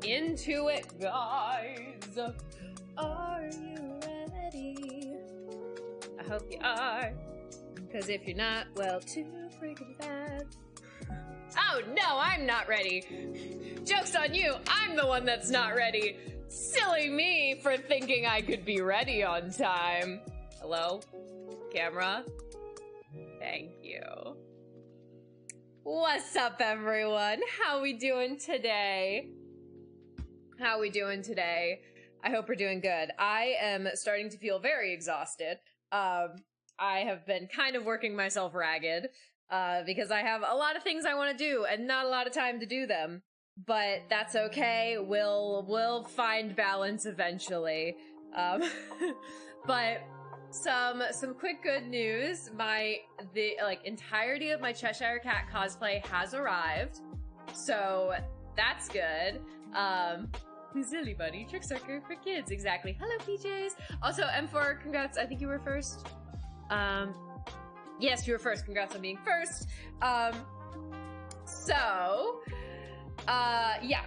Into it, guys. Are you ready? I hope you are, because if you're not, well, too freaking bad. Oh no, I'm not ready. Joke's on you, I'm the one that's not ready. Silly me for thinking I could be ready on time. Hello? Camera? Thank you. What's up, everyone? How we doing today? How we doing today? I hope we're doing good. I am starting to feel very exhausted. I have been kind of working myself ragged because I have a lot of things I want to do and not a lot of time to do them. But that's okay. We'll find balance eventually. But some quick good news. The entirety of my Cheshire Cat cosplay has arrived, so that's good. Silly Bunny, Trick Sucker for kids, exactly. Hello, PJs. Also, M4, congrats. I think you were first. Yes, you were first. Congrats on being first. Yeah,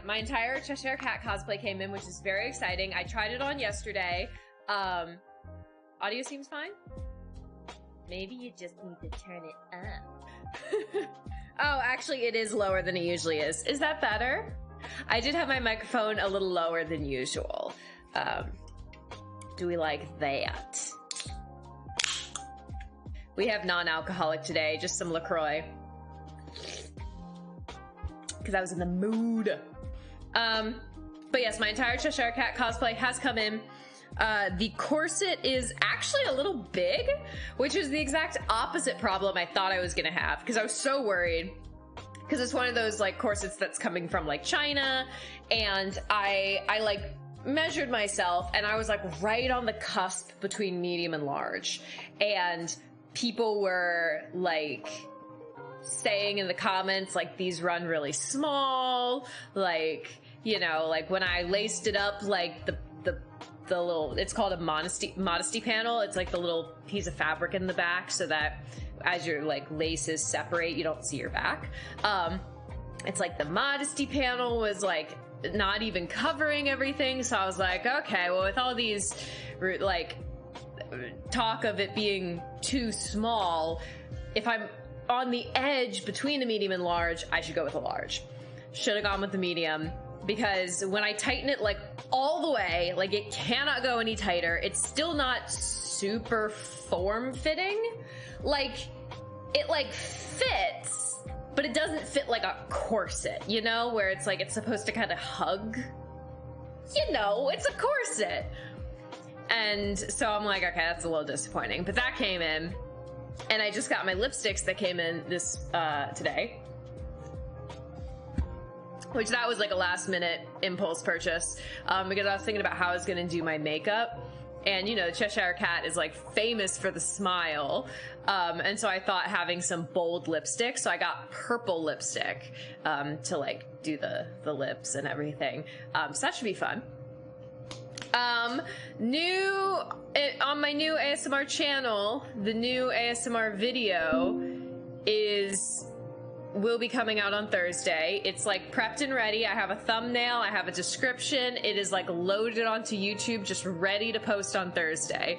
my entire Cheshire Cat cosplay came in, which is very exciting. I tried it on yesterday. Audio seems fine. Maybe you just need to turn it up. Oh, actually, it is lower than it usually is. Is that better? I did have my microphone a little lower than usual. Do we like that? We have non-alcoholic today, just some LaCroix. Because I was in the mood. But yes, my entire Cheshire Cat cosplay has come in. The corset is actually a little big, which is the exact opposite problem I thought I was gonna have, because I was so worried. Because it's one of those like corsets that's coming from like China, and I like measured myself and I was like right on the cusp between medium and large, and people were like saying in the comments like these run really small, like, you know, like when I laced it up, like the little, it's called a modesty panel. It's like the little piece of fabric in the back so that as your like laces separate, you don't see your back. It's like the modesty panel was like not even covering everything. So I was like, okay, well, with all these like talk of it being too small, if I'm on the edge between a medium and large, I should go with a large. should have gone with the medium, because when I tighten it like all the way, like it cannot go any tighter. It's still not super form-fitting. Like, it like fits, but it doesn't fit like a corset, you know, where it's like it's supposed to kind of hug. You know, it's a corset. And so I'm like, okay, that's a little disappointing. But that came in, and I just got my lipsticks that came in this today. Which that was like a last minute impulse purchase, because I was thinking about how I was gonna do my makeup. And you know, the Cheshire Cat is like famous for the smile. And so I thought having some bold lipstick. So I got purple lipstick to like do the lips and everything. So that should be fun. On my new ASMR channel, the new ASMR video will be coming out on Thursday. It's like prepped and ready. I have a thumbnail, I have a description. It is like loaded onto YouTube, just ready to post on Thursday.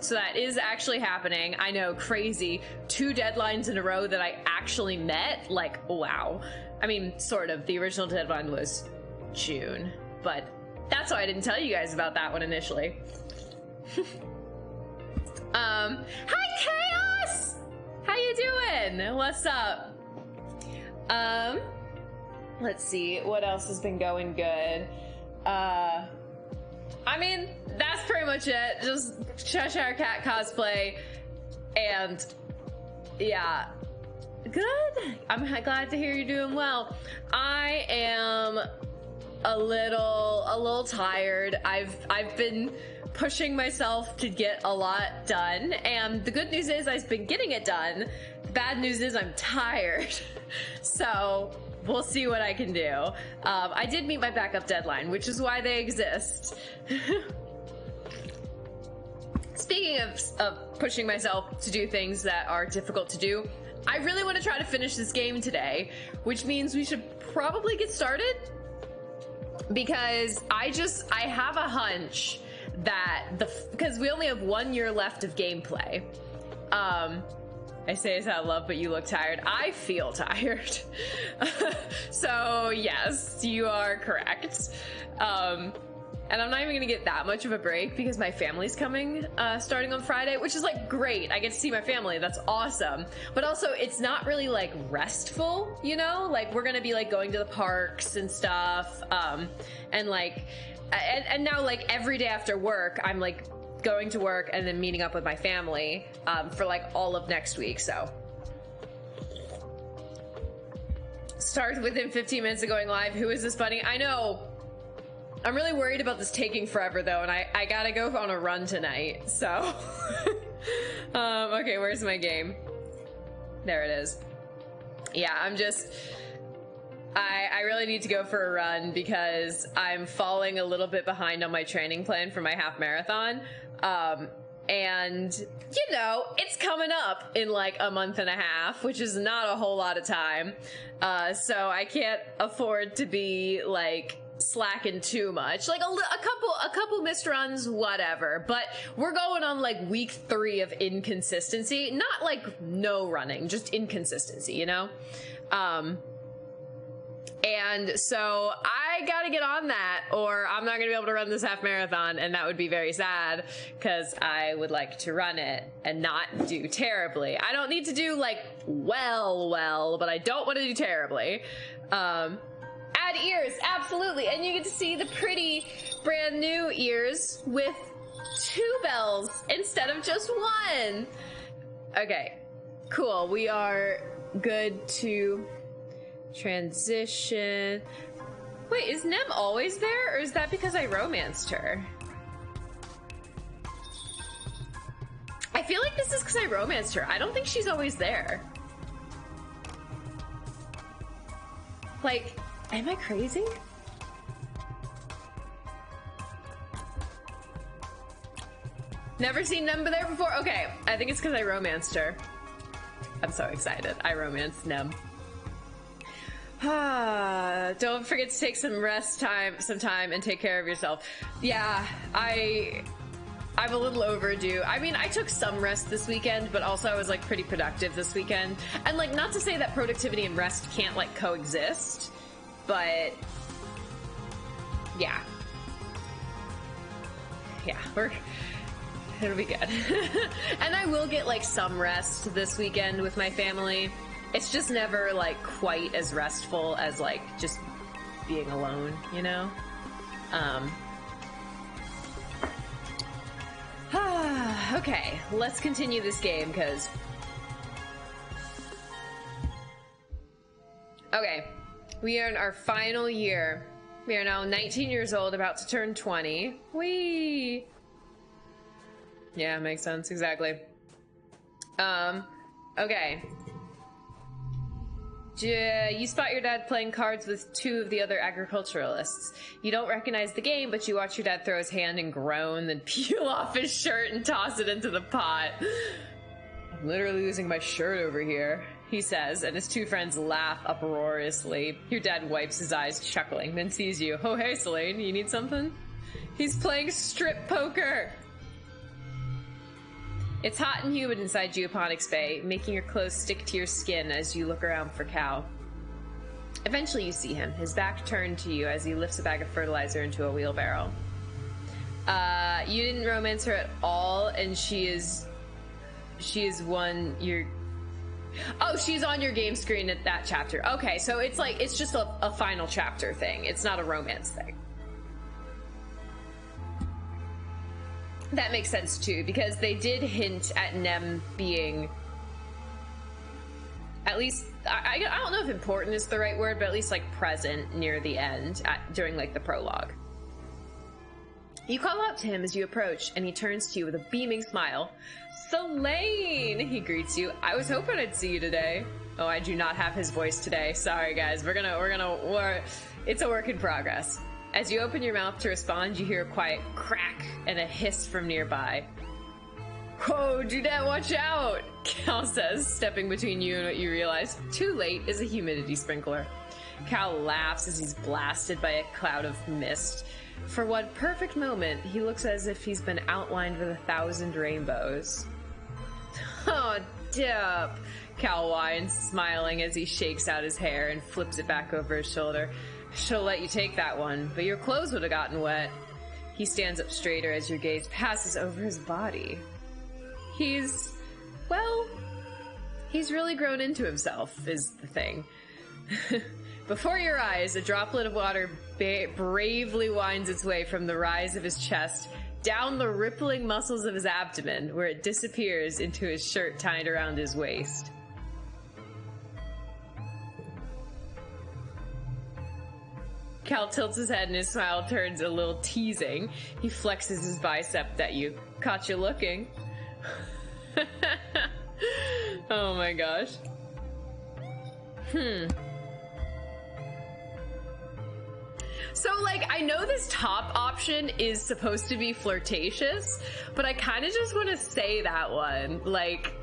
So that is actually happening. I know, crazy. 2 deadlines in a row that I actually met. Like, wow. I mean, sort of. The original deadline was June, but that's why I didn't tell you guys about that one initially. Hi Chaos! How you doing? What's up? Let's see, what else has been going good? I mean, that's pretty much it. Just Cheshire Cat cosplay, and yeah, good. I'm glad to hear you're doing well. I am a little tired. I've been pushing myself to get a lot done, and the good news is I've been getting it done. The bad news is I'm tired. So we'll see what I can do. I did meet my backup deadline, which is why they exist. Speaking of pushing myself to do things that are difficult to do, I really want to try to finish this game today, which means we should probably get started, because I have a hunch that because we only have 1 year left of gameplay. I say this out loud, but you look tired. I feel tired. So yes, you are correct. And I'm not even gonna get that much of a break because my family's coming starting on Friday, which is like great. I get to see my family. That's awesome. But also it's not really like restful, you know? Like we're gonna be like going to the parks and stuff. And like, and now like every day after work, I'm like going to work and then meeting up with my family for like all of next week. So start within 15 minutes of going live. Who is this bunny? I know. I'm really worried about this taking forever though, and I gotta go on a run tonight, so. Okay, where's my game? There it is. Yeah, I really need to go for a run because I'm falling a little bit behind on my training plan for my half marathon. And you know, it's coming up in like a month and a half, which is not a whole lot of time. So I can't afford to be like slacking too much. Like a couple missed runs, whatever. But we're going on like week 3 of inconsistency. Not like no running, just inconsistency, you know? And so I gotta get on that, or I'm not gonna be able to run this half marathon, and that would be very sad because I would like to run it and not do terribly. I don't need to do like well, but I don't want to do terribly. Add ears, absolutely, and you get to see the pretty brand new ears with 2 bells instead of just 1. Okay, cool. We are good to transition. Wait, is Nem always there, or is that because I romanced her? I feel like this is because I romanced her. I don't think she's always there. Like, am I crazy? Never seen Nem there before? Okay, I think it's because I romanced her. I'm so excited. I romanced Nem. Don't forget to take some time and take care of yourself. Yeah, I'm a little overdue. I mean, I took some rest this weekend, but also I was like pretty productive this weekend. And like, not to say that productivity and rest can't like coexist, But yeah. Yeah, it'll be good. And I will get like some rest this weekend with my family. It's just never like quite as restful as like just being alone, you know? Okay, let's continue this game, because... Okay, we are in our final year. We are now 19 years old, about to turn 20. Whee! Yeah, makes sense, exactly. Okay. You spot your dad playing cards with two of the other agriculturalists. You don't recognize the game, but you watch your dad throw his hand and groan, then peel off his shirt and toss it into the pot. I'm literally losing my shirt over here, he says, and his two friends laugh uproariously. Your dad wipes his eyes, chuckling, then sees you. Oh, hey, Selene, you need something? He's playing strip poker! It's hot and humid inside Geoponics Bay, making your clothes stick to your skin as you look around for Cal. Eventually you see him, his back turned to you as he lifts a bag of fertilizer into a wheelbarrow. You didn't romance her at all, and she is one you're... Oh, she's on your game screen at that chapter. Okay, so it's like, it's just a final chapter thing. It's not a romance thing. That makes sense too, because they did hint at Nem being, at least, I don't know if important is the right word, but at least like present near the end during like the prologue. You call out to him as you approach, and he turns to you with a beaming smile. Selene, he greets you. I was hoping I'd see you today. Oh, I do not have his voice today. Sorry guys, it's a work in progress. As you open your mouth to respond, you hear a quiet crack and a hiss from nearby. Whoa, Dudette, watch out! Cal says, stepping between you and what you realize too late is a humidity sprinkler. Cal laughs as he's blasted by a cloud of mist. For one perfect moment, he looks as if he's been outlined with 1,000 rainbows. Oh, Dip! Cal whines, smiling as he shakes out his hair and flips it back over his shoulder. She'll let you take that one, but your clothes would have gotten wet. He stands up straighter as your gaze passes over his body. He's really grown into himself, is the thing. Before your eyes, a droplet of water bravely winds its way from the rise of his chest down the rippling muscles of his abdomen, where it disappears into his shirt tied around his waist. Cal tilts his head and his smile turns a little teasing. He flexes his bicep at you. Caught you looking. Oh my gosh. So, like, I know this top option is supposed to be flirtatious, but I kind of just want to say that one. Like,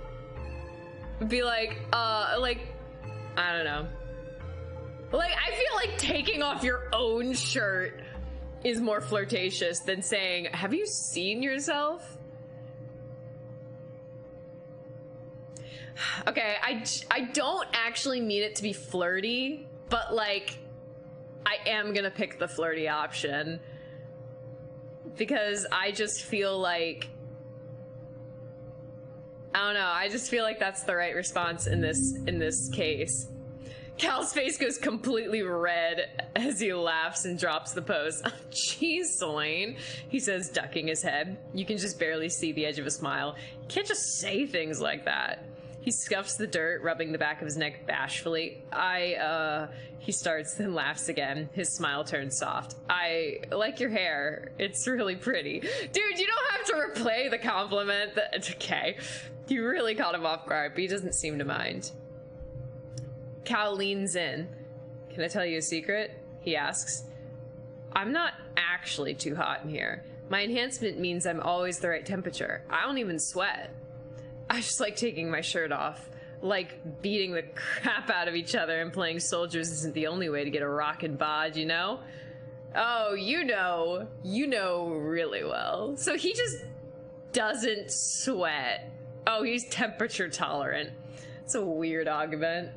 be like, I don't know. Like, I feel like taking off your own shirt is more flirtatious than saying, have you seen yourself? Okay, I don't actually mean it to be flirty, but, like, I am gonna pick the flirty option. Because I just feel like... I don't know, I just feel like that's the right response in this case. Cal's face goes completely red as he laughs and drops the pose. Oh, jeez, Selene, he says, ducking his head. You can just barely see the edge of a smile. You can't just say things like that. He scuffs the dirt, rubbing the back of his neck bashfully. He starts, then laughs again. His smile turns soft. I like your hair. It's really pretty. Dude, you don't have to replay the compliment. It's okay. You really caught him off guard, but he doesn't seem to mind. Cal leans in. Can I tell you a secret? He asks. I'm not actually too hot in here. My enhancement means I'm always the right temperature. I don't even sweat. I just like taking my shirt off. Like beating the crap out of each other and playing soldiers isn't the only way to get a rockin' bod, you know? Oh, you know really well. So he just doesn't sweat. Oh, he's temperature tolerant. It's a weird argument.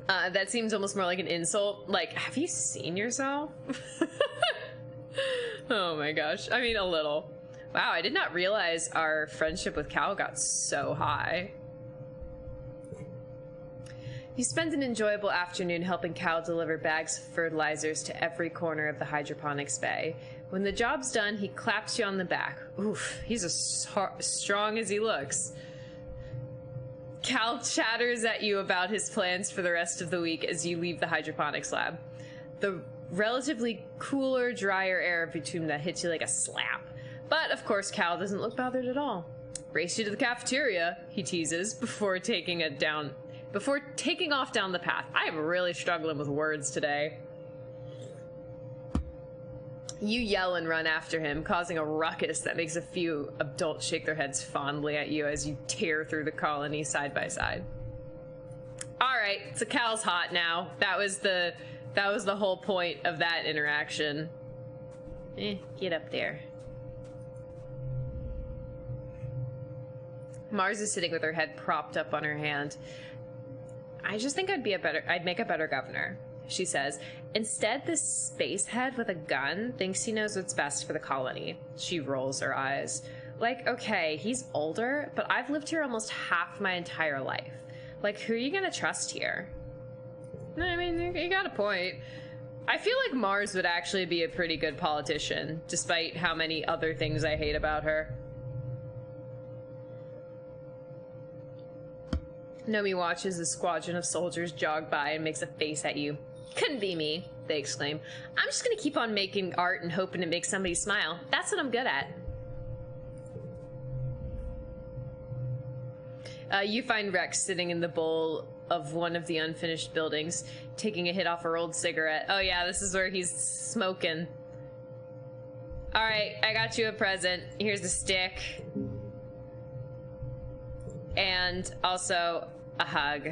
That seems almost more like an insult. Like, have you seen yourself? Oh my gosh. I mean, a little. Wow, I did not realize our friendship with Cal got so high. You spend an enjoyable afternoon helping Cal deliver bags of fertilizers to every corner of the hydroponics bay. When the job's done, he claps you on the back. Oof, he's as strong as he looks. Cal chatters at you about his plans for the rest of the week as you leave the hydroponics lab. The relatively cooler, drier air between that hits you like a slap. But, of course, Cal doesn't look bothered at all. Race you to the cafeteria, he teases, before taking off down the path. I am really struggling with words today. You yell and run after him, causing a ruckus that makes a few adults shake their heads fondly at you as you tear through the colony side by side. Alright, so Cal's hot now. That was the whole point of that interaction. Get up there. Mars is sitting with her head propped up on her hand. I just think I'd make a better governor, she says. Instead, this space head with a gun thinks he knows what's best for the colony. She rolls her eyes. Like, okay, he's older, but I've lived here almost half my entire life. Like, who are you gonna trust here? I mean, you got a point. I feel like Mars would actually be a pretty good politician, despite how many other things I hate about her. Nomi watches the squadron of soldiers jog by and makes a face at you. Couldn't be me, they exclaim. I'm just gonna keep on making art and hoping to make somebody smile. That's what I'm good at. You find Rex sitting in the bowl of one of the unfinished buildings, taking a hit off her old cigarette. Oh yeah, this is where he's smoking. Alright, I got you a present. Here's a stick. And also a hug.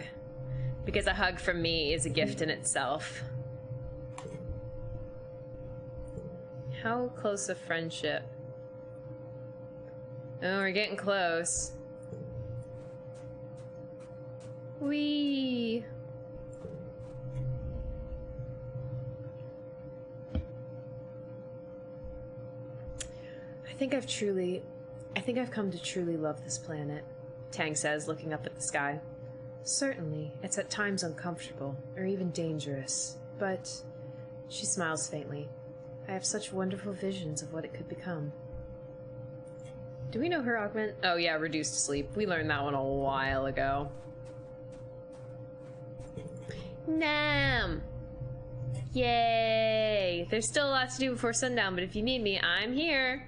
Because a hug from me is a gift in itself. How close a friendship? Oh, we're getting close. Whee! I think I've come to truly love this planet, Tang says, looking up at the sky. Certainly, it's at times uncomfortable, or even dangerous, but... She smiles faintly. I have such wonderful visions of what it could become. Do we know her augment? Oh yeah, reduced sleep. We learned that one a while ago. Nam! Yay! There's still a lot to do before sundown, but if you need me, I'm here.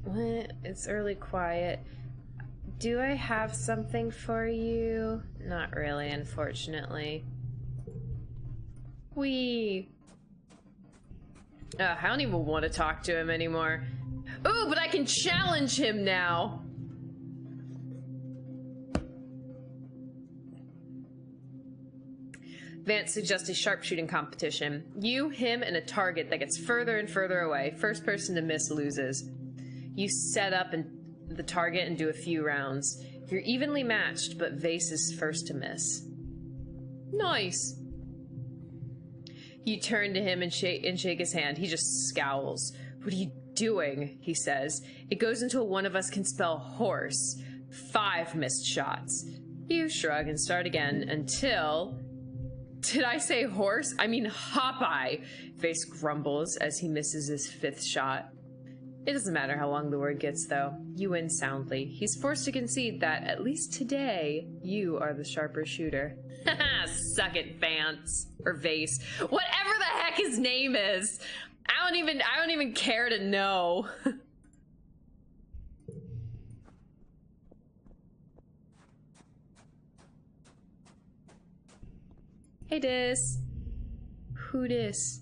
What? It's early quiet. Do I have something for you? Not really, unfortunately. I don't even want to talk to him anymore. Ooh, but I can challenge him now! Vance suggests a sharpshooting competition. You, him, and a target that gets further and further away. First person to miss loses. You set up the target and do a few rounds. You're evenly matched, but Vase is first to miss. Nice. You turn to him and shake his hand. He just scowls. What are you doing? He says. It goes until one of us can spell horse. 5 missed shots. You shrug and start again until... Did I say horse? I mean Hopeye, Vase grumbles as he misses his 5th shot. It doesn't matter how long the word gets, though. You win soundly. He's forced to concede that, at least today, you are the sharper shooter. Haha, suck it, Vance. Or Vase. Whatever the heck his name is! I don't even care to know. Hey, Dis. Who dis?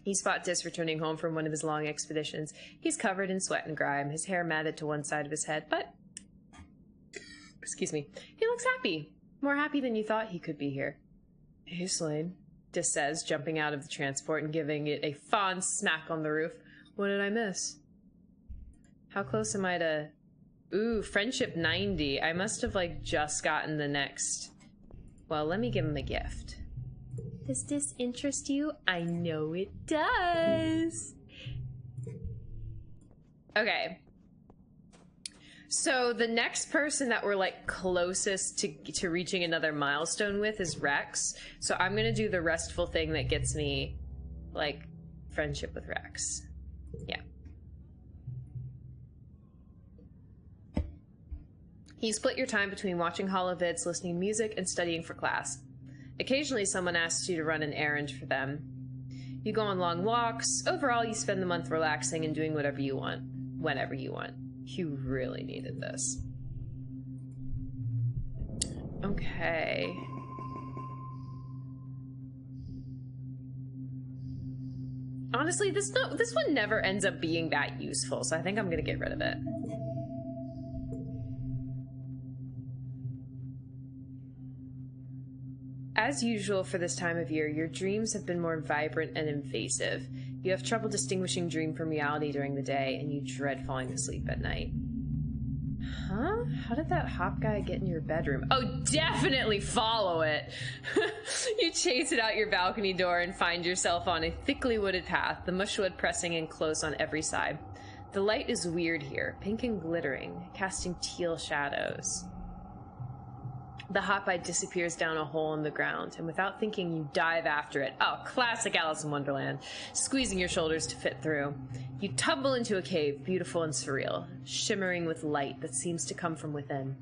You spot Dis returning home from one of his long expeditions. He's covered in sweat and grime, his hair matted to one side of his head, but... Excuse me. He looks happy. More happy than you thought he could be here. Hey, Slane, Dis says, jumping out of the transport and giving it a fond smack on the roof. What did I miss? How close am I to Ooh, friendship 90. I must have, like, just gotten the next... Well, let me give him a gift. Does this interest you? I know it does. Okay. So the next person that we're, like, closest to reaching another milestone with is Rex. So I'm gonna do the restful thing that gets me, like, friendship with Rex. Yeah. You split your time between watching holovids, listening to music, and studying for class. Occasionally, someone asks you to run an errand for them. You go on long walks. Overall, you spend the month relaxing and doing whatever you want, whenever you want. You really needed this. Okay. Honestly, this one never ends up being that useful, so I think I'm gonna get rid of it. As usual for this time of year, your dreams have been more vibrant and invasive. You have trouble distinguishing dream from reality during the day, and you dread falling asleep at night. Huh? How did that hop guy get in your bedroom? Oh, definitely follow it! You chase it out your balcony door and find yourself on a thickly wooded path, the mushwood pressing in close on every side. The light is weird here, pink and glittering, casting teal shadows. The hop-eye disappears down a hole in the ground, and without thinking, you dive after it. Oh, classic Alice in Wonderland, squeezing your shoulders to fit through. You tumble into a cave, beautiful and surreal, shimmering with light that seems to come from within.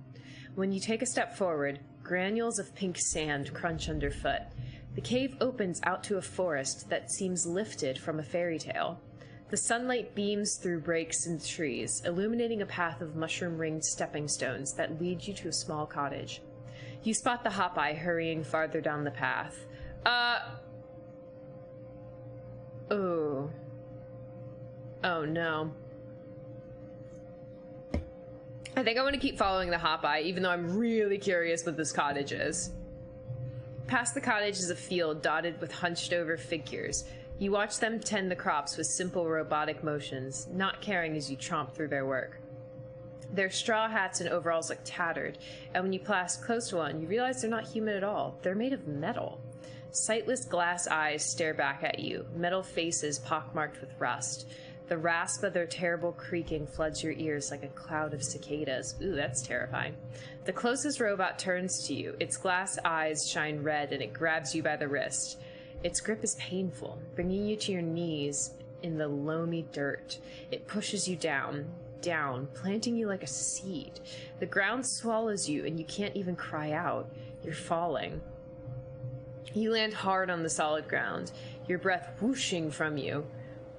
When you take a step forward, granules of pink sand crunch underfoot. The cave opens out to a forest that seems lifted from a fairy tale. The sunlight beams through breaks in the trees, illuminating a path of mushroom-ringed stepping stones that lead you to a small cottage. You spot the hop-eye hurrying farther down the path. Oh. Oh, no. I think I want to keep following the hop-eye, even though I'm really curious what this cottage is. Past the cottage is a field dotted with hunched-over figures. You watch them tend the crops with simple robotic motions, not caring as you tromp through their work. Their straw hats and overalls look tattered, and when you pass close to one, you realize they're not human at all. They're made of metal. Sightless glass eyes stare back at you, metal faces pockmarked with rust. The rasp of their terrible creaking floods your ears like a cloud of cicadas. Ooh, that's terrifying. The closest robot turns to you. Its glass eyes shine red, and it grabs you by the wrist. Its grip is painful, bringing you to your knees in the loamy dirt. It pushes you down, planting you like a seed. The ground swallows you, and you can't even cry out. You're falling. You land hard on the solid ground, your breath whooshing from you.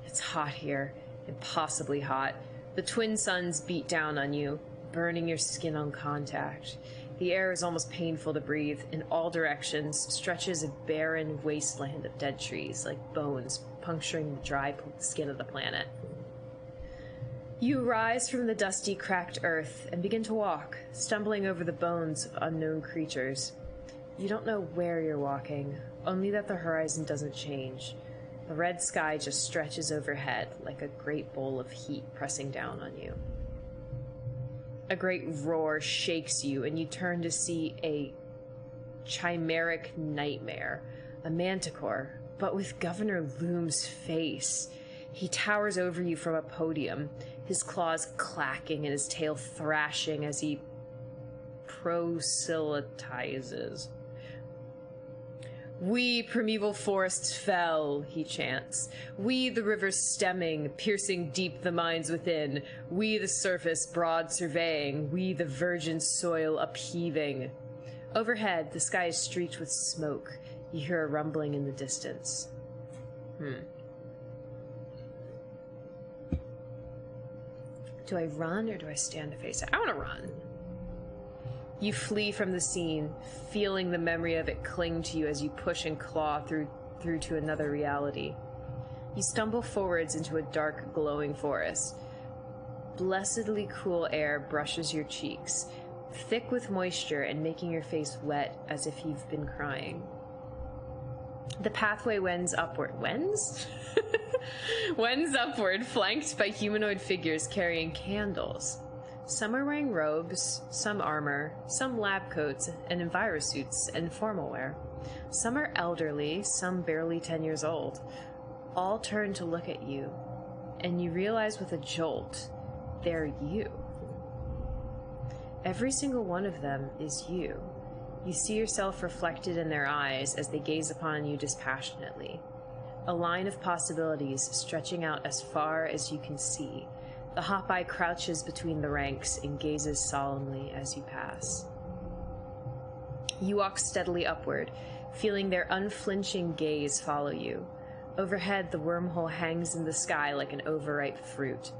It's hot here, impossibly hot. The twin suns beat down on you, burning your skin on contact. The air is almost painful to breathe. In all directions stretches a barren wasteland of dead trees, like bones puncturing the dry skin of the planet. You rise from the dusty, cracked earth and begin to walk, stumbling over the bones of unknown creatures. You don't know where you're walking, only that the horizon doesn't change. The red sky just stretches overhead like a great bowl of heat pressing down on you. A great roar shakes you, and you turn to see a chimeric nightmare, a manticore, but with Governor Loom's face. He towers over you from a podium, his claws clacking and his tail thrashing as he proselytizes. "We primeval forests fell," he chants. "We the rivers stemming, piercing deep the mines within. We the surface broad surveying. We the virgin soil upheaving." Overhead, the sky is streaked with smoke. You hear a rumbling in the distance. Do I run or do I stand to face it? I want to run. You flee from the scene, feeling the memory of it cling to you as you push and claw through to another reality. You stumble forwards into a dark, glowing forest. Blessedly cool air brushes your cheeks, thick with moisture and making your face wet as if you've been crying. The pathway wends upward. Wends? Wends upward, flanked by humanoid figures carrying candles. Some are wearing robes, some armor, some lab coats and envirosuits and formal wear. Some are elderly, some barely 10 years old. All turn to look at you, and you realize with a jolt, they're you. Every single one of them is you. You see yourself reflected in their eyes as they gaze upon you dispassionately. A line of possibilities stretching out as far as you can see. The hop-eye crouches between the ranks and gazes solemnly as you pass. You walk steadily upward, feeling their unflinching gaze follow you. Overhead, the wormhole hangs in the sky like an overripe fruit,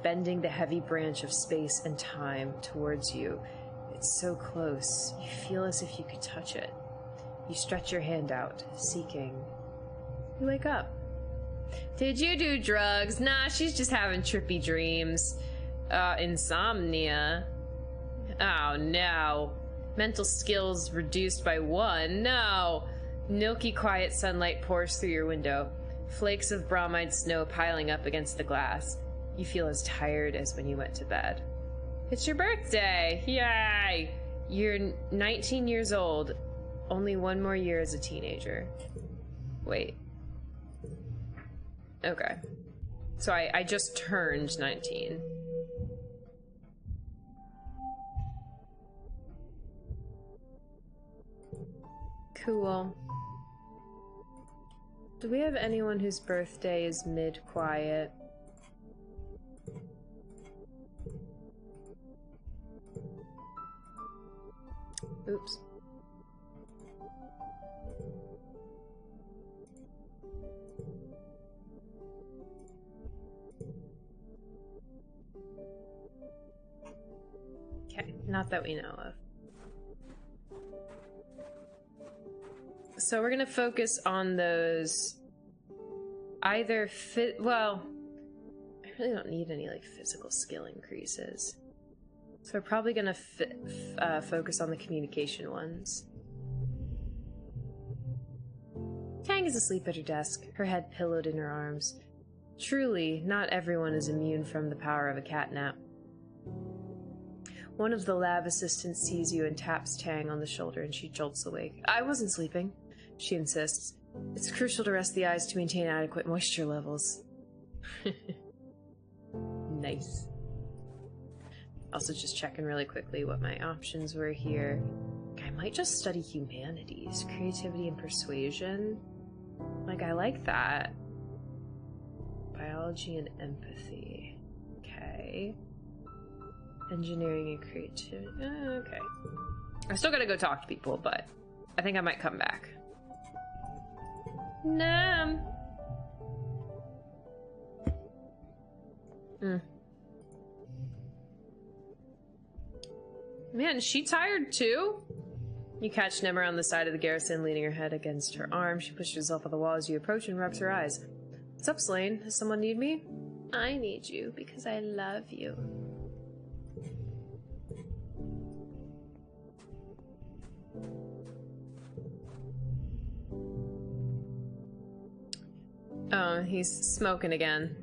bending the heavy branch of space and time towards you. It's so close, you feel as if you could touch it. You stretch your hand out, seeking. You wake up. Did you do drugs? Nah, she's just having trippy dreams. Insomnia. Oh no. Mental skills reduced by 1. No. Milky quiet sunlight pours through your window. Flakes of bromide snow piling up against the glass. You feel as tired as when you went to bed. It's your birthday! Yay! You're 19 years old. Only 1 more year as a teenager. Wait. Okay. So I just turned 19. Cool. Do we have anyone whose birthday is mid-quiet? Oops. Okay, not that we know of. So we're gonna focus on those either well, I really don't need any like physical skill increases. So we're probably gonna focus on the communication ones. Tang is asleep at her desk, her head pillowed in her arms. Truly, not everyone is immune from the power of a catnap. One of the lab assistants sees you and taps Tang on the shoulder, and she jolts awake. I wasn't sleeping, she insists. It's crucial to rest the eyes to maintain adequate moisture levels. Nice. Also just checking really quickly what my options were here. I might just study humanities, creativity and persuasion. Like, I like that. Biology and empathy. Okay. Engineering and creativity. Okay. I still gotta go talk to people, but I think I might come back. Nah. Man, is she tired too? You catch Nimmer on the side of the garrison, leaning her head against her arm. She pushes herself on the wall as you approach and rubs her eyes. What's up, Slane? Does someone need me? I need you because I love you. Oh, he's smoking again.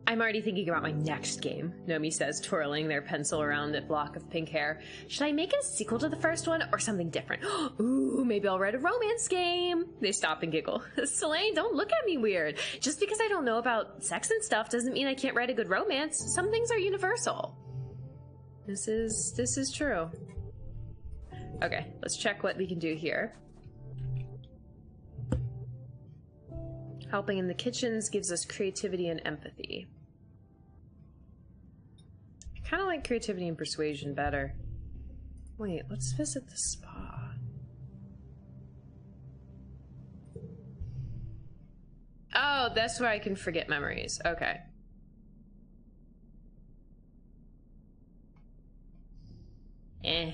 I'm already thinking about my next game, Nomi says, twirling their pencil around a block of pink hair. Should I make it a sequel to the first one or something different? Ooh, maybe I'll write a romance game. They stop and giggle. Selene, don't look at me weird. Just because I don't know about sex and stuff doesn't mean I can't write a good romance. Some things are universal. This is true. Okay, let's check what we can do here. Helping in the kitchens gives us creativity and empathy. I kind of like creativity and persuasion better. Wait, let's visit the spa. Oh, that's where I can forget memories. Okay. Eh.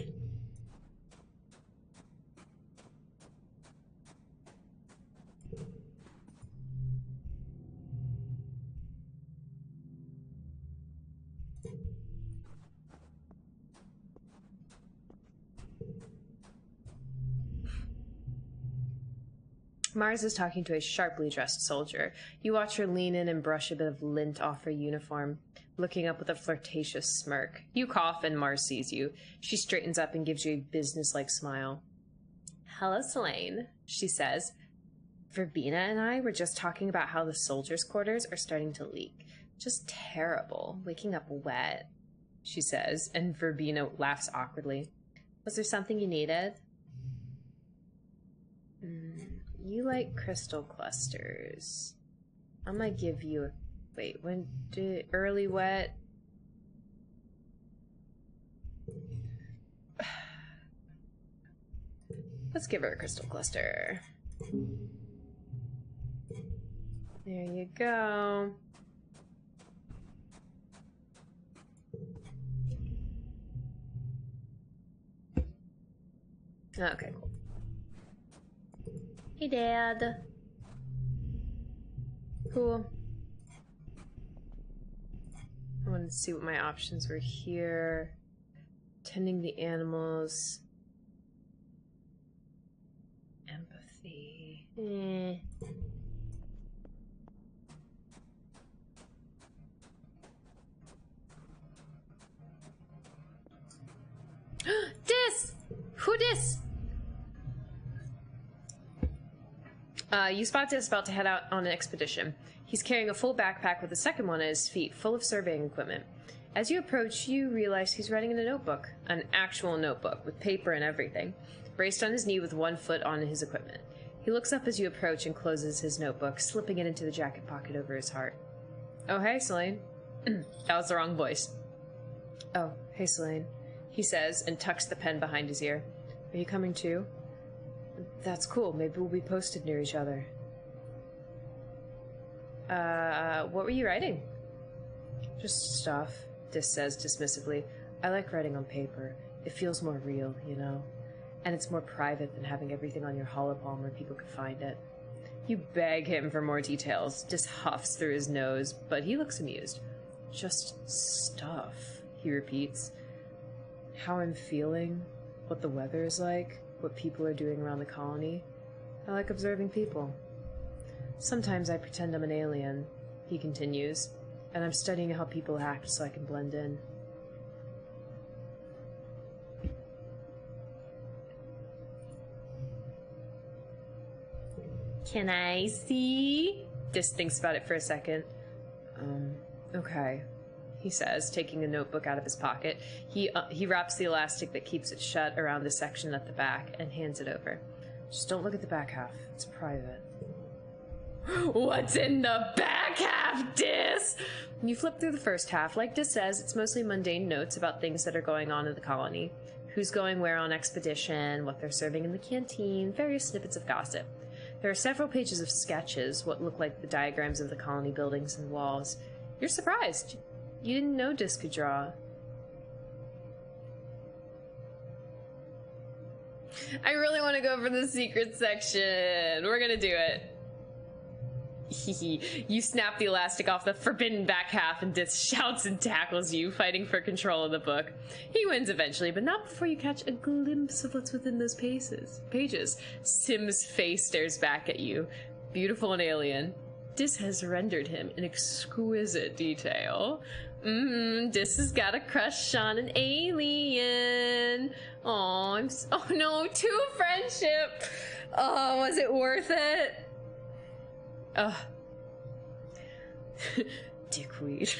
Mars is talking to a sharply dressed soldier. You watch her lean in and brush a bit of lint off her uniform, looking up with a flirtatious smirk. You cough and Mars sees you. She straightens up and gives you a businesslike smile. "Hello, Selene," she says. "Verbena and I were just talking about how the soldiers' quarters are starting to leak. Just terrible. Waking up wet," she says, and Verbena laughs awkwardly. "Was there something you needed?" You like crystal clusters. I'm gonna give you a... Wait, when did... Early wet? Let's give her a crystal cluster. There you go. Okay, cool. Hey, Dad. Cool. I wanted to see what my options were here. Tending the animals. Empathy. Dis! Who dis? You spot Dis about to head out on an expedition. He's carrying a full backpack with a second one at his feet, full of surveying equipment. As you approach, you realize he's writing in a notebook. An actual notebook, with paper and everything. Braced on his knee with one foot on his equipment. He looks up as you approach and closes his notebook, slipping it into the jacket pocket over his heart. "Oh, hey, Selene." That was the wrong voice. "Oh, hey, Selene," he says, and tucks the pen behind his ear. "Are you coming too?" "That's cool. Maybe we'll be posted near each other." What were you writing?" "Just stuff," Dis says dismissively. "I like writing on paper. It feels more real, you know? And it's more private than having everything on your holopalm where people could find it." You beg him for more details. Dis huffs through his nose, but he looks amused. "Just stuff," he repeats. "How I'm feeling, what the weather is like, what people are doing around the colony. I like observing people. Sometimes I pretend I'm an alien," he continues, "and I'm studying how people act so I can blend in." "Can I see?" Dis thinks about it for a second. Okay," he says, taking a notebook out of his pocket. He wraps the elastic that keeps it shut around the section at the back and hands it over. "Just don't look at the back half. It's private." "What's in the back half, Dis?" You flip through the first half. Like Dis says, it's mostly mundane notes about things that are going on in the colony. Who's going where on expedition, what they're serving in the canteen, various snippets of gossip. There are several pages of sketches, what look like the diagrams of the colony buildings and walls. You're surprised. You didn't know Dis could draw. I really want to go for the secret section. We're gonna do it. You snap the elastic off the forbidden back half and Dis shouts and tackles you, fighting for control of the book. He wins eventually, but not before you catch a glimpse of what's within those pages. Sim's face stares back at you, beautiful and alien. Dis has rendered him in exquisite detail. Dis has got a crush on an alien. Oh no, to friendship. Oh, was it worth it? Dickweed.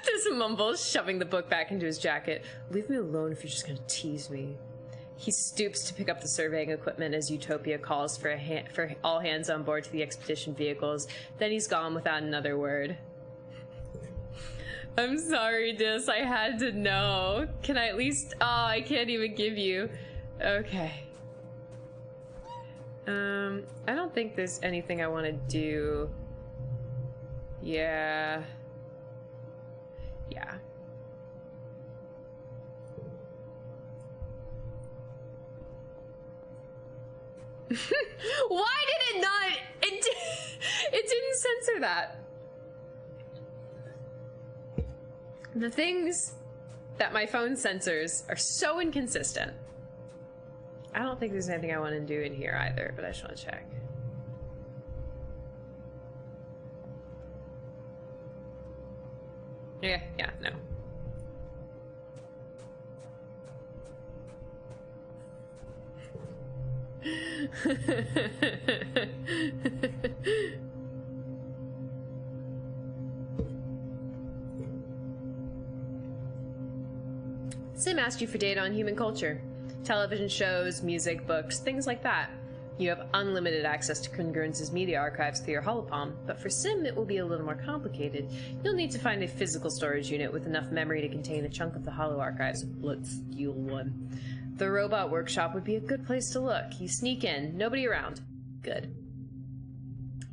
Dis mumbles, shoving the book back into his jacket. "Leave me alone if you're just gonna tease me." He stoops to pick up the surveying equipment as Utopia calls for all hands on board to the expedition vehicles. Then he's gone without another word. "I'm sorry, Dis. I had to know. Can I at least... Oh, I can't even give you... Okay. I don't think there's anything I want to do. Yeah. Why did it not? It didn't censor that. The things that my phone censors are so inconsistent. I don't think there's anything I want to do in here either, but I just want to check. Yeah, no. Sim asked you for data on human culture. Television shows, music, books, things like that. You have unlimited access to Congruence's media archives through your holopalm, but for Sim it will be a little more complicated. You'll need to find a physical storage unit with enough memory to contain a chunk of the holo archives. Let's steal one. The robot workshop would be a good place to look. You sneak in, nobody around. Good.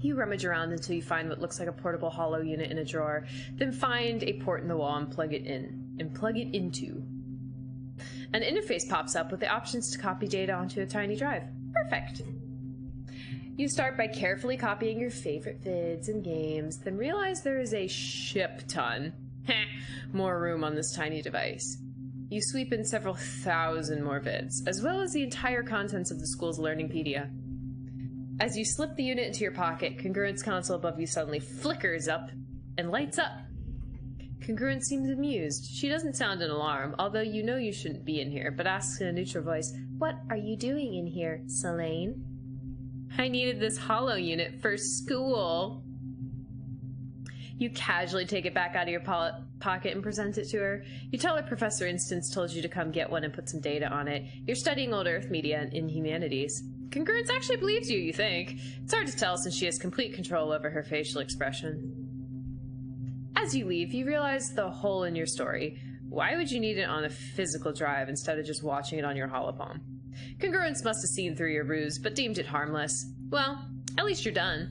You rummage around until you find what looks like a portable holo unit in a drawer, then find a port in the wall and plug it into. An interface pops up with the options to copy data onto a tiny drive. Perfect. You start by carefully copying your favorite vids and games, then realize there is a ship ton more room on this tiny device. You sweep in several thousand more vids, as well as the entire contents of the school's Learningpedia. As you slip the unit into your pocket, Congruence console above you suddenly flickers up and lights up. Congruence seems amused. She doesn't sound an alarm, although you know you shouldn't be in here, but asks in a neutral voice, "What are you doing in here, Selene?" "I needed this holo unit for school." You casually take it back out of your pocket and present it to her. You tell her Professor Instance told you to come get one and put some data on it. You're studying old Earth media in humanities. Congruence actually believes you, you think. It's hard to tell since she has complete control over her facial expression. As you leave, you realize the hole in your story. Why would you need it on a physical drive instead of just watching it on your holopalm? Congruence must have seen through your ruse, but deemed it harmless. Well, at least you're done.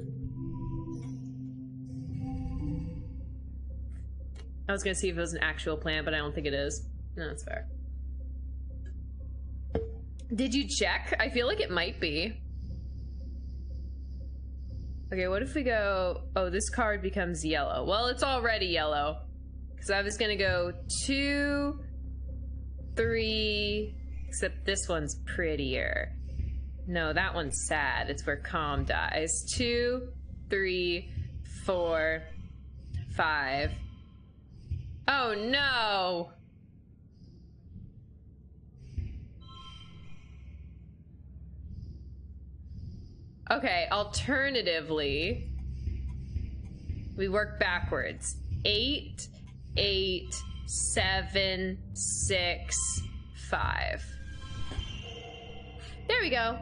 I was gonna see if it was an actual plan, but I don't think it is. No, that's fair. Did you check? I feel like it might be. Okay, what if we go... Oh, this card becomes yellow. Well, it's already yellow. Because I was gonna go 2, 3... Except this one's prettier. No, that one's sad. It's where Calm dies. 2, 3, 4, 5. Oh, no! Okay, alternatively, we work backwards. 8, 8, 7, 6, 5. There we go.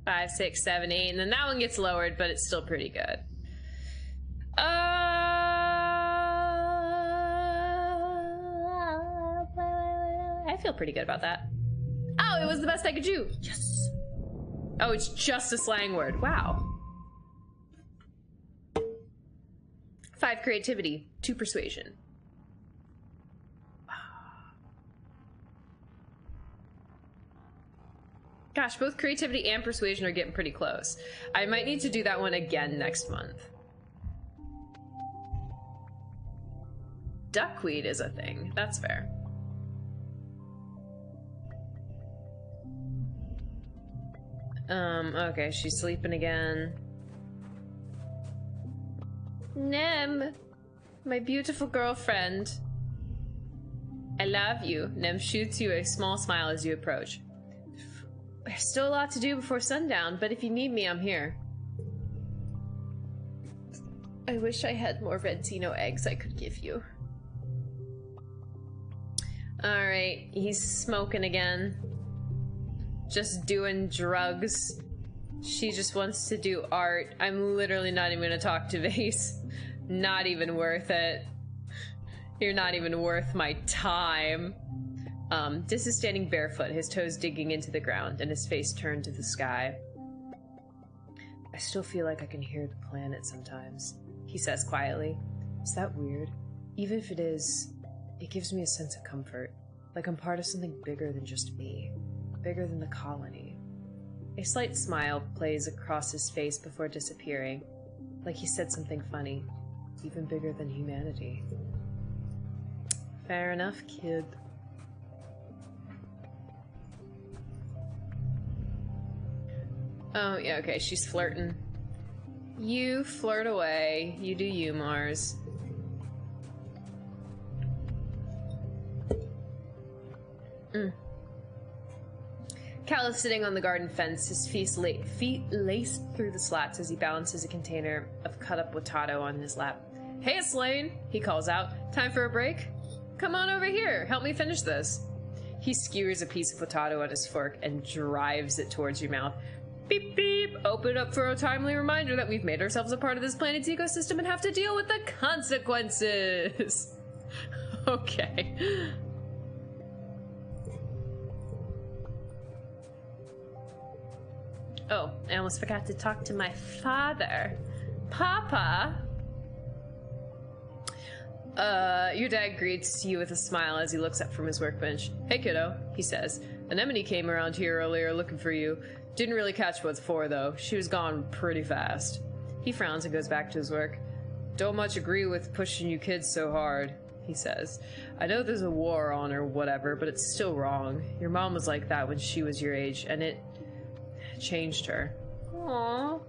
5, 6, 7, 8, and then that one gets lowered, but it's still pretty good. I feel pretty good about that. Oh, it was the best I could do. Yes. Oh, it's just a slang word. Wow. 5 creativity, 2 persuasion. Gosh, both creativity and persuasion are getting pretty close. I might need to do that one again next month. Duckweed is a thing. That's fair. Okay, she's sleeping again. Nem, my beautiful girlfriend. I love you. Nem shoots you a small smile as you approach. There's still a lot to do before sundown, but if you need me, I'm here. I wish I had more Redzino eggs I could give you. Alright, he's smoking again. Just doing drugs. She just wants to do art. I'm literally not even gonna talk to Vase. Not even worth it. You're not even worth my time. Dis is standing barefoot, his toes digging into the ground, and his face turned to the sky. I still feel like I can hear the planet sometimes, he says quietly. Is that weird? Even if it is, it gives me a sense of comfort. Like I'm part of something bigger than just me. Bigger than the colony. A slight smile plays across his face before disappearing, like he said something funny. Even bigger than humanity. Fair enough, kid. Oh, yeah, okay, she's flirting. You flirt away. You do you, Mars. Cal is sitting on the garden fence, his feet laced through the slats as he balances a container of cut-up potato on his lap. Hey, Slane, he calls out. Time for a break? Come on over here. Help me finish this. He skewers a piece of potato on his fork and drives it towards your mouth. Beep, beep. Open up for a timely reminder that we've made ourselves a part of this planet's ecosystem and have to deal with the consequences. Okay. Oh, I almost forgot to talk to my father. Papa? Your dad greets you with a smile as he looks up from his workbench. Hey, kiddo, he says. Anemone came around here earlier looking for you. Didn't really catch what for, though. She was gone pretty fast. He frowns and goes back to his work. Don't much agree with pushing you kids so hard, he says. I know there's a war on or whatever, but it's still wrong. Your mom was like that when she was your age, and it changed her. Aww.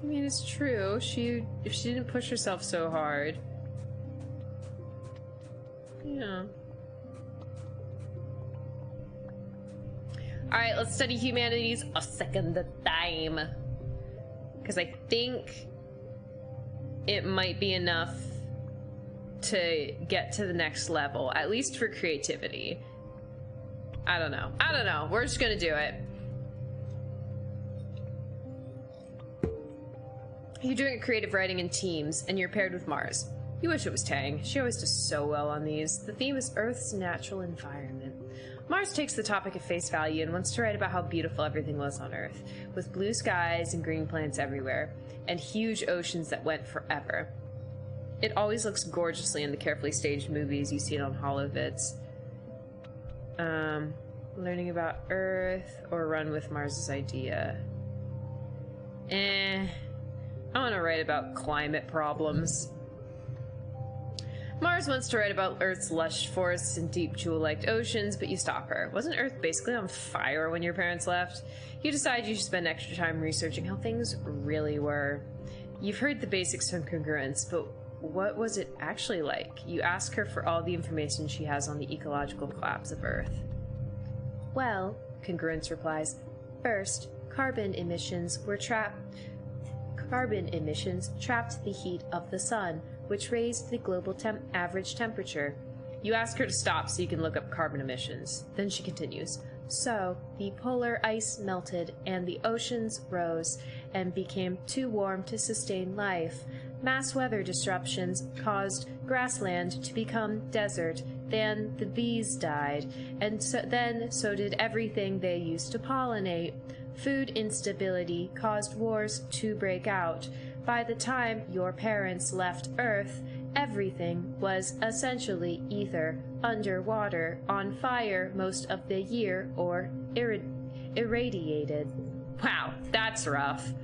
I mean, it's true. If she didn't push herself so hard. Yeah. Alright, let's study humanities a second time. Because I think it might be enough to get to the next level, at least for creativity. I don't know. I don't know. We're just gonna do it. You're doing creative writing in teams, and you're paired with Mars. You wish it was Tang. She always does so well on these. The theme is Earth's natural environment. Mars takes the topic at face value and wants to write about how beautiful everything was on Earth, with blue skies and green plants everywhere, and huge oceans that went forever. It always looks gorgeously in the carefully staged movies you see it on holovids. Learning about Earth or run with Mars's idea. I want to write about climate problems. Mars wants to write about Earth's lush forests and deep jewel-like oceans, but you stop her. Wasn't Earth basically on fire when your parents left? You decide you should spend extra time researching how things really were. You've heard the basics from congruence, but what was it actually like? You ask her for all the information she has on the ecological collapse of Earth. Well, congruence replies, first, carbon emissions trapped the heat of the sun, which raised the global average temperature. You ask her to stop so you can look up carbon emissions. Then she continues. So, the polar ice melted and the oceans rose and became too warm to sustain life. Mass weather disruptions caused grassland to become desert. Then the bees died, and so did everything they used to pollinate. Food instability caused wars to break out. By the time your parents left Earth, everything was essentially either underwater, on fire most of the year, or irradiated. Wow, that's rough.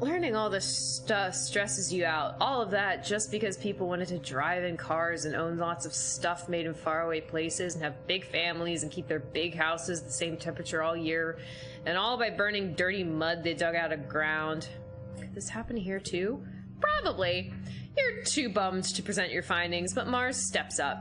Learning all this stuff stresses you out. All of that just because people wanted to drive in cars and own lots of stuff made in faraway places and have big families and keep their big houses the same temperature all year. And all by burning dirty mud they dug out of ground. Could this happen here too? Probably. You're too bummed to present your findings, but Mars steps up.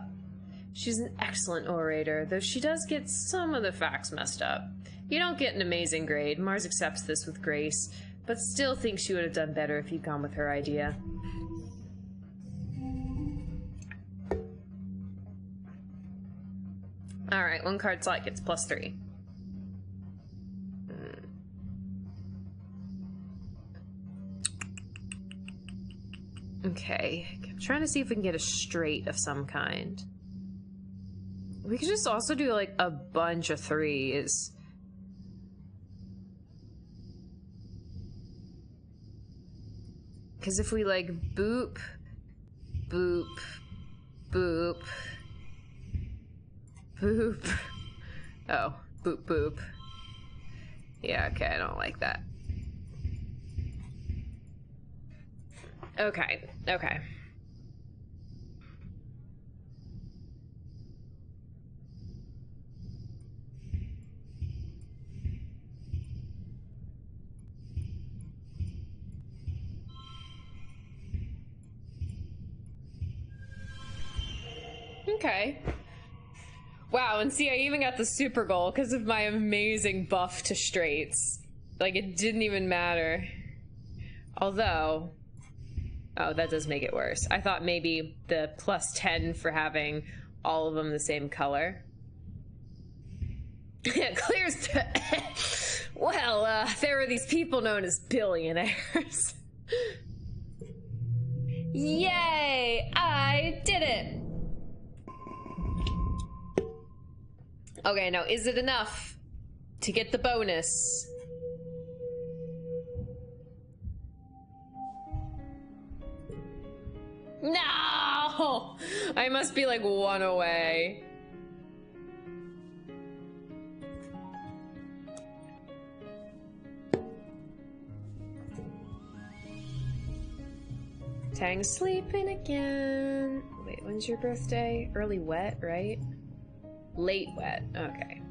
She's an excellent orator, though she does get some of the facts messed up. You don't get an amazing grade. Mars accepts this with grace, but still thinks she would have done better if you'd gone with her idea. Alright, one card slot gets +3. Okay, I'm trying to see if we can get a straight of some kind. We could just also do like a bunch of 3s. Because if we like boop, boop, boop, boop. Oh, boop, boop. Yeah, okay, I don't like that. Okay, okay. Okay. Wow, and see, I even got the super goal because of my amazing buff to straights. Like, it didn't even matter. Although... Oh, that does make it worse. I thought maybe the plus 10 for having all of them the same color. It clears to... Well, there were these people known as billionaires. Yay! I did it! Okay, now is it enough to get the bonus? No! I must be like one away. Tang's sleeping again. Wait, when's your birthday? Early wet, right? Late wet. Okay.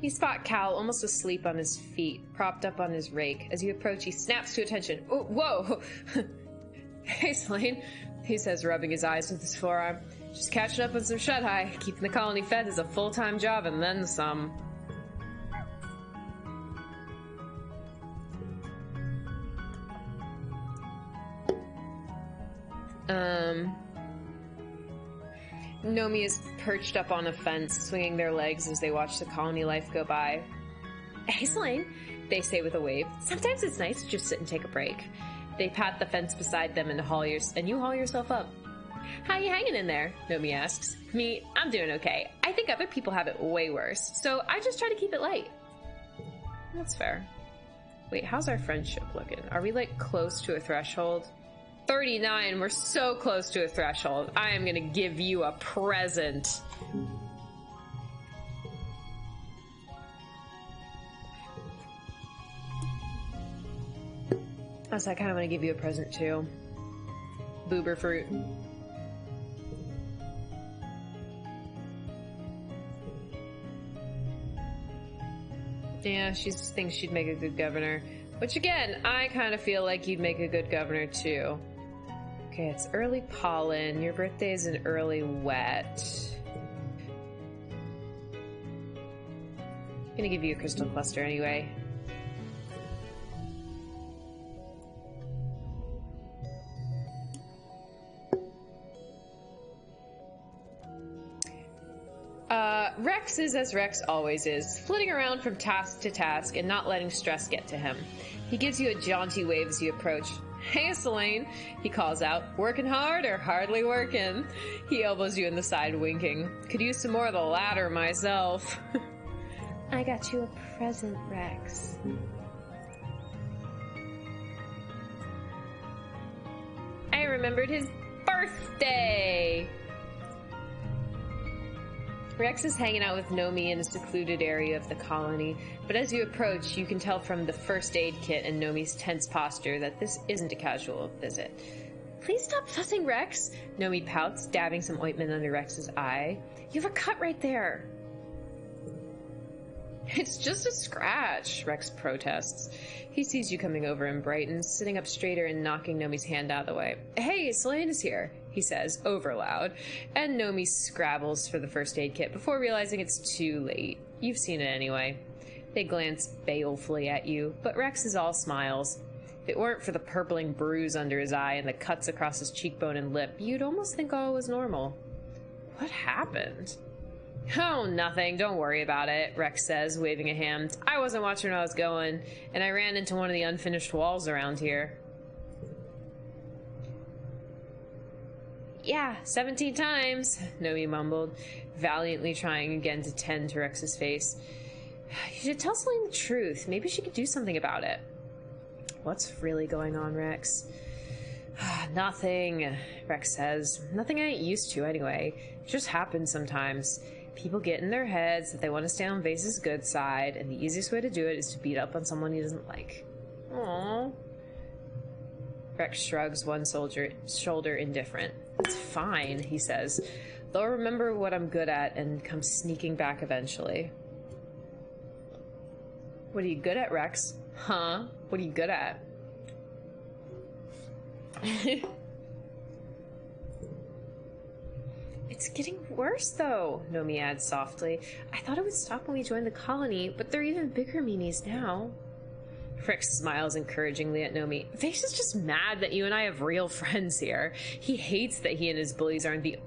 You spot Cal almost asleep on his feet, propped up on his rake. As you approach, he snaps to attention. Oh, whoa! Hey, Selene, he says, rubbing his eyes with his forearm. Just catching up with some shut-eye. Keeping the colony fed is a full-time job and then some. Nomi is perched up on a fence, swinging their legs as they watch the colony life go by. Hey, Selene, they say with a wave. Sometimes it's nice to just sit and take a break. They pat the fence beside them and you haul yourself up. How you hanging in there? Nomi asks. Me, I'm doing okay. I think other people have it way worse, so I just try to keep it light. That's fair. Wait, how's our friendship looking? Are we, like, close to a threshold? 39, we're so close to a threshold. I am gonna give you a present. Also, I kind of want to give you a present too. Boober fruit. Yeah, she thinks she'd make a good governor. Which again, I kind of feel like you'd make a good governor too. Okay, it's early pollen. Your birthday is an early wet. I'm gonna give you a crystal cluster anyway. Rex is as Rex always is, flitting around from task to task and not letting stress get to him. He gives you a jaunty wave as you approach. Hey, Selene, he calls out. Working hard or hardly working? He elbows you in the side, winking. Could use some more of the latter myself. I got you a present, Rex. I remembered his birthday! Rex is hanging out with Nomi in a secluded area of the colony, but as you approach, you can tell from the first aid kit and Nomi's tense posture that this isn't a casual visit. Please stop fussing, Rex! Nomi pouts, dabbing some ointment under Rex's eye. You have a cut right there! It's just a scratch, Rex protests. He sees you coming over and brightens, sitting up straighter and knocking Nomi's hand out of the way. Hey, Selene is here, he says, over loud, and Nomi scrabbles for the first aid kit before realizing it's too late. You've seen it anyway. They glance balefully at you, but Rex is all smiles. If it weren't for the purpling bruise under his eye and the cuts across his cheekbone and lip, you'd almost think all was normal. What happened? Oh, nothing. Don't worry about it, Rex says, waving a hand. I wasn't watching where I was going, and I ran into one of the unfinished walls around here. Yeah, 17 times, Nomi mumbled, valiantly trying again to tend to Rex's face. You should tell Selene the truth. Maybe she could do something about it. What's really going on, Rex? Nothing, Rex says. Nothing I ain't used to, anyway. It just happens sometimes. People get in their heads that they want to stay on Vase's good side, and the easiest way to do it is to beat up on someone he doesn't like. Aww. Rex shrugs one shoulder indifferent. It's fine, he says. They'll remember what I'm good at and come sneaking back eventually. What are you good at, Rex? Huh? What are you good at? It's getting worse, though, Nomi adds softly. I thought it would stop when we joined the colony, but they're even bigger meanies now. Rex smiles encouragingly at Nomi. Vase is just mad that you and I have real friends here. He hates that he and his bullies aren't the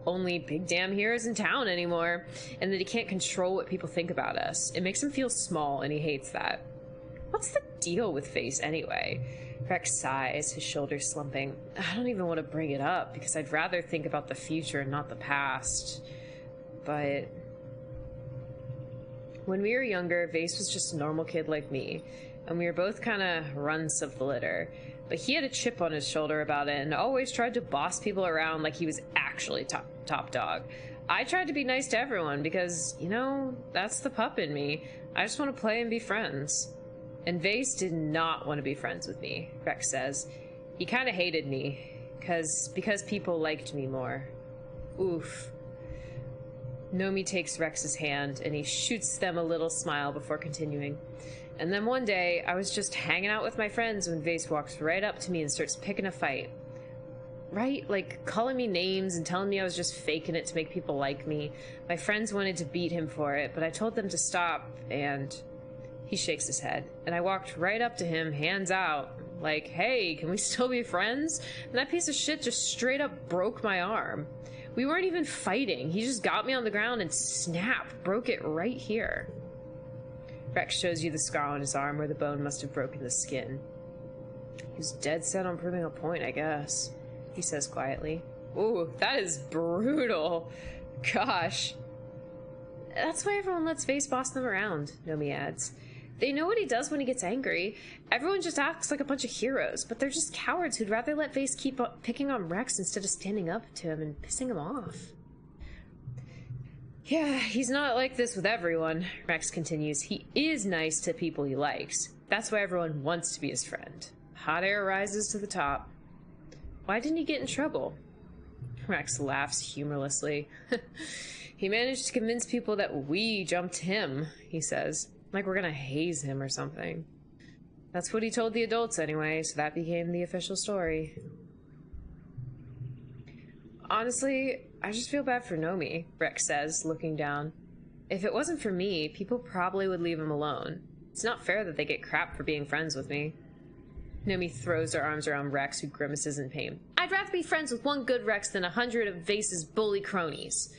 only big damn heroes in town anymore, and that he can't control what people think about us. It makes him feel small, and he hates that. What's the deal with Vase anyway? Rex sighs, his shoulders slumping. I don't even want to bring it up, because I'd rather think about the future and not the past. But when we were younger, Vase was just a normal kid like me, and we were both kind of runts of the litter. But he had a chip on his shoulder about it and always tried to boss people around like he was actually top dog. I tried to be nice to everyone because, you know, that's the pup in me. I just want to play and be friends. And Vase did not want to be friends with me, Rex says. He kind of hated me because people liked me more. Oof. Nomi takes Rex's hand and he shoots them a little smile before continuing. And then one day, I was just hanging out with my friends when Vase walks right up to me and starts picking a fight. Right? Like, calling me names and telling me I was just faking it to make people like me. My friends wanted to beat him for it, but I told them to stop, and he shakes his head. And I walked right up to him, hands out, like, hey, can we still be friends? And that piece of shit just straight up broke my arm. We weren't even fighting. He just got me on the ground and snap, broke it right here. Rex shows you the scar on his arm where the bone must have broken the skin. He was dead set on proving a point, I guess, he says quietly. Ooh, that is brutal. Gosh. That's why everyone lets Vase boss them around, Nomi adds. They know what he does when he gets angry. Everyone just acts like a bunch of heroes, but they're just cowards who'd rather let Vase keep picking on Rex instead of standing up to him and pissing him off. Yeah, he's not like this with everyone, Rex continues. He is nice to people he likes. That's why everyone wants to be his friend. Hot air rises to the top. Why didn't he get in trouble? Rex laughs humorlessly. He managed to convince people that we jumped him, he says. Like we're gonna haze him or something. That's what he told the adults anyway, so that became the official story. Honestly, I just feel bad for Nomi, Rex says, looking down. If it wasn't for me, people probably would leave him alone. It's not fair that they get crap for being friends with me. Nomi throws her arms around Rex, who grimaces in pain. I'd rather be friends with one good Rex than 100 of Vase's bully cronies.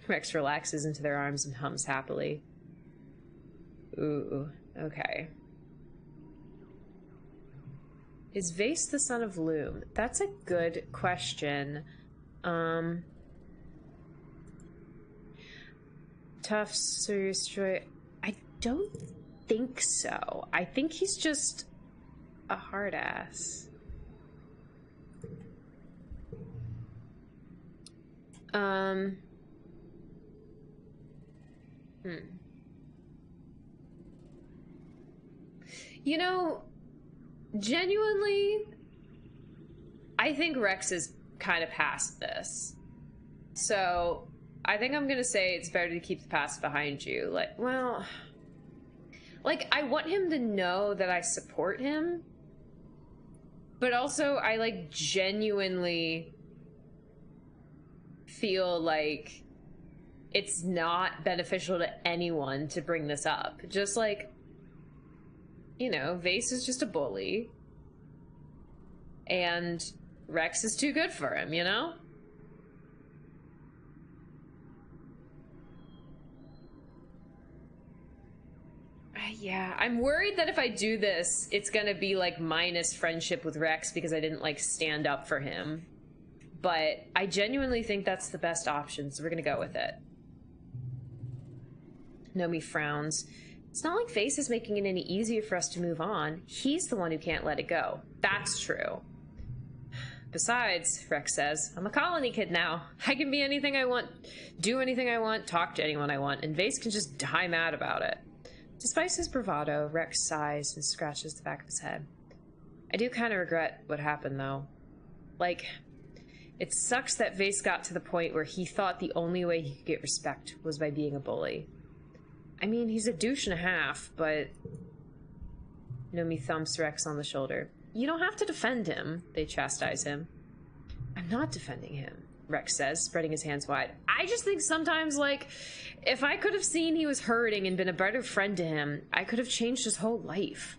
Rex relaxes into their arms and hums happily. Ooh, okay. Is Vase the son of Loom? That's a good question. Tough, serious joy. I don't think so. I think he's just a hard ass. You know, genuinely, I think Rex is kind of past this. So, I think I'm gonna say it's better to keep the past behind you. Like, well, like, I want him to know that I support him, but also I, like, genuinely feel like it's not beneficial to anyone to bring this up. Just like, you know, Vase is just a bully, and Rex is too good for him, you know? Yeah, I'm worried that if I do this, it's gonna be like minus friendship with Rex because I didn't like stand up for him. But I genuinely think that's the best option, so we're gonna go with it. Nomi frowns. It's not like Vase is making it any easier for us to move on. He's the one who can't let it go. That's true. Besides, Rex says, I'm a colony kid now. I can be anything I want, do anything I want, talk to anyone I want, and Vase can just die mad about it. Despite his bravado, Rex sighs and scratches the back of his head. I do kind of regret what happened, though. Like, it sucks that Vase got to the point where he thought the only way he could get respect was by being a bully. I mean, he's a douche and a half, but Nomi thumps Rex on the shoulder. You don't have to defend him, they chastise him. I'm not defending him, Rex says, spreading his hands wide. I just think sometimes, like, if I could have seen he was hurting and been a better friend to him, I could have changed his whole life.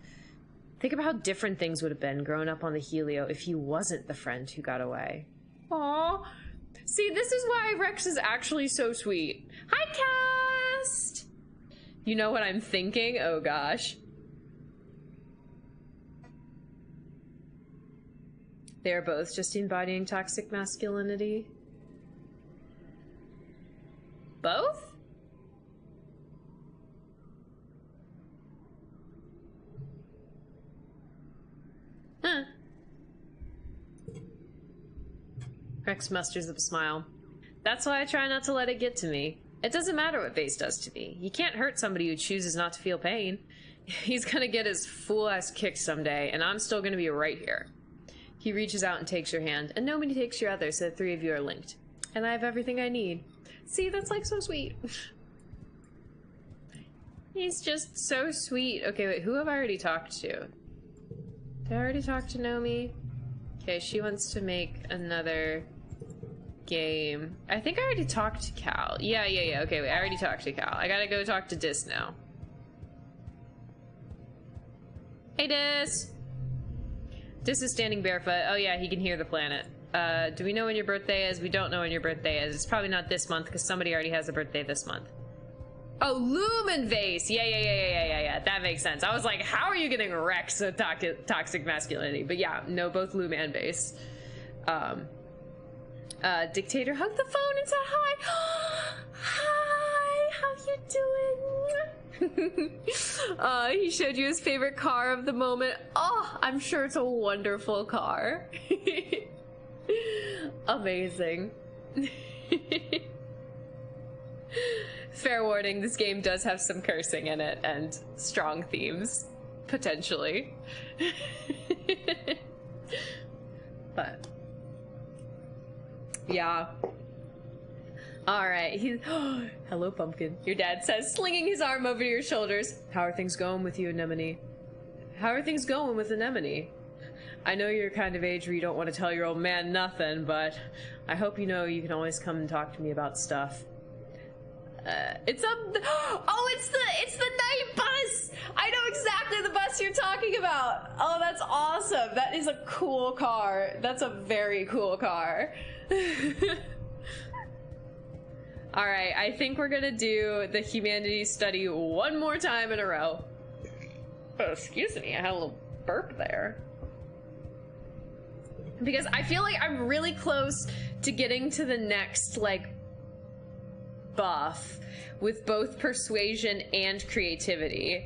Think about how different things would have been growing up on the Helio if he wasn't the friend who got away. Aww. See, this is why Rex is actually so sweet. Hi, Cast! You know what I'm thinking? Oh, gosh. They are both just embodying toxic masculinity. Both? Huh. Rex musters up a smile. That's why I try not to let it get to me. It doesn't matter what Base does to me. You can't hurt somebody who chooses not to feel pain. He's gonna get his fool-ass kicked someday, and I'm still gonna be right here. He reaches out and takes your hand, and nobody takes your other, so the three of you are linked. And I have everything I need. See, that's like so sweet. He's just so sweet. Okay, wait, who have I already talked to? Did I already talk to Nomi? Okay, she wants to make another game. I think I already talked to Cal. Yeah. Okay, wait, I already talked to Cal. I gotta go talk to Dis now. Hey, Dis! Dis is standing barefoot. Oh yeah, he can hear the planet. Do we know when your birthday is? We don't know when your birthday is. It's probably not this month, because somebody already has a birthday this month. Oh, Lumen Vase! Yeah. That makes sense. I was like, how are you getting Rex with toxic masculinity? But yeah, no, both Lumen Vase. Dictator hugged the phone and said hi. Hi, how you doing? He showed you his favorite car of the moment. Oh, I'm sure it's a wonderful car. Amazing. Fair warning, this game does have some cursing in it and strong themes, potentially. But yeah. Alright, he's hello, Pumpkin. Your dad says, slinging his arm over your shoulders. How are things going with you, Anemone? How are things going with Anemone? I know you're kind of age where you don't want to tell your old man nothing, but I hope you know you can always come and talk to me about stuff. It's the night bus! I know exactly the bus you're talking about! Oh, that's awesome! That is a cool car. That's a very cool car. Alright, I think we're gonna do the humanities study one more time in a row. Oh, excuse me, I had a little burp there. Because I feel like I'm really close to getting to the next, like, buff with both persuasion and creativity.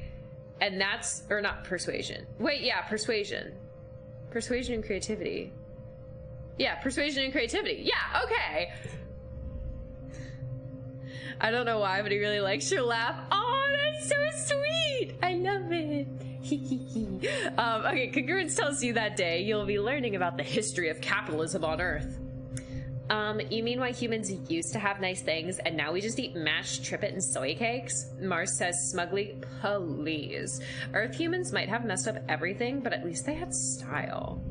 And that's, or not persuasion. Wait, yeah, persuasion. Persuasion and creativity. Yeah, persuasion and creativity. Yeah, okay. I don't know why, but he really likes your laugh. Oh, that's so sweet. I love it. Okay, Congruence tells you that day you'll be learning about the history of capitalism on Earth. You mean why humans used to have nice things and now we just eat mashed trippet and soy cakes? Mars says smugly, please. Earth humans might have messed up everything, but at least they had style.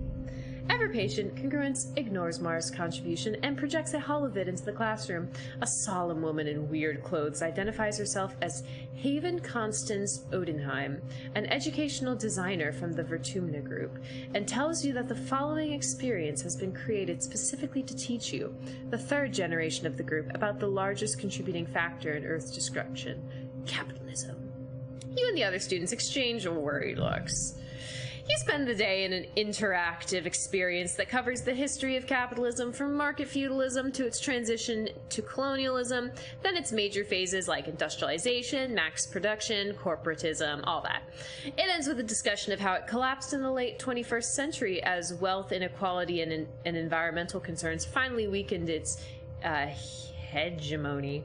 Ever patient, Congruence ignores Mars' contribution and projects a holovid into the classroom. A solemn woman in weird clothes identifies herself as Haven Constance Odenheim, an educational designer from the Vertumna group, and tells you that the following experience has been created specifically to teach you, the third generation of the group, about the largest contributing factor in Earth's destruction, capitalism. You and the other students exchange worried looks. You spend the day in an interactive experience that covers the history of capitalism from market feudalism to its transition to colonialism, then its major phases like industrialization, mass production, corporatism, all that. It ends with a discussion of how it collapsed in the late 21st century as wealth inequality and environmental concerns finally weakened its hegemony,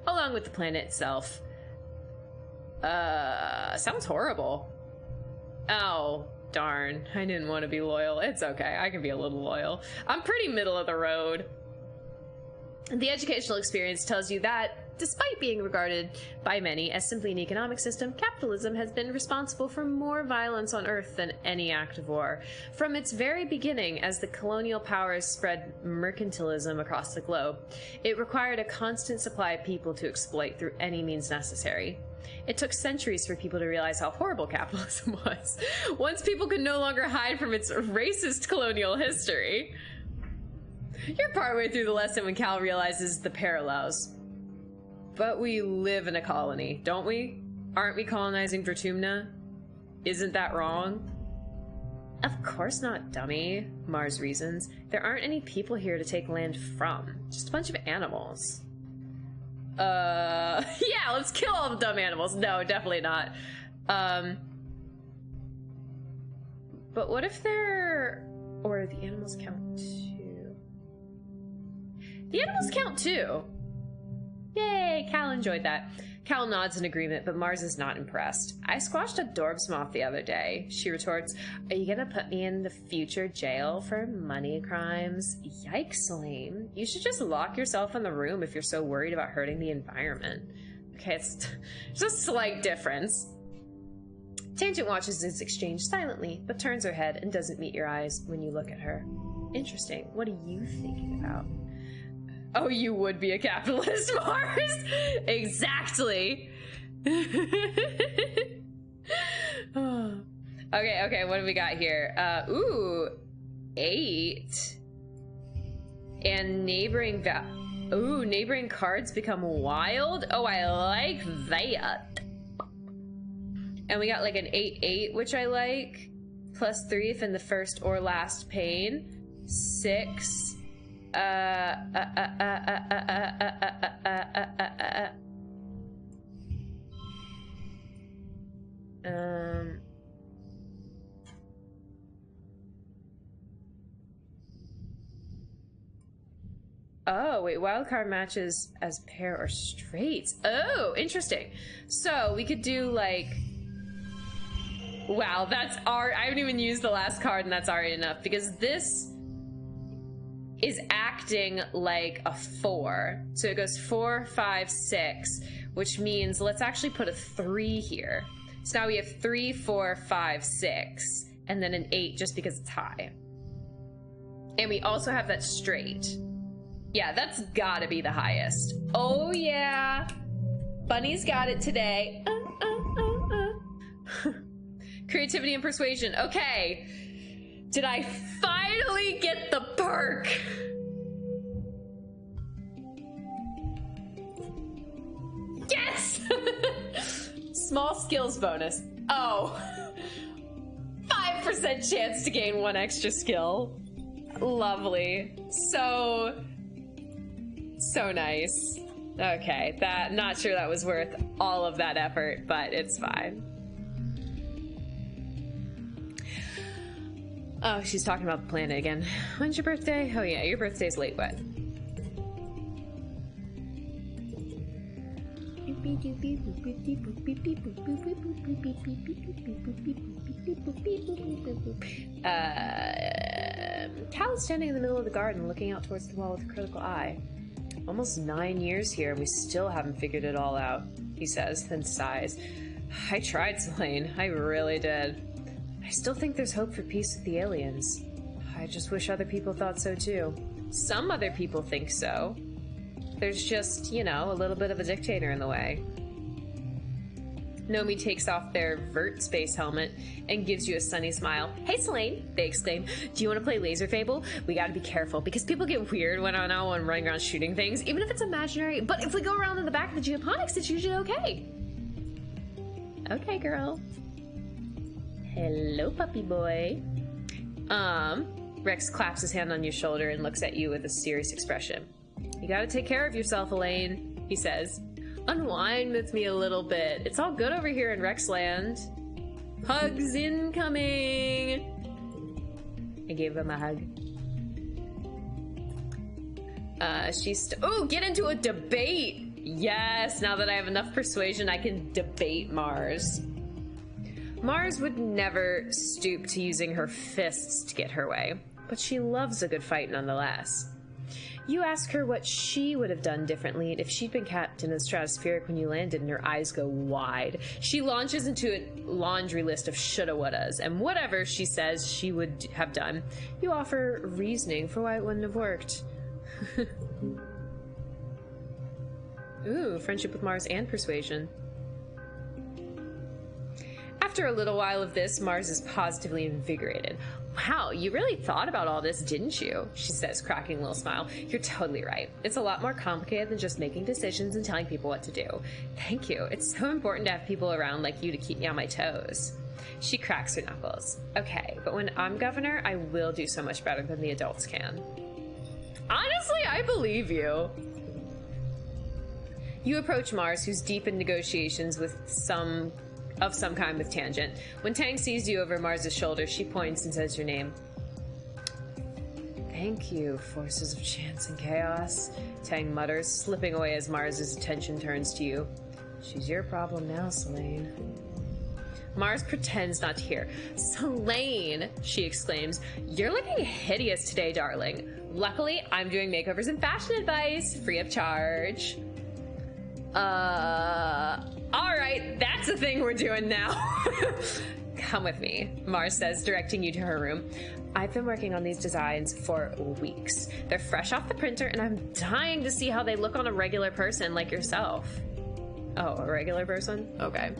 along with the planet itself. Sounds horrible. Oh, darn. I didn't want to be loyal. It's okay. I can be a little loyal. I'm pretty middle of the road. The educational experience tells you that despite being regarded by many as simply an economic system, capitalism has been responsible for more violence on Earth than any act of war. From its very beginning, as the colonial powers spread mercantilism across the globe, it required a constant supply of people to exploit through any means necessary. It took centuries for people to realize how horrible capitalism was, once people could no longer hide from its racist colonial history. You're partway through the lesson when Cal realizes the parallels. But we live in a colony, don't we? Aren't we colonizing Vertumna? Isn't that wrong? Of course not, dummy, Mars reasons. There aren't any people here to take land from. Just a bunch of animals. Yeah, let's kill all the dumb animals. No, definitely not. But what if they're... Or the animals count too? The animals count too! Yay, Cal enjoyed that. Cal nods in agreement, but Mars is not impressed. I squashed a Dorbs moth the other day. She retorts, are you gonna put me in the future jail for money crimes? Yikes, Elaine. You should just lock yourself in the room if you're so worried about hurting the environment. Okay, it's just a slight difference. Tangent watches this exchange silently, but turns her head and doesn't meet your eyes when you look at her. Interesting. What are you thinking about? Oh, you would be a capitalist, Mars? Exactly. Okay, what do we got here? Ooh, 8. And neighboring neighboring cards become wild? Oh, I like that. And we got like an 8/8, which I like. +3 if in the first or last pane. 6. Oh, wait, wildcard matches as pair or straights. Oh, interesting. So we could do like... Wow, that's I haven't even used the last card and that's already enough, because this is acting like a 4. So it goes 4, 5, 6, which means let's actually put a 3 here. So now we have 3, 4, 5, 6, and then an 8 just because it's high. And we also have that straight. Yeah, that's gotta be the highest. Oh yeah! Bunny's got it today. Creativity and persuasion. Okay. Did I finally get the perk? Yes! Small skills bonus. Oh. 5% chance to gain 1 extra skill. Lovely. So nice. Okay, not sure that was worth all of that effort, but it's fine. Oh, she's talking about the planet again. When's your birthday? Oh yeah, your birthday's late, what? Cal is standing in the middle of the garden looking out towards the wall with a critical eye. Almost 9 years here and we still haven't figured it all out, he says, then sighs. I tried, Selene. I really did. I still think there's hope for peace with the aliens. I just wish other people thought so too. Some other people think so. There's just, you know, a little bit of a dictator in the way. Nomi takes off their Vert space helmet and gives you a sunny smile. Hey Selene, they exclaim. Do you want to play Laser Fable? We gotta be careful because people get weird when I'm running around shooting things, even if it's imaginary. But if we go around in the back of the geoponics, it's usually okay. Okay, girl. Hello, puppy boy. Rex claps his hand on your shoulder and looks at you with a serious expression. You gotta take care of yourself, Elaine, he says. Unwind with me a little bit. It's all good over here in Rexland. Hugs incoming! I gave him a hug. Ooh, get into a debate! Yes, now that I have enough persuasion, I can debate Mars. Mars would never stoop to using her fists to get her way, but she loves a good fight nonetheless. You ask her what she would have done differently if she'd been Captain of the Stratospheric when you landed, and her eyes go wide. She launches into a laundry list of shoulda wouldas, and whatever she says she would have done, you offer reasoning for why it wouldn't have worked. Ooh, friendship with Mars and persuasion. After a little while of this, Mars is positively invigorated. Wow, you really thought about all this, didn't you? She says, cracking a little smile. You're totally right. It's a lot more complicated than just making decisions and telling people what to do. Thank you. It's so important to have people around like you to keep me on my toes. She cracks her knuckles. Okay, but when I'm governor, I will do so much better than the adults can. Honestly, I believe you. You approach Mars, who's deep in negotiations with some kind with Tangent. When Tang sees you over Mars's shoulder, she points and says your name. Thank you, forces of chance and chaos, Tang mutters, slipping away as Mars's attention turns to you. She's your problem now, Selene. Mars pretends not to hear. Selene, she exclaims, you're looking hideous today, darling. Luckily, I'm doing makeovers and fashion advice, free of charge. Alright, that's a thing we're doing now. Come with me, Mars says, directing you to her room. I've been working on these designs for weeks. They're fresh off the printer, and I'm dying to see how they look on a regular person like yourself. Oh, a regular person? Okay.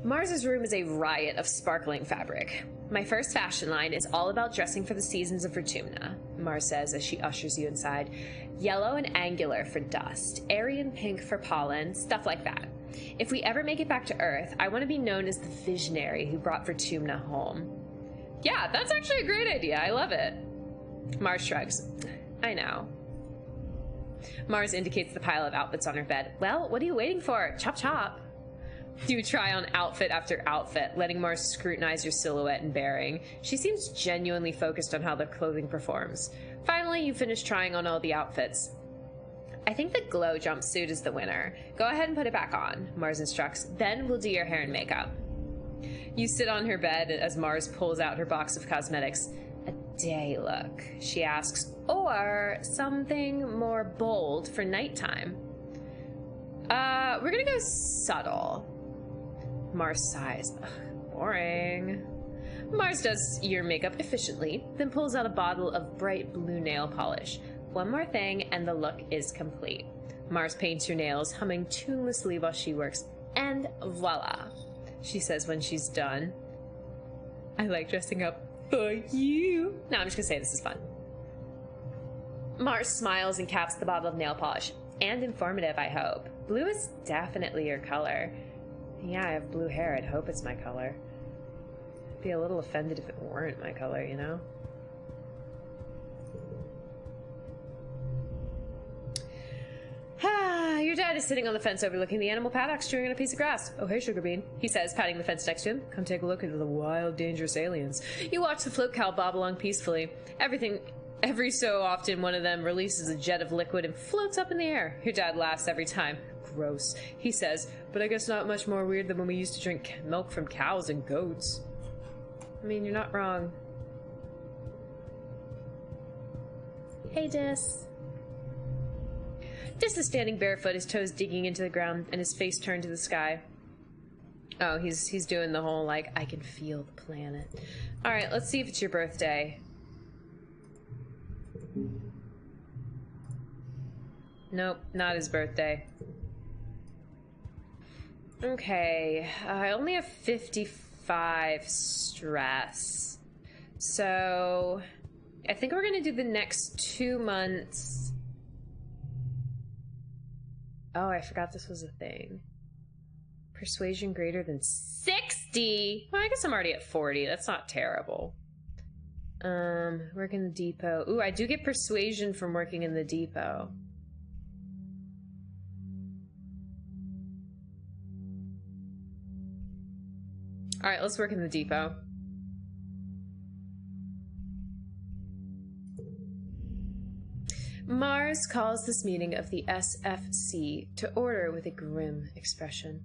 Mars's room is a riot of sparkling fabric. My first fashion line is all about dressing for the seasons of Vertumna, Mars says as she ushers you inside. Yellow and angular for dust, airy and pink for pollen, stuff like that. If we ever make it back to Earth, I want to be known as the visionary who brought Vertumna home. Yeah, that's actually a great idea. I love it. Mars shrugs. I know. Mars indicates the pile of outfits on her bed. Well, what are you waiting for? Chop chop. You try on outfit after outfit, letting Mars scrutinize your silhouette and bearing. She seems genuinely focused on how the clothing performs. Finally, you finish trying on all the outfits. I think the glow jumpsuit is the winner. Go ahead and put it back on, Mars instructs. Then we'll do your hair and makeup. You sit on her bed as Mars pulls out her box of cosmetics. A day look, she asks, or something more bold for nighttime. We're gonna go subtle. Mars sighs. Ugh, boring. Mars does your makeup efficiently, then pulls out a bottle of bright blue nail polish. One more thing, and the look is complete. Mars paints your nails, humming tunelessly while she works. And voila, she says when she's done. I like dressing up for you. No, I'm just gonna say this is fun. Mars smiles and caps the bottle of nail polish. And informative, I hope. Blue is definitely your color. Yeah, I have blue hair. I'd hope it's my color. I'd be a little offended if it weren't my color, you know? Your dad is sitting on the fence overlooking the animal paddocks, chewing on a piece of grass. Oh, hey, Sugar Bean, he says, patting the fence next to him. Come take a look at the wild, dangerous aliens. You watch the float cow bob along peacefully. Every so often, one of them releases a jet of liquid and floats up in the air. Your dad laughs every time. Gross, he says, but I guess not much more weird than when we used to drink milk from cows and goats. I mean, you're not wrong. Hey, Dis. Dis is standing barefoot, his toes digging into the ground, and his face turned to the sky. Oh, he's doing the whole, like, I can feel the planet. Alright, let's see if it's your birthday. Nope, not his birthday. Okay, I only have 55 stress. So, I think we're gonna do the next 2 months. Oh, I forgot this was a thing. Persuasion greater than 60? Well, I guess I'm already at 40. That's not terrible. Work in the depot. Ooh, I do get persuasion from working in the depot. Alright, let's work in the depot. Mars calls this meeting of the SFC to order with a grim expression.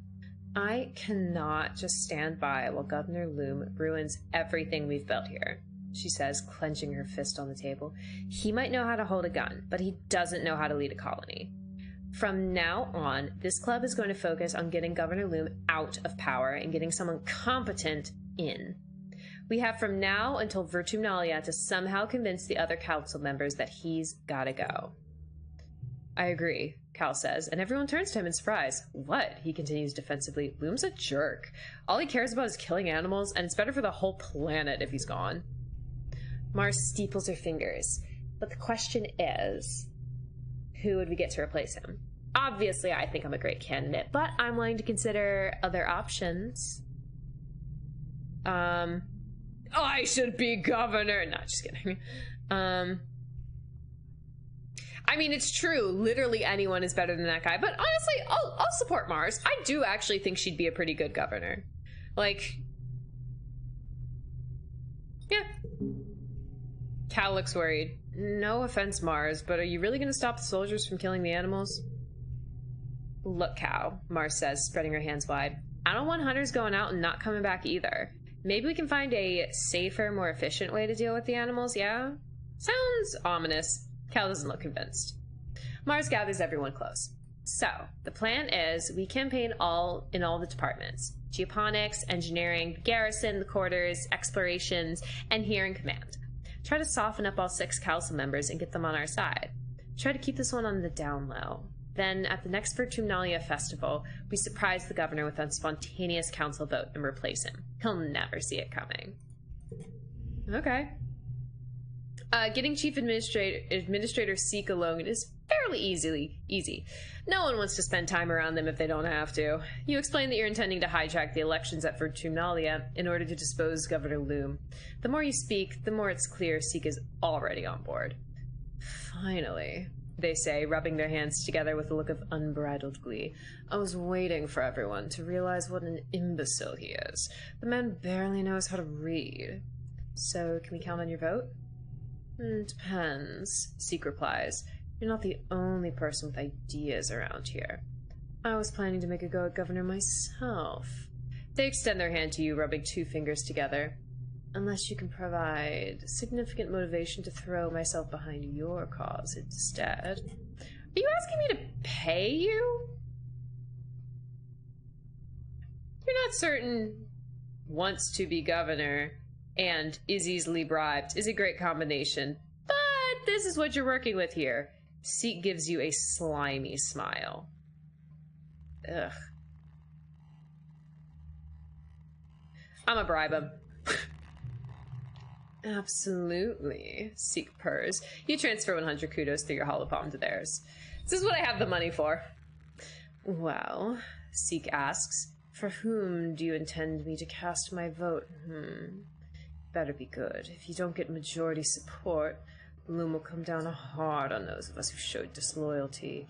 I cannot just stand by while Governor Loom ruins everything we've built here. she says, clenching her fist on the table. He might know how to hold a gun, but he doesn't know how to lead a colony. From now on, this club is going to focus on getting Governor Loom out of power and getting someone competent in. We have from now until Virtumnalia to somehow convince the other council members that he's gotta go. I agree, Cal says, and everyone turns to him in surprise. What? He continues defensively. Loom's a jerk. All he cares about is killing animals, and it's better for the whole planet if he's gone. Mars steeples her fingers. But the question is, who would we get to replace him? Obviously, I think I'm a great candidate, but I'm willing to consider other options. I should be governor. No, just kidding. I mean, it's true. Literally anyone is better than that guy. But honestly, I'll support Mars. I do actually think she'd be a pretty good governor. Like, yeah. Cal looks worried. No offense, Mars, but are you really going to stop the soldiers from killing the animals? Look, Cal, Mars says, spreading her hands wide. I don't want hunters going out and not coming back either. Maybe we can find a safer, more efficient way to deal with the animals, yeah? Sounds ominous. Cal doesn't look convinced. Mars gathers everyone close. So, the plan is we campaign in all the departments. Geoponics, engineering, the garrison, the quarters, explorations, and here in command. Try to soften up all 6 council members and get them on our side. Try to keep this one on the down low. Then, at the next Virtumnalia festival, we surprise the governor with a spontaneous council vote and replace him. He'll never see it coming. Okay. Getting Chief Administrator Seek alone is fairly easy. No one wants to spend time around them if they don't have to. You explain that you're intending to hijack the elections at Virtumnalia in order to dispose Governor Loom. The more you speak, the more it's clear Seek is already on board. Finally, they say, rubbing their hands together with a look of unbridled glee. I was waiting for everyone to realize what an imbecile he is. The man barely knows how to read. So, can we count on your vote? Depends, Seek replies. You're not the only person with ideas around here. I was planning to make a go at Governor myself. They extend their hand to you, rubbing 2 fingers together. Unless you can provide significant motivation to throw myself behind your cause instead. Are you asking me to pay you? You're not certain wants to be governor and is easily bribed is a great combination. But this is what you're working with here. Seek gives you a slimy smile. Ugh. I'ma bribe him. Absolutely, Seek purrs. You transfer 100 kudos through your holopalm to theirs. This is what I have the money for. Well, Seek asks, for whom do you intend me to cast my vote? Better be good. If you don't get majority support, Loom will come down hard on those of us who showed disloyalty.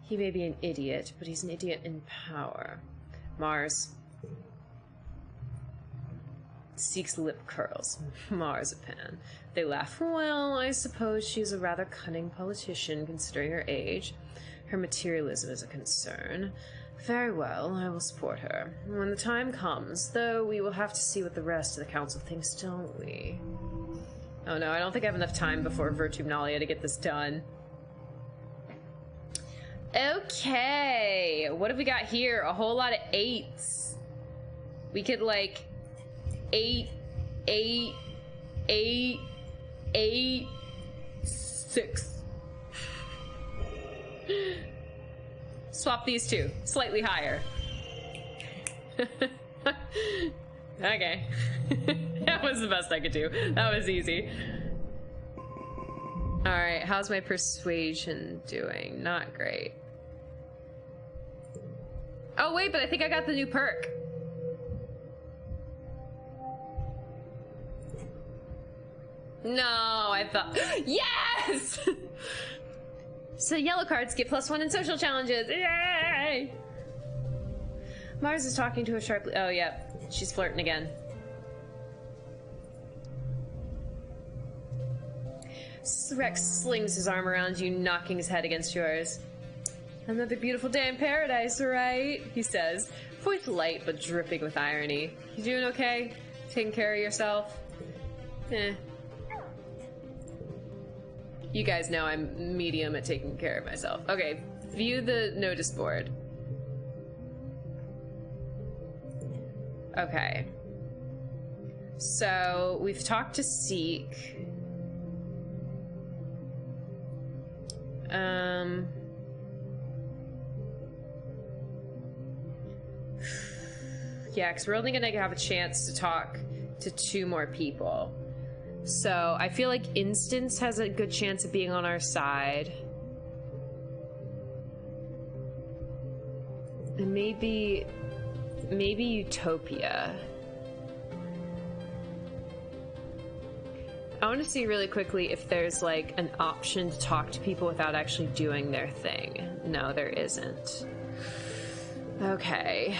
He may be an idiot, but he's an idiot in power. Mars. Seek's lip curls. Marzipan. They laugh. Well, I suppose she's a rather cunning politician, considering her age. Her materialism is a concern. Very well, I will support her. When the time comes, though, we will have to see what the rest of the council thinks, don't we? Oh no, I don't think I have enough time before Virtumnalia to get this done. Okay, what have we got here? A whole lot of 8s. We could, like, 8, 8, 8, 8, 6. Swap these 2. Slightly higher. Okay. That was the best I could do. That was easy. Alright, how's my persuasion doing? Not great. Oh wait, but I think I got the new perk. No, I thought... Yes! So yellow cards get +1 in social challenges. Yay! Mars is talking to her sharply. Oh, yeah. She's flirting again. Rex slings his arm around you, knocking his head against yours. Another beautiful day in paradise, right? He says, voice light but dripping with irony. You doing okay? Taking care of yourself? You guys know I'm medium at taking care of myself. Okay, view the notice board. Okay. So, we've talked to Seek. Yeah, because we're only gonna have a chance to talk to 2 more people. So, I feel like Instance has a good chance of being on our side. And maybe Utopia. I want to see really quickly if there's like an option to talk to people without actually doing their thing. No, there isn't. Okay.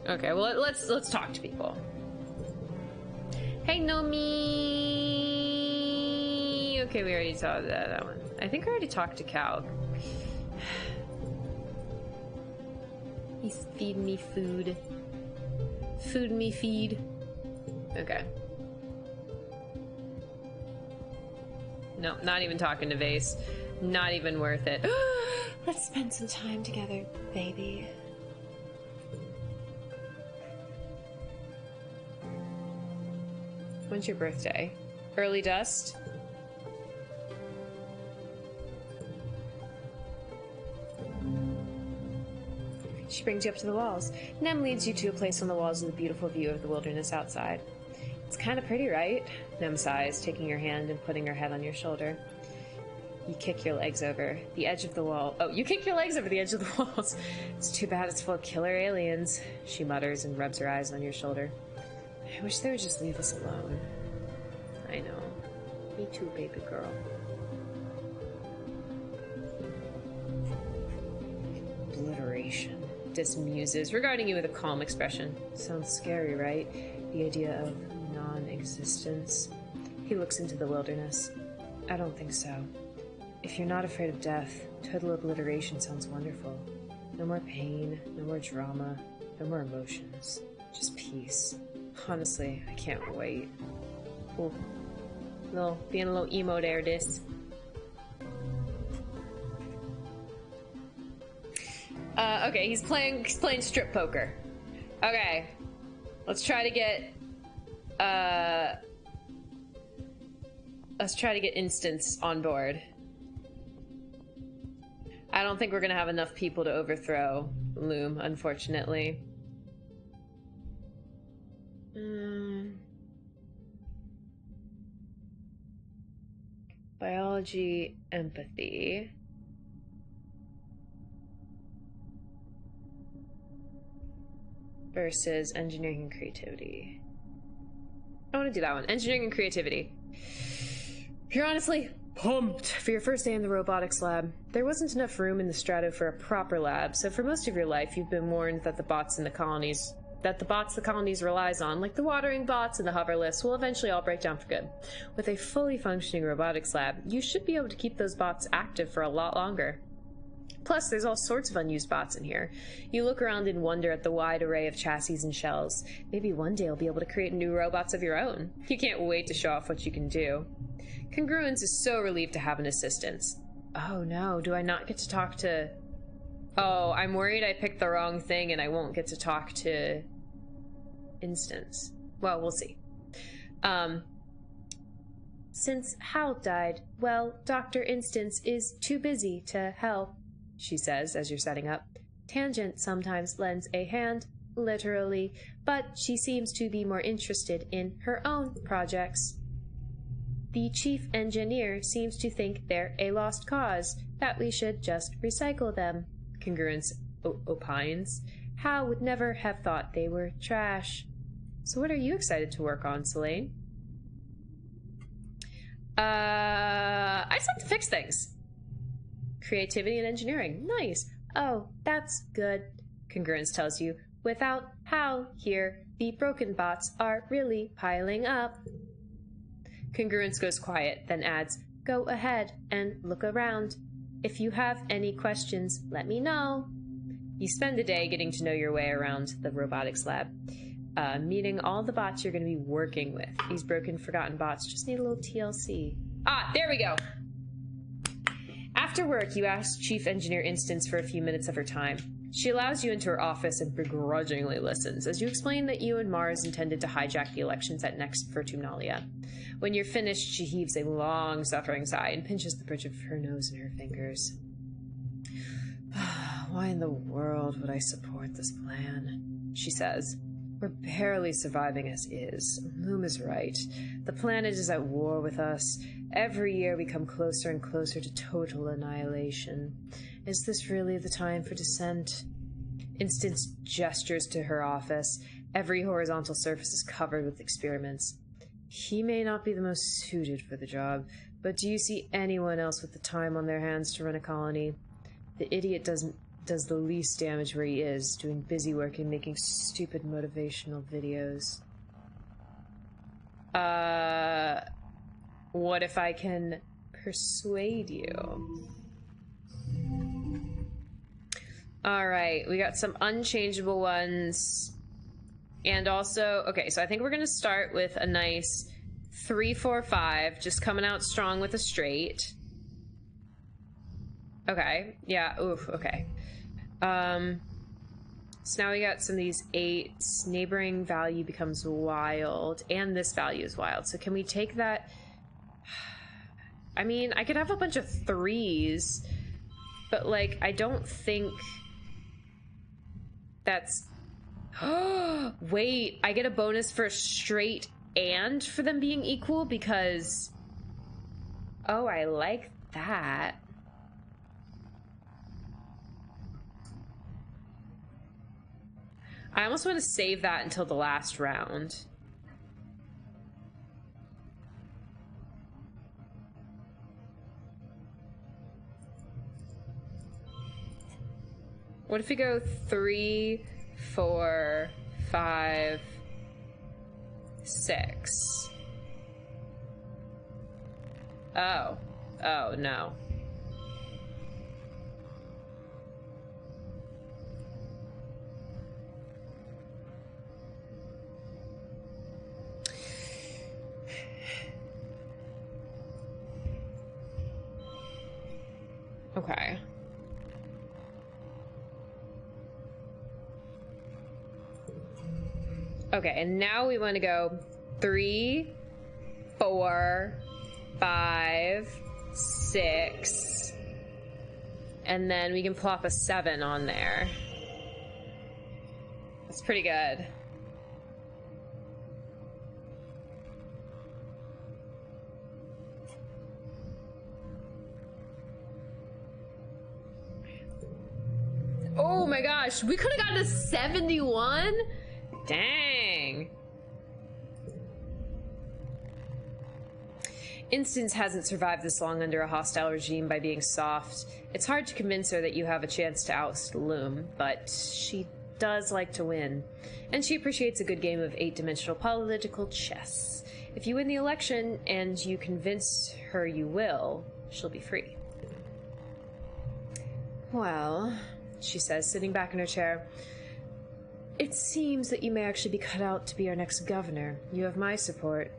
Okay, well let's talk to people. Hey Nomi. Okay, we already saw that one. I think I already talked to Cal. He's feeding me food. Food me feed. Okay. No, not even talking to Vase. Not even worth it. Let's spend some time together, baby. When's your birthday? Early dust? She brings you up to the walls. Nem leads you to a place on the walls with a beautiful view of the wilderness outside. It's kind of pretty, right? Nem sighs, taking your hand and putting her head on your shoulder. You kick your legs over the edge of the wall. Oh, you kick your legs over the edge of the walls. It's too bad it's full of killer aliens, she mutters and rubs her eyes on your shoulder. I wish they would just leave us alone. I know. Me too, baby girl. Obliteration. Dismuses, regarding you with a calm expression. Sounds scary, right? The idea of non-existence. He looks into the wilderness. I don't think so. If you're not afraid of death, total obliteration sounds wonderful. No more pain, no more drama, no more emotions. Just peace. Honestly, I can't wait. Ooh. Being a little emo there, this. Okay, he's playing strip poker. Okay. Let's try to get Instance on board. I don't think we're gonna have enough people to overthrow Loom, unfortunately. Biology, empathy. Versus engineering and creativity. I want to do that one. Engineering and creativity. You're honestly pumped for your first day in the robotics lab. There wasn't enough room in the strato for a proper lab, so for most of your life you've been warned that the bots the colonies relies on, like the watering bots and the hoverlifts, will eventually all break down for good. With a fully functioning robotics lab, you should be able to keep those bots active for a lot longer. Plus, there's all sorts of unused bots in here. You look around in wonder at the wide array of chassis and shells. Maybe one day you'll be able to create new robots of your own. You can't wait to show off what you can do. Congruence is so relieved to have an assistant. Oh no, do I not get to talk to... Oh, I'm worried I picked the wrong thing and I won't get to talk to... Instance. Well, we'll see. Since Hal died, well, Dr. Instance is too busy to help, she says as you're setting up. Tangent sometimes lends a hand, literally, but she seems to be more interested in her own projects. The chief engineer seems to think they're a lost cause, that we should just recycle them, Congruence opines. Hal would never have thought they were trash. So what are you excited to work on, Selene? I just like to fix things. Creativity and engineering. Nice. Oh, that's good, Congruence tells you. Without Hal here, the broken bots are really piling up. Congruence goes quiet, then adds, go ahead and look around. If you have any questions, let me know. You spend the day getting to know your way around the robotics lab. meaning all the bots you're going to be working with. These broken, forgotten bots just need a little TLC. Ah, there we go. After work, you ask Chief Engineer Instance for a few minutes of her time. She allows you into her office and begrudgingly listens as you explain that you and Mars intended to hijack the elections at Next Virtumalia. When you're finished, she heaves a long, suffering sigh and pinches the bridge of her nose in her fingers. Why in the world would I support this plan? She says. We're barely surviving as is. Loom is right. The planet is at war with us. Every year we come closer and closer to total annihilation. Is this really the time for dissent? Instance gestures to her office. Every horizontal surface is covered with experiments. He may not be the most suited for the job, but do you see anyone else with the time on their hands to run a colony? The idiot does the least damage where he is, doing busy work and making stupid motivational videos. What if I can persuade you? Alright, we got some unchangeable ones. And also, okay, so I think we're gonna start with a nice 3, 4, 5, just coming out strong with a straight. Okay, yeah, oof, okay. So now we got some of these 8s. Neighboring value becomes wild, and this value is wild. So can we take that? I mean, I could have a bunch of 3s, but like, I don't think that's... Wait, I get a bonus for a straight and for them being equal because... Oh, I like that. I almost want to save that until the last round. What if we go 3, 4, 5, 6? Oh. Oh, no. Okay. Okay, and now we want to go 3, 4, 5, 6. And then we can plop a 7 on there. That's pretty good. Oh my gosh, we could have gotten a 71? Dang. Instance hasn't survived this long under a hostile regime by being soft. It's hard to convince her that you have a chance to oust Loom, but she does like to win. And she appreciates a good game of 8-dimensional political chess. If you win the election and you convince her you will, she'll be free. Well, she says, sitting back in her chair, it seems that you may actually be cut out to be our next governor. You have my support.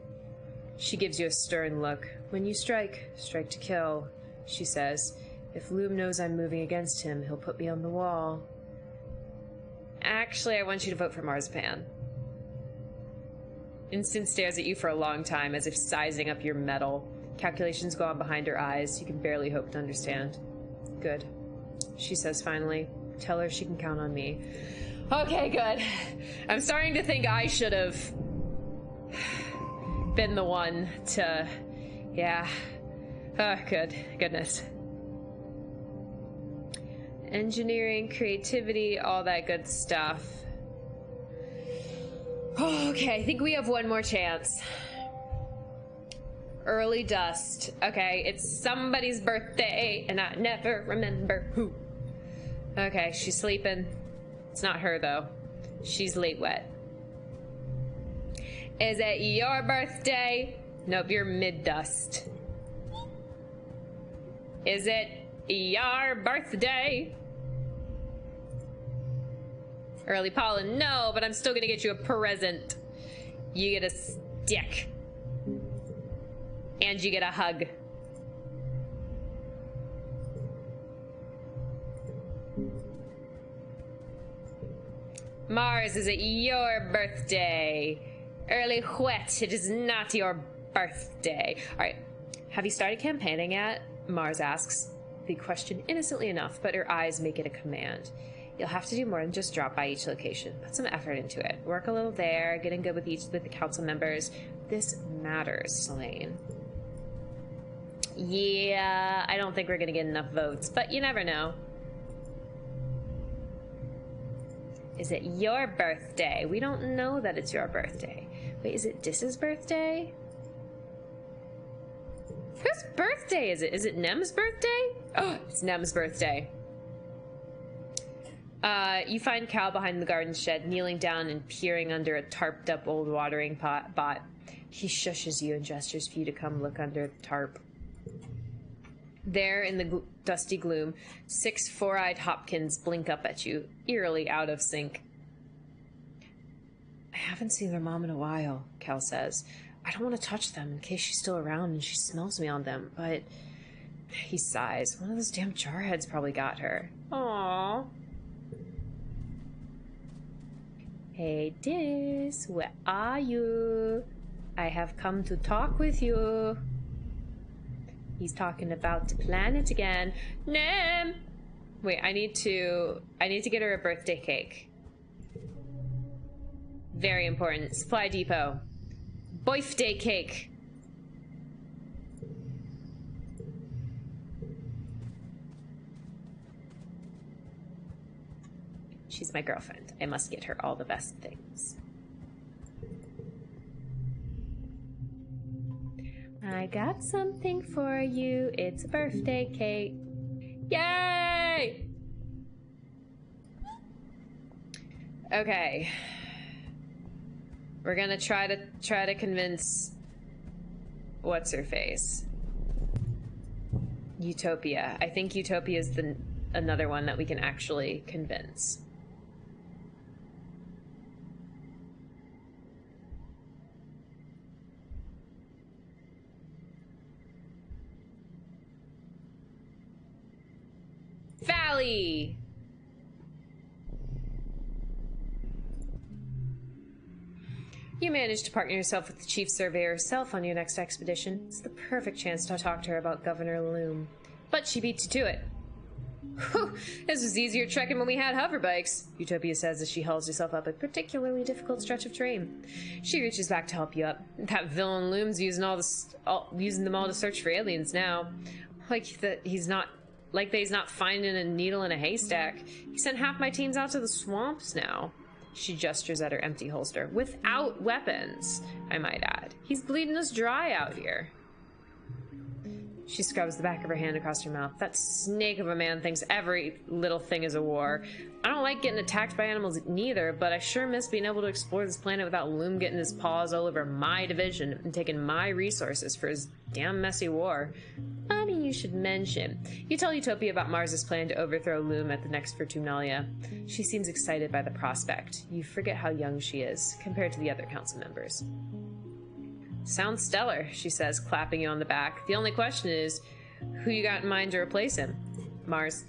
She gives you a stern look. When you strike, strike to kill, she says. If Loom knows I'm moving against him, he'll put me on the wall. Actually, I want you to vote for Marzipan. Instance stares at you for a long time, as if sizing up your mettle. Calculations go on behind her eyes. You can barely hope to understand. Good, she says finally. Tell her she can count on me. Okay, good. I'm starting to think I should have been the one to... Yeah. Oh, good. Goodness. Engineering, creativity, all that good stuff. Okay, I think we have one more chance. Early dust. Okay, it's somebody's birthday, and I never remember who. Okay, she's sleeping. It's not her, though. She's late wet. Is it your birthday? Nope, you're mid-dust. Is it your birthday? Early pollen, no, but I'm still gonna get you a present. You get a stick. And you get a hug. Mars, is it your birthday? Early whet, it is not your birthday. Alright, have you started campaigning yet? Mars asks. The question innocently enough, but her eyes make it a command. You'll have to do more than just drop by each location. Put some effort into it. Work a little there, getting good with the council members. This matters, Selene. Yeah, I don't think we're gonna get enough votes, but you never know. Is it your birthday? We don't know that it's your birthday. Wait, is it Dis's birthday? Whose birthday is it? Is it Nem's birthday? Oh, it's Nem's birthday. You find Cal behind the garden shed, kneeling down and peering under a tarped up old watering pot. He shushes you and gestures for you to come look under the tarp. There in the dusty gloom, 6 four-eyed Hopkins blink up at you, eerily out of sync. I haven't seen their mom in a while, Cal says. I don't want to touch them in case she's still around and she smells me on them, but... He sighs. One of those damn jarheads probably got her. Aww. Hey, Dis, where are you? I have come to talk with you. He's talking about the planet again. Nem! Wait, I need to get her a birthday cake. Very important. Supply depot. Birthday cake. She's my girlfriend. I must get her all the best things. I got something for you. It's a birthday cake. Yay! Okay. We're gonna try to convince what's her face? Utopia. I think Utopia is another one that we can actually convince. Valley! You managed to partner yourself with the chief surveyor herself on your next expedition. It's the perfect chance to talk to her about Governor Loom. But she beat you to it. Whew, this was easier trekking when we had hoverbikes, Utopia says as she hauls herself up a particularly difficult stretch of terrain. She reaches back to help you up. That villain Loom's using them all to search for aliens now. Like that he's not finding a needle in a haystack. He sent half my teams out to the swamps now. She gestures at her empty holster. Without weapons, I might add. He's bleeding us dry out here. She scrubs the back of her hand across her mouth. That snake of a man thinks every little thing is a war. I don't like getting attacked by animals neither, but I sure miss being able to explore this planet without Loom getting his paws all over my division and taking my resources for his damn messy war. Funny you should mention. You tell Utopia about Mars's plan to overthrow Loom at the next Virtunalia. She seems excited by the prospect. You forget how young she is, compared to the other council members. Sounds stellar, she says, clapping you on the back. The only question is, who you got in mind to replace him? Mars.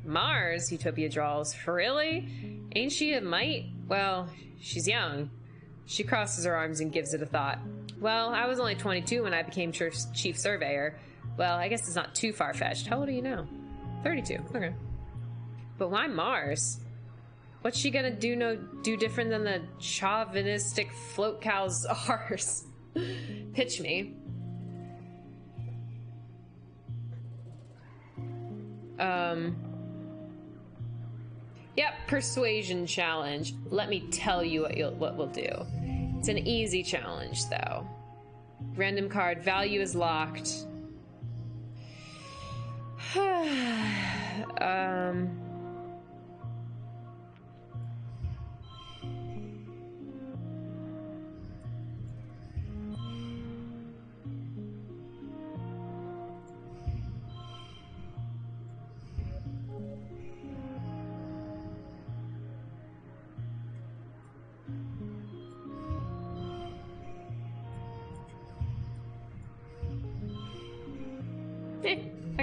Mars? Utopia drawls. Really? Ain't she a mite? Well, she's young. She crosses her arms and gives it a thought. Well, I was only 22 when I became chief surveyor. Well, I guess it's not too far-fetched. How old are you now? 32. Okay. But why Mars? What's she gonna do different than the chauvinistic float cows ours? Pitch me. Yep, persuasion challenge. Let me tell you what we'll do. It's an easy challenge, though. Random card. Value is locked.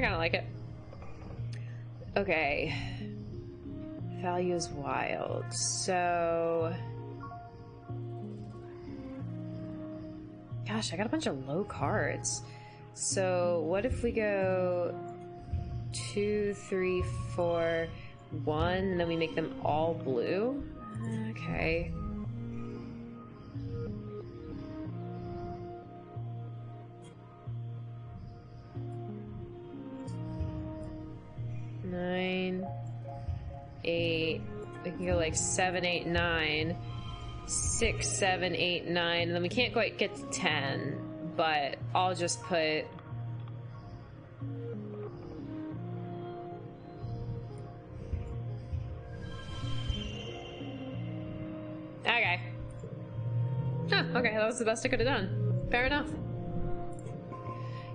I kind of like it. Okay. Value is wild. So... Gosh, I got a bunch of low cards. So what if we go 2, 3, 4, 1, and then we make them all blue? Okay. Nine, 8. We can go like 7, 8, 9. 6, 7, 8, 9, and then we can't quite get to 10, but I'll just put... Okay. Huh, okay, that was the best I could have done. Fair enough.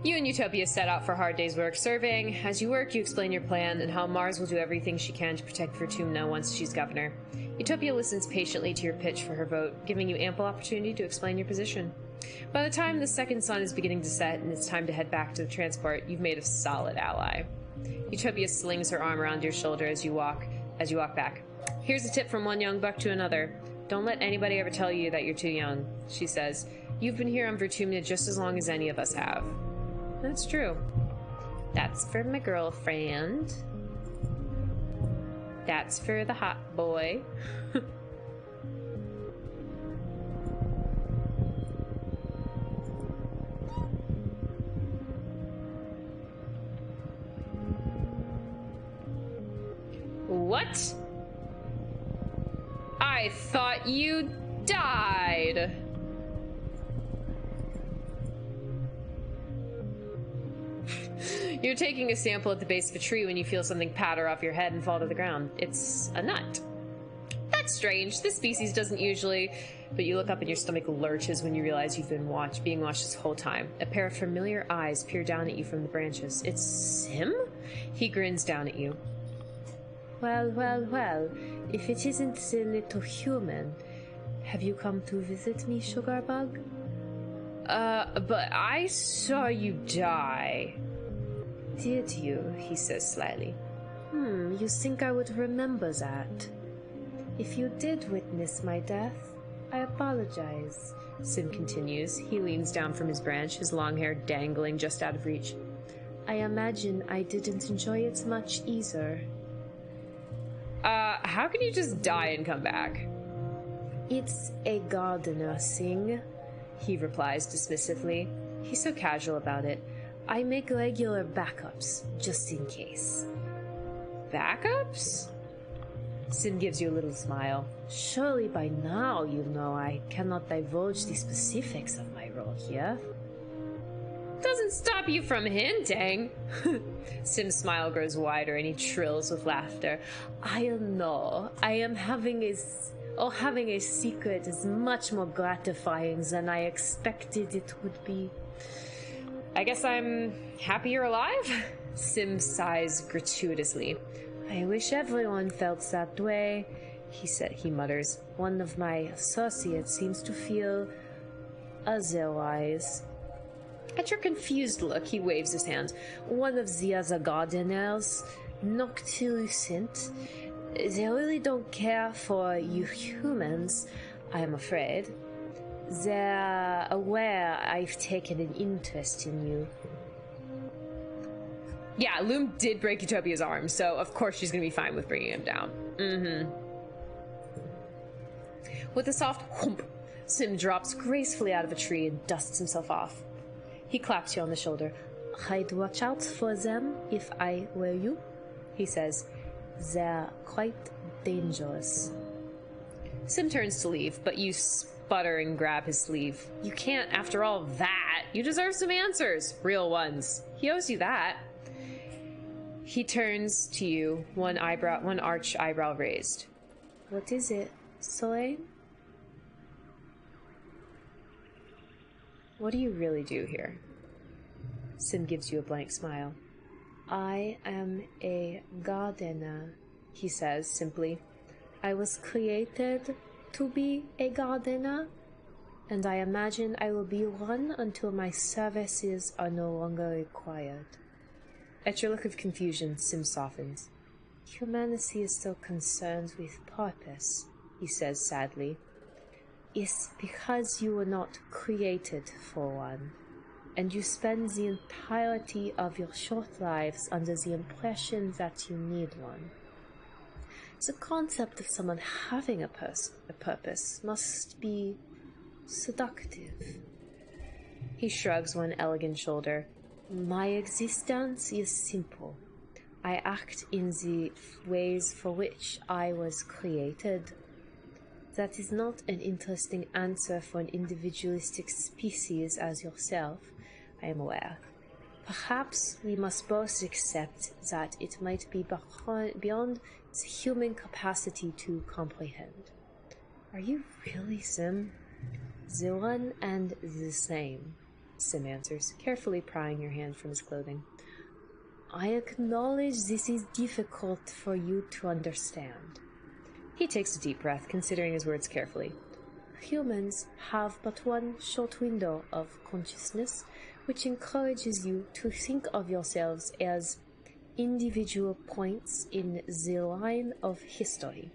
You and Utopia set out for a hard day's work serving. As you work, you explain your plan and how Mars will do everything she can to protect Vertumna once she's governor. Utopia listens patiently to your pitch for her vote, giving you ample opportunity to explain your position. By the time the second sun is beginning to set and it's time to head back to the transport, you've made a solid ally. Utopia slings her arm around your shoulder as you walk back. Here's a tip from one young buck to another. Don't let anybody ever tell you that you're too young, she says. You've been here on Vertumna just as long as any of us have. That's true. That's for my girlfriend. That's for the hot boy. What? I thought you died. You're taking a sample at the base of a tree when you feel something patter off your head and fall to the ground. It's a nut. That's strange. This species doesn't usually... But you look up and your stomach lurches when you realize you've been being watched this whole time. A pair of familiar eyes peer down at you from the branches. It's Sim? He grins down at you. Well, well, well. If it isn't the little human. Have you come to visit me, Sugarbug? But I saw you die. Did you? He says slyly. You think I would remember that? If you did witness my death, I apologize, Sim continues. He leans down from his branch, his long hair dangling just out of reach. I imagine I didn't enjoy it much either. How can you just die and come back? It's a gardener thing, he replies dismissively. He's so casual about it. I make regular backups, just in case. Backups? Sim gives you a little smile. Surely by now you know I cannot divulge the specifics of my role here. Doesn't stop you from hinting. Sim's smile grows wider and he trills with laughter. I know. I am having a secret is much more gratifying than I expected it would be. I guess I'm happy you're alive? Sim sighs gratuitously. I wish everyone felt that way, he mutters. One of my associates seems to feel otherwise. At your confused look, he waves his hand. One of the other gardeners, Noctilucent, they really don't care for you humans, I am afraid. They're aware I've taken an interest in you. Yeah, Loom did break Utopia's arm, so of course she's gonna be fine with bringing him down. With a soft whoomp, Sim drops gracefully out of a tree and dusts himself off. He claps you on the shoulder. I'd watch out for them if I were you, he says. They're quite dangerous. Sim turns to leave, but you sputter and grab his sleeve. You can't, after all that. You deserve some answers. Real ones. He owes you that. He turns to you, one arch eyebrow raised. What is it, Soleil? What do you really do here? Sim gives you a blank smile. I am a gardener, he says simply. I was created to be a gardener, and I imagine I will be one until my services are no longer required. At your look of confusion, Sim softens. Humanity is so concerned with purpose, he says sadly. It's because you were not created for one, and you spend the entirety of your short lives under the impression that you need one. The concept of someone having a purpose must be seductive. He shrugs one elegant shoulder. My existence is simple. I act in the ways for which I was created. That is not an interesting answer for an individualistic species as yourself, I am aware. Perhaps we must both accept that it might be beyond the human capacity to comprehend. Are you really Sim? The one and the same, Sim answers, carefully prying your hand from his clothing. I acknowledge this is difficult for you to understand. He takes a deep breath, considering his words carefully. Humans have but one short window of consciousness, which encourages you to think of yourselves as individual points in the line of history.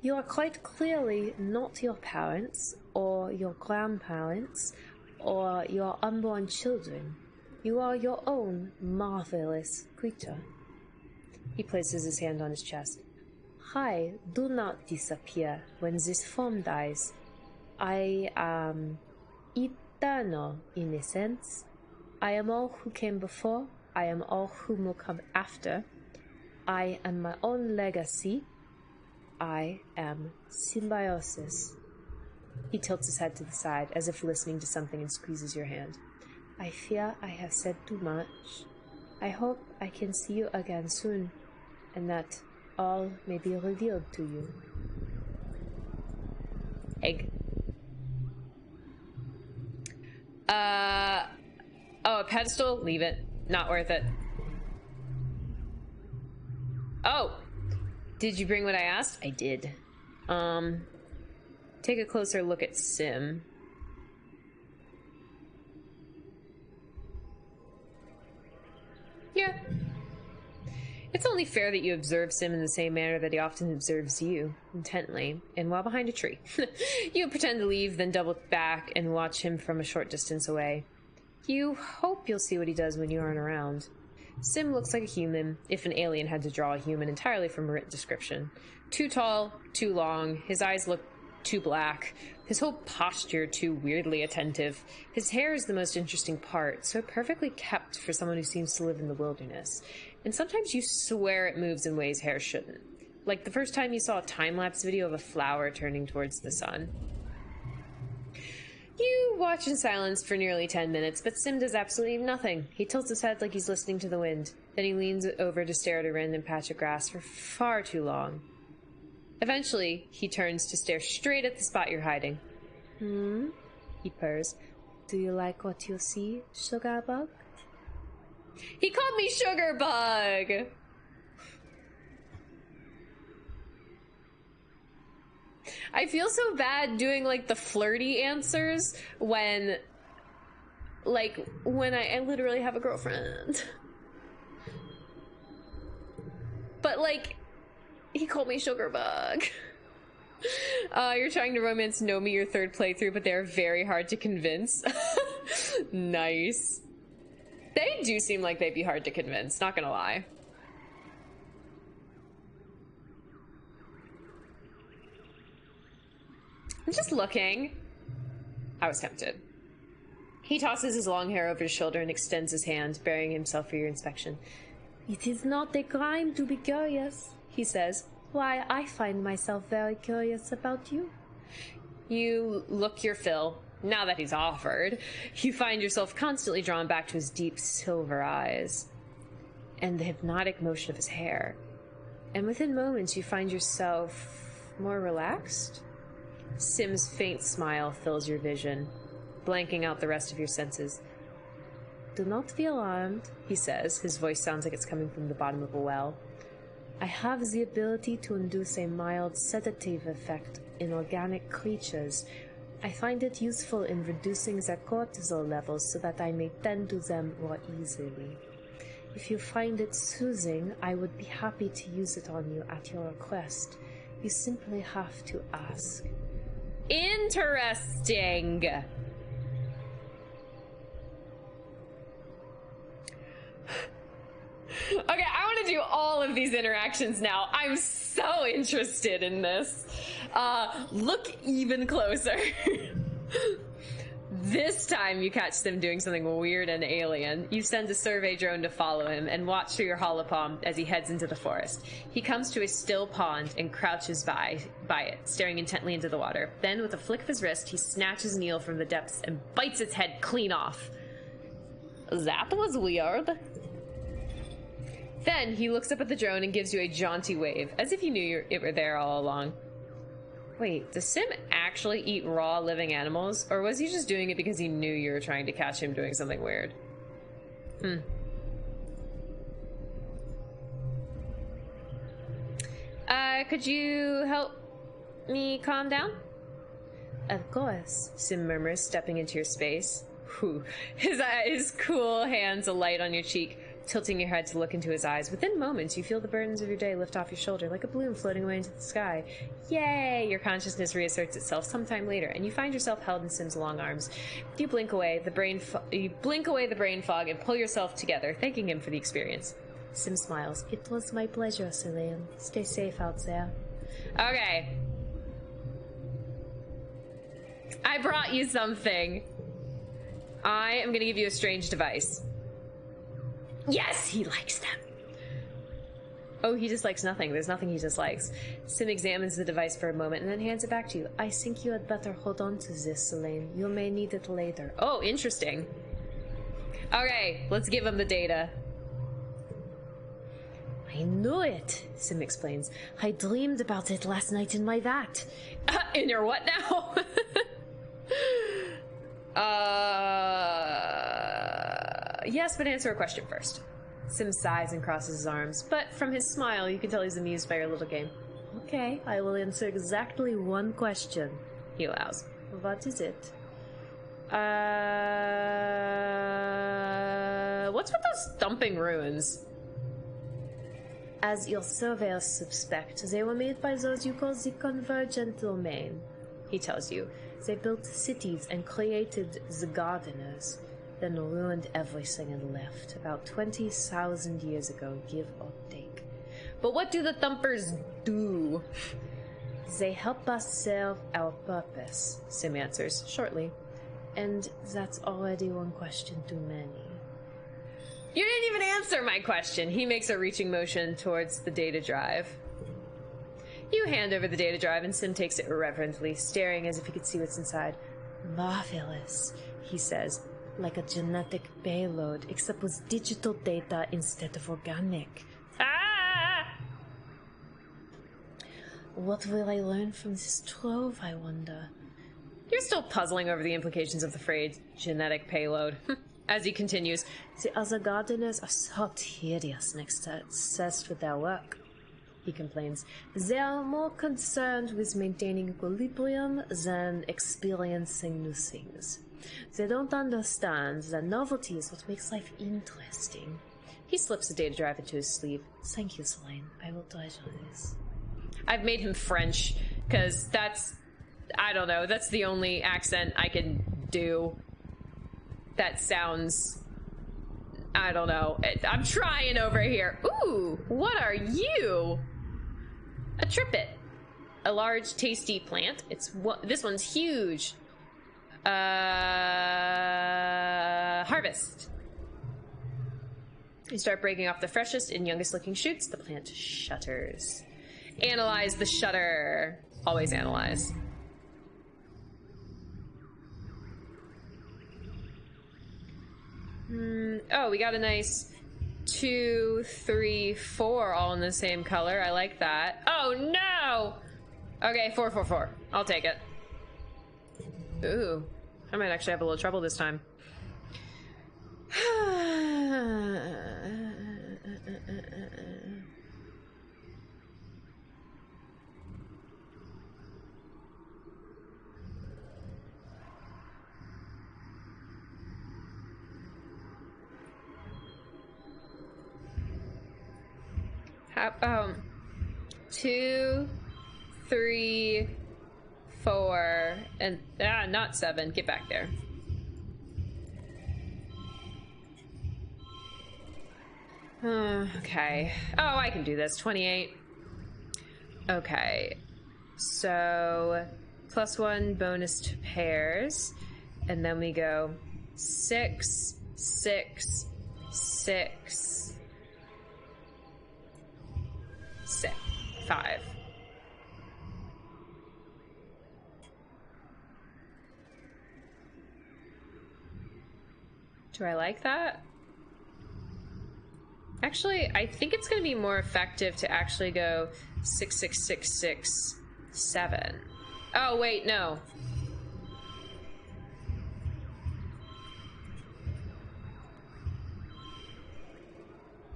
You are quite clearly not your parents, or your grandparents, or your unborn children. You are your own marvelous creature. He places his hand on his chest. I do not disappear when this form dies. I am eternal in a sense. I am all who came before. I am all who will come after. I am my own legacy. I am symbiosis. He tilts his head to the side, as if listening to something, and squeezes your hand. I fear I have said too much. I hope I can see you again soon, and that all may be revealed to you. Egg. Oh, a pedestal? Leave it. Not worth it. Oh! Did you bring what I asked? I did. Take a closer look at Sim. Yeah. It's only fair that you observe Sim in the same manner that he often observes you, intently, and while behind a tree. You pretend to leave, then double back and watch him from a short distance away. You hope you'll see what he does when you aren't around. Sim looks like a human, if an alien had to draw a human entirely from a written description. Too tall, too long, his eyes look too black, his whole posture too weirdly attentive. His hair is the most interesting part, so perfectly kept for someone who seems to live in the wilderness. And sometimes you swear it moves in ways hair shouldn't. Like the first time you saw a time-lapse video of a flower turning towards the sun. You watch in silence for nearly 10 minutes, but Sim does absolutely nothing. He tilts his head like he's listening to the wind. Then he leans over to stare at a random patch of grass for far too long. Eventually, he turns to stare straight at the spot you're hiding. He purrs. Do you like what you see, Sugar Bug? He called me Sugar Bug! I feel so bad doing, like, the flirty answers when I literally have a girlfriend. But, like, he called me Sugar Bug. You're trying to romance Nomi your third playthrough, but they're very hard to convince. Nice. They do seem like they'd be hard to convince, not gonna lie. I'm just looking. I was tempted. He tosses his long hair over his shoulder and extends his hand, burying himself for your inspection. It is not a crime to be curious, he says. Why, I find myself very curious about you. You look your fill. Now that he's offered, you find yourself constantly drawn back to his deep silver eyes and the hypnotic motion of his hair. And within moments, you find yourself more relaxed. Sim's faint smile fills your vision, blanking out the rest of your senses. Do not be alarmed, he says. His voice sounds like it's coming from the bottom of a well. I have the ability to induce a mild sedative effect in organic creatures. I find it useful in reducing their cortisol levels so that I may tend to them more easily. If you find it soothing, I would be happy to use it on you at your request. You simply have to ask. Interesting. Okay, I want to do all of these interactions now. I'm so interested in this. Look even closer. This time you catch them doing something weird and alien. You send a survey drone to follow him and watch through your holopalm as he heads into the forest. He comes to a still pond and crouches by it, staring intently into the water. Then, with a flick of his wrist, he snatches an eel from the depths and bites its head clean off. That was weird. Then he looks up at the drone and gives you a jaunty wave, as if you knew it were there all along. Wait, does Sim actually eat raw living animals? Or was he just doing it because he knew you were trying to catch him doing something weird? Could you help me calm down? Of course, Sim murmurs, stepping into your space. Whew. His cool hands alight on your cheek, tilting your head to look into his eyes. Within moments, you feel the burdens of your day lift off your shoulder like a balloon floating away into the sky. Yay! Your consciousness reasserts itself sometime later, and you find yourself held in Sim's long arms. You blink away the brain fog and pull yourself together, thanking him for the experience. Sim smiles. It was my pleasure, Celine. Stay safe out there. Okay. I brought you something. I am going to give you a strange device. Yes, he likes them. Oh, he dislikes nothing. There's nothing he dislikes. Sim examines the device for a moment and then hands it back to you. I think you had better hold on to this, Selene. You may need it later. Oh, interesting. Okay, let's give him the data. I knew it, Sim explains. I dreamed about it last night in my vat. In your what now? Yes, but answer a question first. Sim sighs and crosses his arms, but from his smile, you can tell he's amused by your little game. Okay, I will answer exactly one question, he allows. What is it? What's with those thumping ruins? As your surveyors suspect, they were made by those you call the Convergent Domain, he tells you. They built cities and created the Gardeners, then ruined everything and left, about 20,000 years ago, give or take. But what do the thumpers do? They help us serve our purpose, Sim answers shortly. And that's already one question too many. You didn't even answer my question. He makes a reaching motion towards the data drive. You hand over the data drive and Sim takes it reverently, staring as if he could see what's inside. Marvelous, he says, like a genetic payload, except with digital data instead of organic. Ah! What will I learn from this trove, I wonder? You're still puzzling over the implications of the phrase genetic payload. As he continues, the other gardeners are so tedious and obsessed with their work, he complains. They are more concerned with maintaining equilibrium than experiencing new things. They don't understand that novelty is what makes life interesting. He slips the data drive into his sleeve. Thank you, Selene. I will treasure this. I've made him French, because that's, I don't know, that's the only accent I can do. That sounds, I don't know. I'm trying over here. Ooh, what are you? A trippet. A large, tasty plant. This one's huge. Harvest. You start breaking off the freshest and youngest looking shoots. The plant shutters. Analyze the shutter. Always analyze. Oh, we got a nice 2, 3, 4 all in the same color. I like that. Oh, no! Okay, 4, 4, 4. I'll take it. Ooh. I might actually have a little trouble this time. 2, 3, 4, and not 7. Get back there. Okay. Oh, I can do this. 28. Okay. So, +1 bonus to pairs. And then we go 6, 6, 6, 6, 5. Do I like that? Actually, I think it's going to be more effective to actually go 6, 6, 6, 6, 7. Oh, wait, no.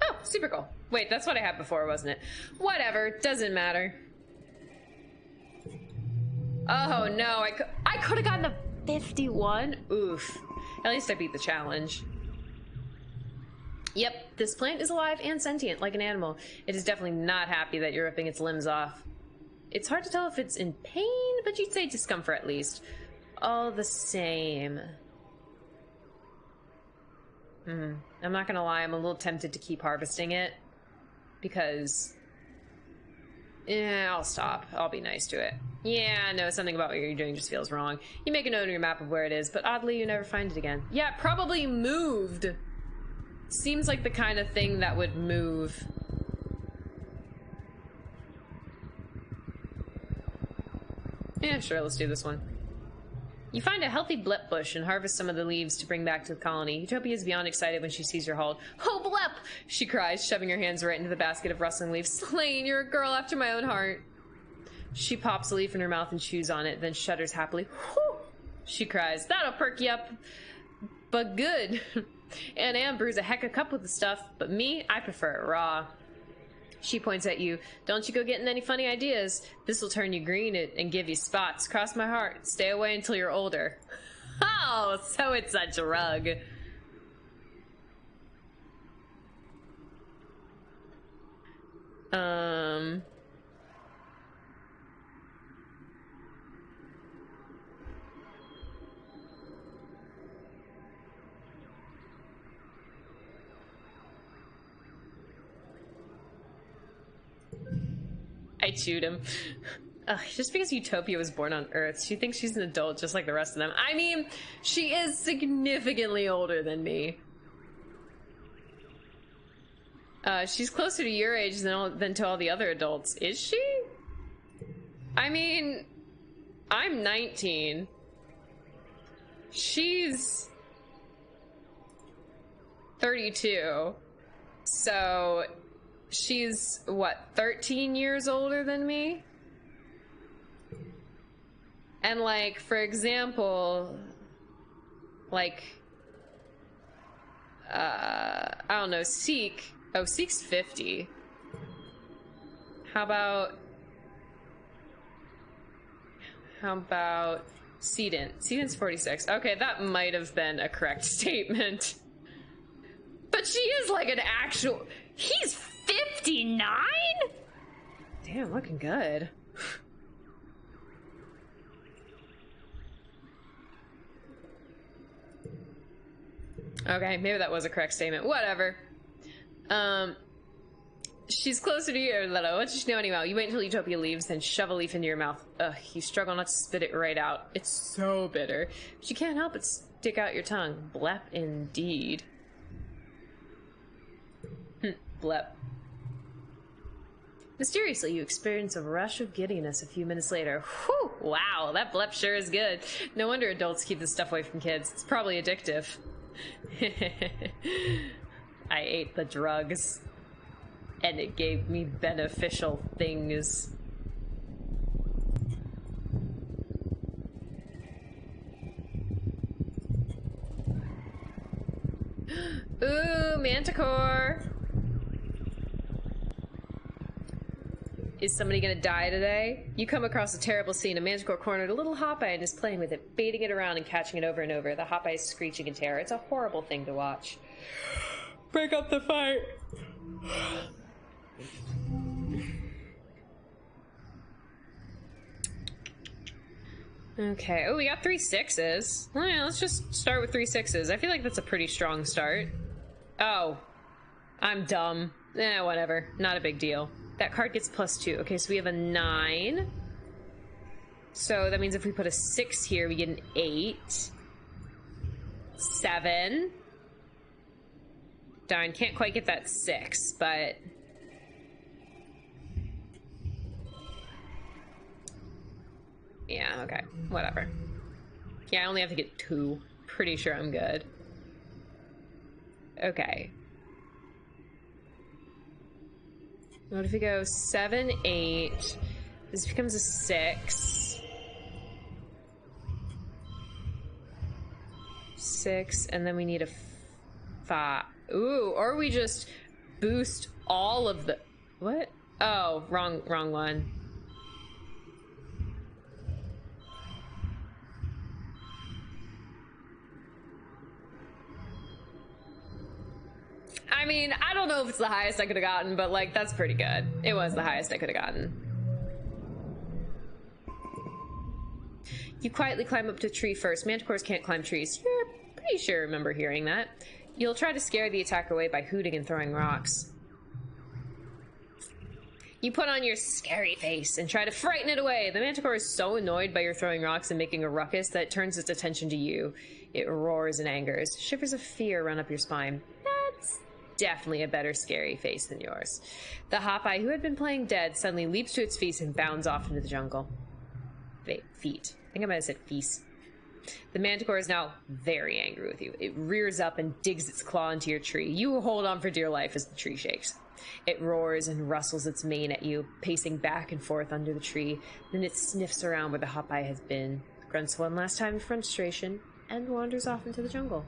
Oh, super cool. Wait, that's what I had before, wasn't it? Whatever, doesn't matter. Oh, no, I could have gotten a 51. Oof. At least I beat the challenge. Yep, this plant is alive and sentient, like an animal. It is definitely not happy that you're ripping its limbs off. It's hard to tell if it's in pain, but you'd say discomfort at least. All the same. I'm not gonna lie, I'm a little tempted to keep harvesting it. Because... I'll stop. I'll be nice to it. Yeah, no, something about what you're doing just feels wrong. You make a note on your map of where it is, but oddly you never find it again. Yeah, it probably moved. Seems like the kind of thing that would move. Yeah, sure, let's do this one. You find a healthy blep bush and harvest some of the leaves to bring back to the colony. Utopia is beyond excited when she sees your haul. Oh, blep! She cries, shoving her hands right into the basket of rustling leaves. Slain, you're a girl after my own heart. She pops a leaf in her mouth and chews on it, then shudders happily. Whew! She cries, that'll perk you up. But good. Aunt Anne brews a heck of a cup with the stuff, but me, I prefer it raw. She points at you. Don't you go getting any funny ideas. This'll turn you green and give you spots. Cross my heart. Stay away until you're older. Oh, so it's a drug. I chewed him. Ugh, just because Utopia was born on Earth, she thinks she's an adult just like the rest of them. I mean, she is significantly older than me. She's closer to your age than to all the other adults. Is she? I mean, I'm 19. She's 32. So... she's, what, 13 years older than me? And, like, for example, like, I don't know, Seek. Oh, Seek's 50. How about Sedent? Sedent's 46. Okay, that might have been a correct statement. But she is like an actual... He's 59? Damn, looking good. Okay, maybe that was a correct statement. Whatever. She's closer to you. What does she know anyway? You wait until Utopia leaves, then shove a leaf into your mouth. Ugh, you struggle not to spit it right out. It's so bitter. But you can't help but stick out your tongue. Blep indeed. Blep. Mysteriously, you experience a rush of giddiness a few minutes later. Whew! Wow, that blep sure is good. No wonder adults keep this stuff away from kids. It's probably addictive. I ate the drugs, and it gave me beneficial things. Ooh, Manticore! Is somebody gonna die today? You come across a terrible scene. A Manticore cornered a little Hopeye and is playing with it, baiting it around and catching it over and over. The Hopeye is screeching in terror. It's a horrible thing to watch. Break up the fight! Okay. Oh, we got 3 6s. Well, yeah, let's just start with 3 6s. I feel like that's a pretty strong start. Oh. I'm dumb. Whatever. Not a big deal. That card gets +2. Okay, so we have a 9. So that means if we put a 6 here, we get an 8. 7. Darn, can't quite get that 6, but... yeah, okay. Whatever. Yeah, I only have to get 2. Pretty sure I'm good. Okay. What if we go 7, 8? This becomes a 6. 6, and then we need a 5. Ooh, or we just boost all of the... what? Oh, wrong one. I mean, I don't know if it's the highest I could have gotten, but, like, that's pretty good. It was the highest I could have gotten. You quietly climb up to a tree first. Manticores can't climb trees. You're pretty sure I remember hearing that. You'll try to scare the attacker away by hooting and throwing rocks. You put on your scary face and try to frighten it away. The manticore is so annoyed by your throwing rocks and making a ruckus that it turns its attention to you. It roars and angers. Shivers of fear run up your spine. That's definitely a better scary face than yours. The Hopeye, who had been playing dead, suddenly leaps to its feet and bounds off into the jungle. Wait, feet. I think I might have said feast. The manticore is now very angry with you. It rears up and digs its claw into your tree. You hold on for dear life as the tree shakes. It roars and rustles its mane at you, pacing back and forth under the tree. Then it sniffs around where the Hopeye has been, grunts one last time in frustration, and wanders off into the jungle.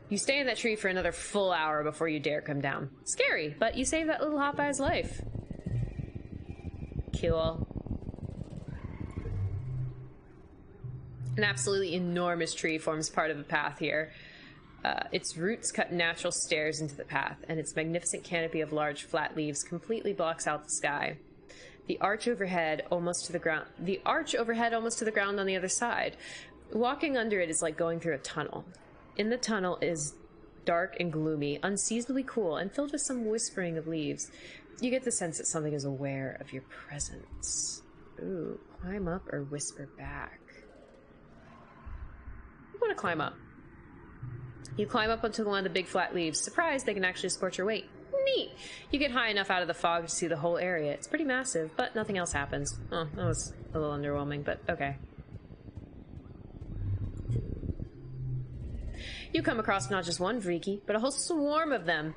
You stay in that tree for another full hour before you dare come down. Scary, but you save that little Hopeye's life. Cool. An absolutely enormous tree forms part of the path here. Its roots cut natural stairs into the path, and its magnificent canopy of large flat leaves completely blocks out the sky. The arch overhead almost to the ground on the other side. Walking under it is like going through a tunnel. In the tunnel is dark and gloomy, unseasonably cool, and filled with some whispering of leaves. You get the sense that something is aware of your presence. Ooh, climb up or whisper back. You want to climb up. You climb up onto one of the big flat leaves. Surprised they can actually scorch your weight. Neat! You get high enough out of the fog to see the whole area. It's pretty massive, but nothing else happens. Oh, that was a little underwhelming, but okay. You come across not just one Vriki, but a whole swarm of them.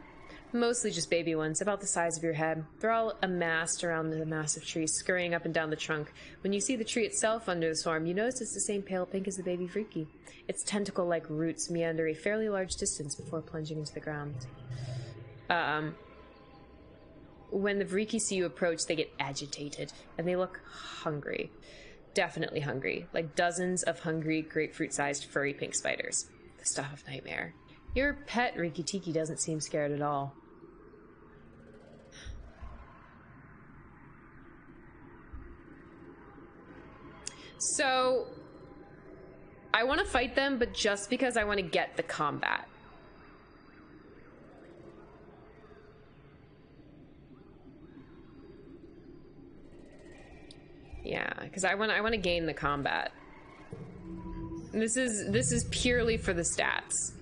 Mostly just baby ones, about the size of your head. They're all amassed around the massive tree, scurrying up and down the trunk. When you see the tree itself under the swarm, you notice it's the same pale pink as the baby Vriki. Its tentacle-like roots meander a fairly large distance before plunging into the ground. When the Vriki see you approach, they get agitated, and they look hungry. Definitely hungry. Like dozens of hungry, grapefruit-sized, furry pink spiders. The stuff of nightmare. Your pet Riki-Tiki doesn't seem scared at all. So, I want to fight them, but just because I want to get the combat. Yeah, because I want to gain the combat. This is purely for the stats.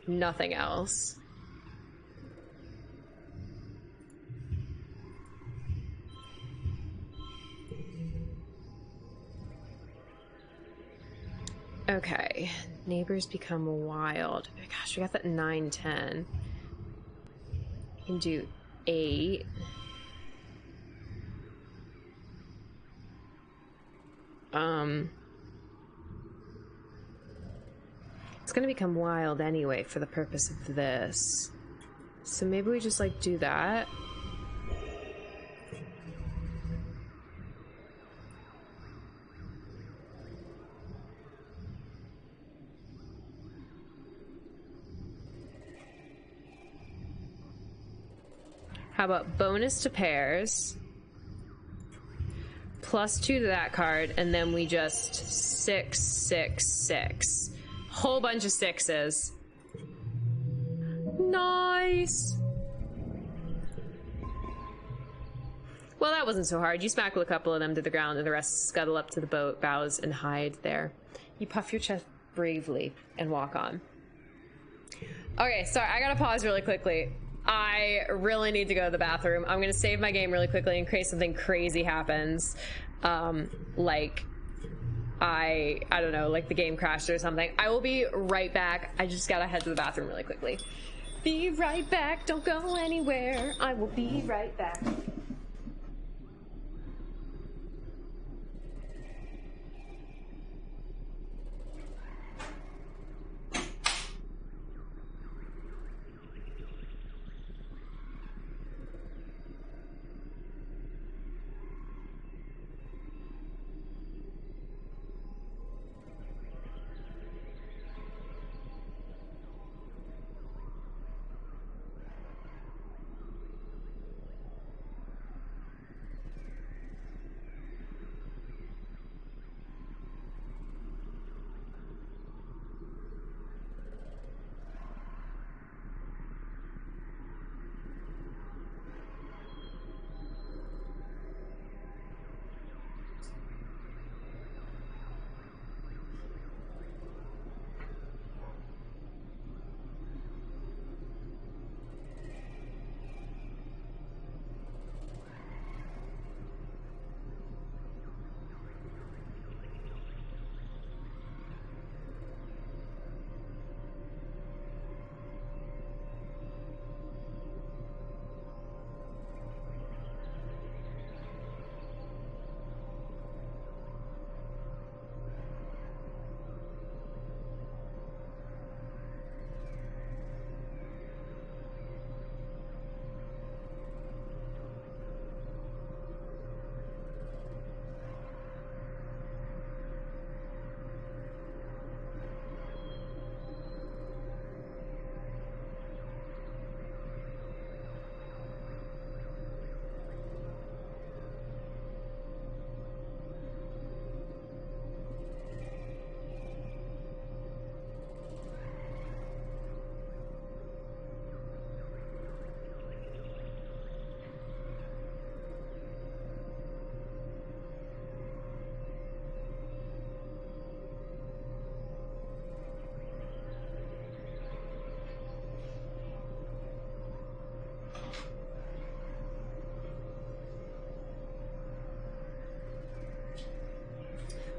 Nothing else. Okay. Neighbors become wild. Gosh, we got that 9, 10. We can do 8. It's gonna become wild anyway for the purpose of this. So maybe we just like do that. How about bonus to pairs? +2 to that card, and then we just 6, 6, 6. Whole bunch of 6s. Nice! Well, that wasn't so hard. You smackle a couple of them to the ground, and the rest scuttle up to the boat bows and hide there. You puff your chest bravely and walk on. Okay, sorry, I gotta pause really quickly. I really need to go to the bathroom. I'm gonna save my game really quickly in case something crazy happens. Like, I don't know, like the game crashed or something. I will be right back. I just gotta head to the bathroom really quickly. Be right back, don't go anywhere. I will be right back.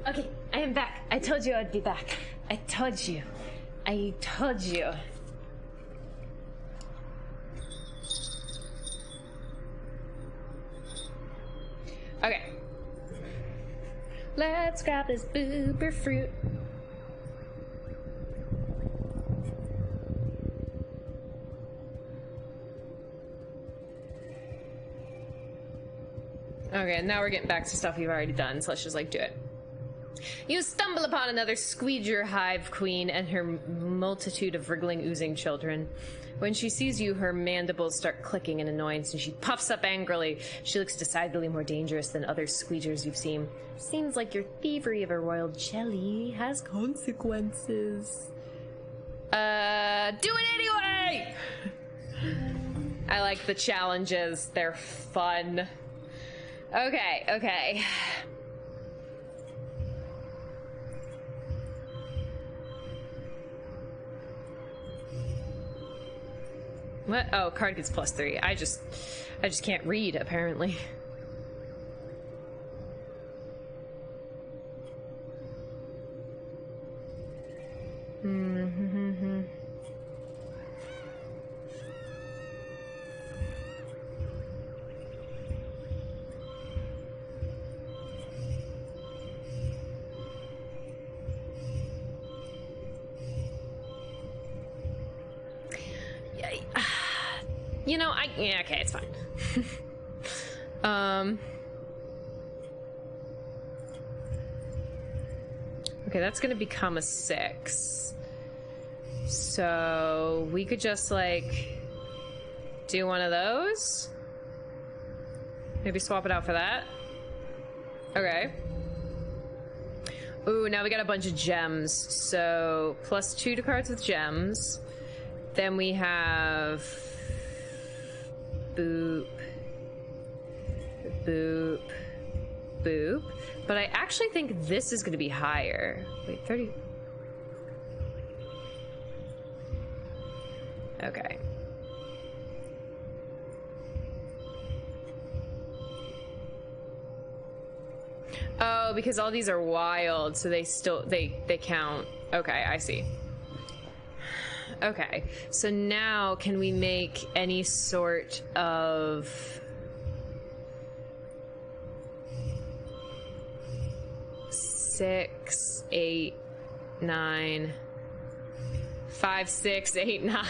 Okay, I am back. I told you I'd be back. I told you. I told you. Okay. Let's grab this boober fruit. Okay, now we're getting back to stuff we've already done, so let's just, like, do it. You stumble upon another squeeger hive queen and her multitude of wriggling, oozing children. When she sees you, her mandibles start clicking in annoyance, and she puffs up angrily. She looks decidedly more dangerous than other squeegers you've seen. Seems like your thievery of a royal jelly has consequences. Do it anyway! I like the challenges. They're fun. Okay, okay. What? Oh, card gets +3. I just can't read, apparently. You know, yeah, okay, it's fine. Okay, that's gonna become a 6. So we could just, like, do one of those. Maybe swap it out for that. Okay. Ooh, now we got a bunch of gems. So, +2 to cards with gems. Then we have... boop. Boop. Boop. But I actually think this is going to be higher. Wait, 30... Okay. Oh, because all these are wild, so they still they count. Okay, I see. Okay, so now can we make any sort of 6, 8, 9, 5, 6, 8, 9.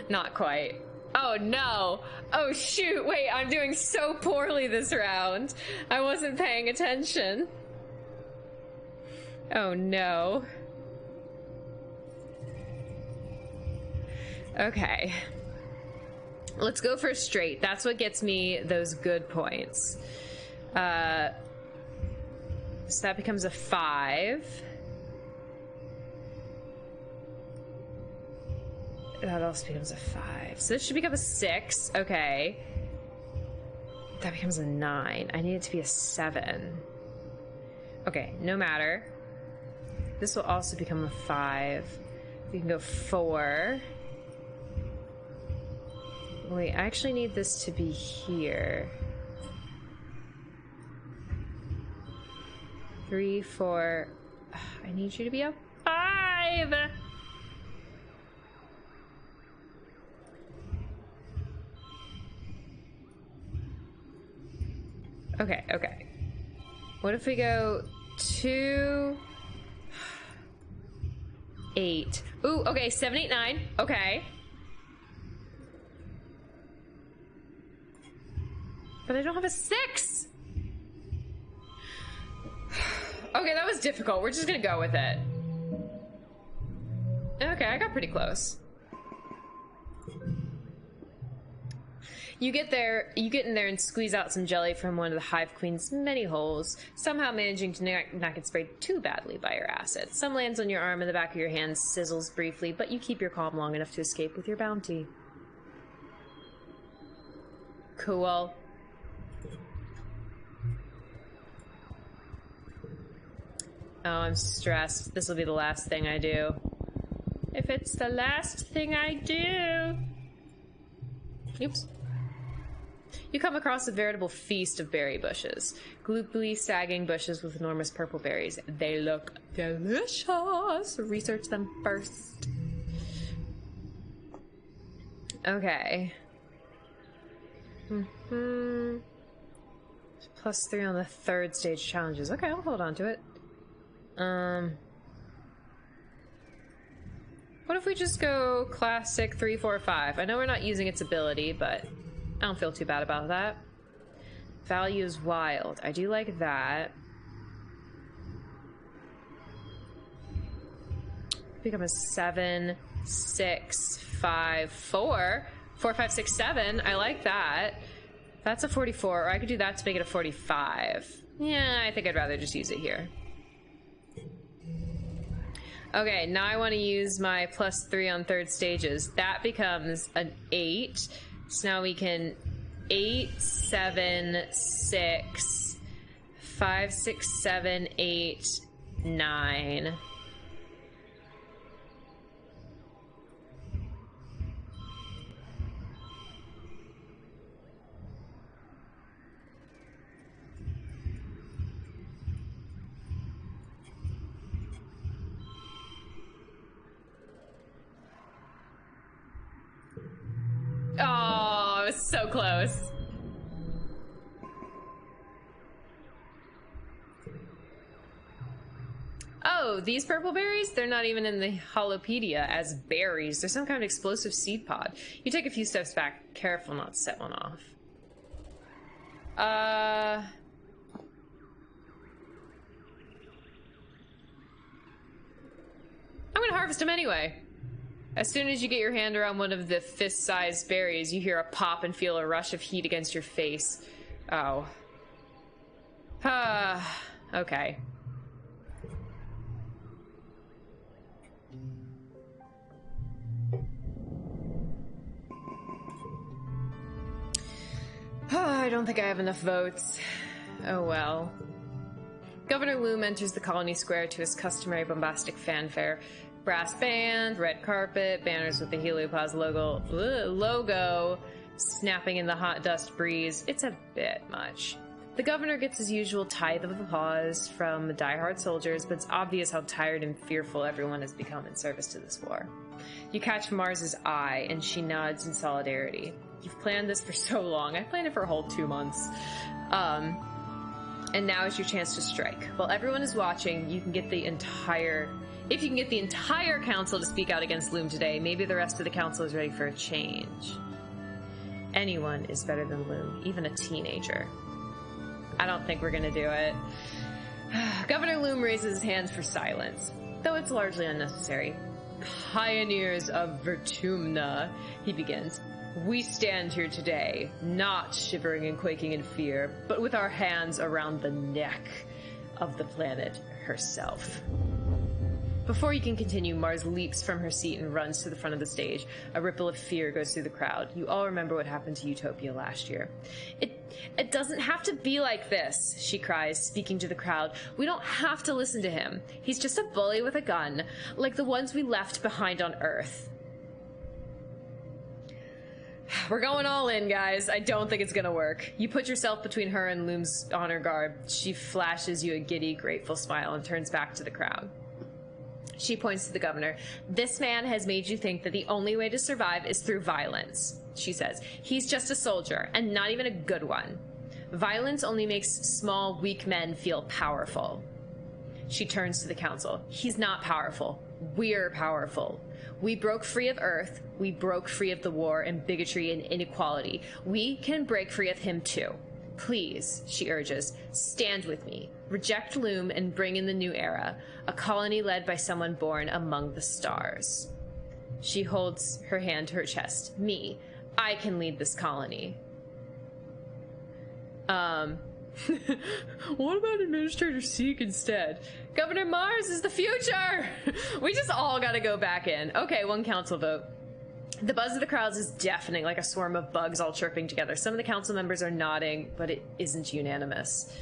Not quite. Oh no! Oh shoot, wait, I'm doing so poorly this round. I wasn't paying attention. Oh no. Okay. Let's go for straight. That's what gets me those good points. So that becomes a 5. That also becomes a 5. So this should become a 6. Okay. That becomes a 9. I need it to be a 7. Okay, no matter. This will also become a 5. We can go 4. Wait, I actually need this to be here. 3, 4. I need you to be a 5. Okay, okay. What if we go 2, 8? Ooh, okay, 7, 8, 9. Okay. But I don't have a 6. Okay, that was difficult. We're just gonna go with it. Okay, I got pretty close. You get in there and squeeze out some jelly from one of the Hive Queen's many holes, somehow managing to not get sprayed too badly by your acid. Some lands on your arm and the back of your hand, sizzles briefly, but you keep your calm long enough to escape with your bounty. Cool. Oh, I'm stressed. This will be the last thing I do. If it's the last thing I do... Oops. You come across a veritable feast of berry bushes. Gloopily sagging bushes with enormous purple berries. They look delicious. Research them first. Okay. +3 on the 3rd stage challenges. Okay, I'll hold on to it. What if we just go classic 3, 4, 5? I know we're not using its ability, but I don't feel too bad about that. Value is wild. I do like that. Become a 7, 6, 5, 4. 4, 5, 6, 7. I like that. That's a 44, or I could do that to make it a 45. Yeah, I think I'd rather just use it here. Okay, now I want to use my +3 on 3rd stages. That becomes an 8. So now we can 8, 7, 6, 5, 6, 7, 8, 9. Oh, it was so close. Oh, these purple berries? They're not even in the holopedia as berries. They're some kind of explosive seed pod. You take a few steps back. Careful not to set one off. I'm gonna harvest them anyway. As soon as you get your hand around one of the fist-sized berries, you hear a pop and feel a rush of heat against your face. Oh. Okay. I don't think I have enough votes. Oh well. Governor Loom enters the colony square to his customary bombastic fanfare. Brass band, red carpet, banners with the Heliopause logo snapping in the hot dust breeze. It's a bit much. The governor gets his usual tithe of applause from diehard soldiers, but it's obvious how tired and fearful everyone has become in service to this war. You catch Mars's eye, and she nods in solidarity. You've planned this for so long. I planned it for a whole 2 months. And now is your chance to strike. While everyone is watching, you can get the entire... If you can get the entire council to speak out against Loom today, maybe the rest of the council is ready for a change. Anyone is better than Loom, even a teenager. I don't think we're gonna do it. Governor Loom raises his hands for silence, though it's largely unnecessary. Pioneers of Vertumna, he begins. We stand here today, not shivering and quaking in fear, but with our hands around the neck of the planet herself. Before you can continue, Mars leaps from her seat and runs to the front of the stage. A ripple of fear goes through the crowd. You all remember what happened to Utopia last year. It doesn't have to be like this, she cries, speaking to the crowd. We don't have to listen to him. He's just a bully with a gun, like the ones we left behind on Earth. We're going all in, guys. I don't think it's gonna work. You put yourself between her and Loom's honor guard. She flashes you a giddy, grateful smile and turns back to the crowd. She points to the governor. This man has made you think that the only way to survive is through violence, she says. He's just a soldier, and not even a good one. Violence only makes small, weak men feel powerful. She turns to the council. He's not powerful. We're powerful. We broke free of Earth. We broke free of the war and bigotry and inequality. We can break free of him too. Please, she urges, stand with me. Reject Loom and bring in the new era, a colony led by someone born among the stars. She holds her hand to her chest. Me, I can lead this colony. What about Administrator Seek instead? Governor Mars is the future! We just all gotta go back in. Okay, one council vote. The buzz of the crowds is deafening, like a swarm of bugs all chirping together. Some of the council members are nodding, but it isn't unanimous.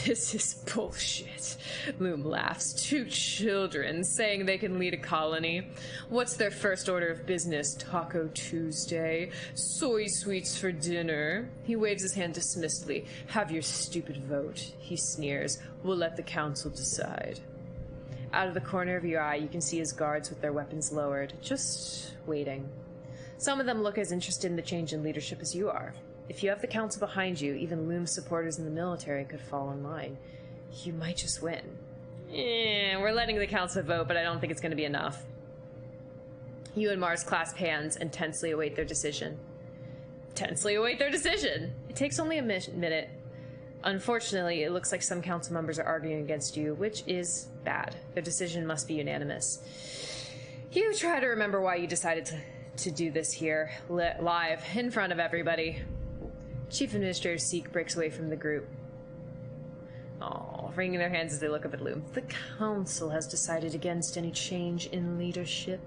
This is bullshit. Loom laughs. 2 children saying they can lead a colony. What's their first order of business? Taco Tuesday? Soy sweets for dinner? He waves his hand dismissively. Have your stupid vote, he sneers. We'll let the council decide. Out of the corner of your eye, you can see his guards with their weapons lowered, just waiting. Some of them look as interested in the change in leadership as you are. If you have the council behind you, even Loom's supporters in the military could fall in line. You might just win. We're letting the council vote, but I don't think it's going to be enough. You and Mars clasp hands and tensely await their decision. Tensely await their decision! It takes only a minute. Unfortunately, it looks like some council members are arguing against you, which is bad. Their decision must be unanimous. You try to remember why you decided to do this here, live, in front of everybody. Chief Administrator Seek breaks away from the group. Wringing their hands as they look up at Loom. The council has decided against any change in leadership,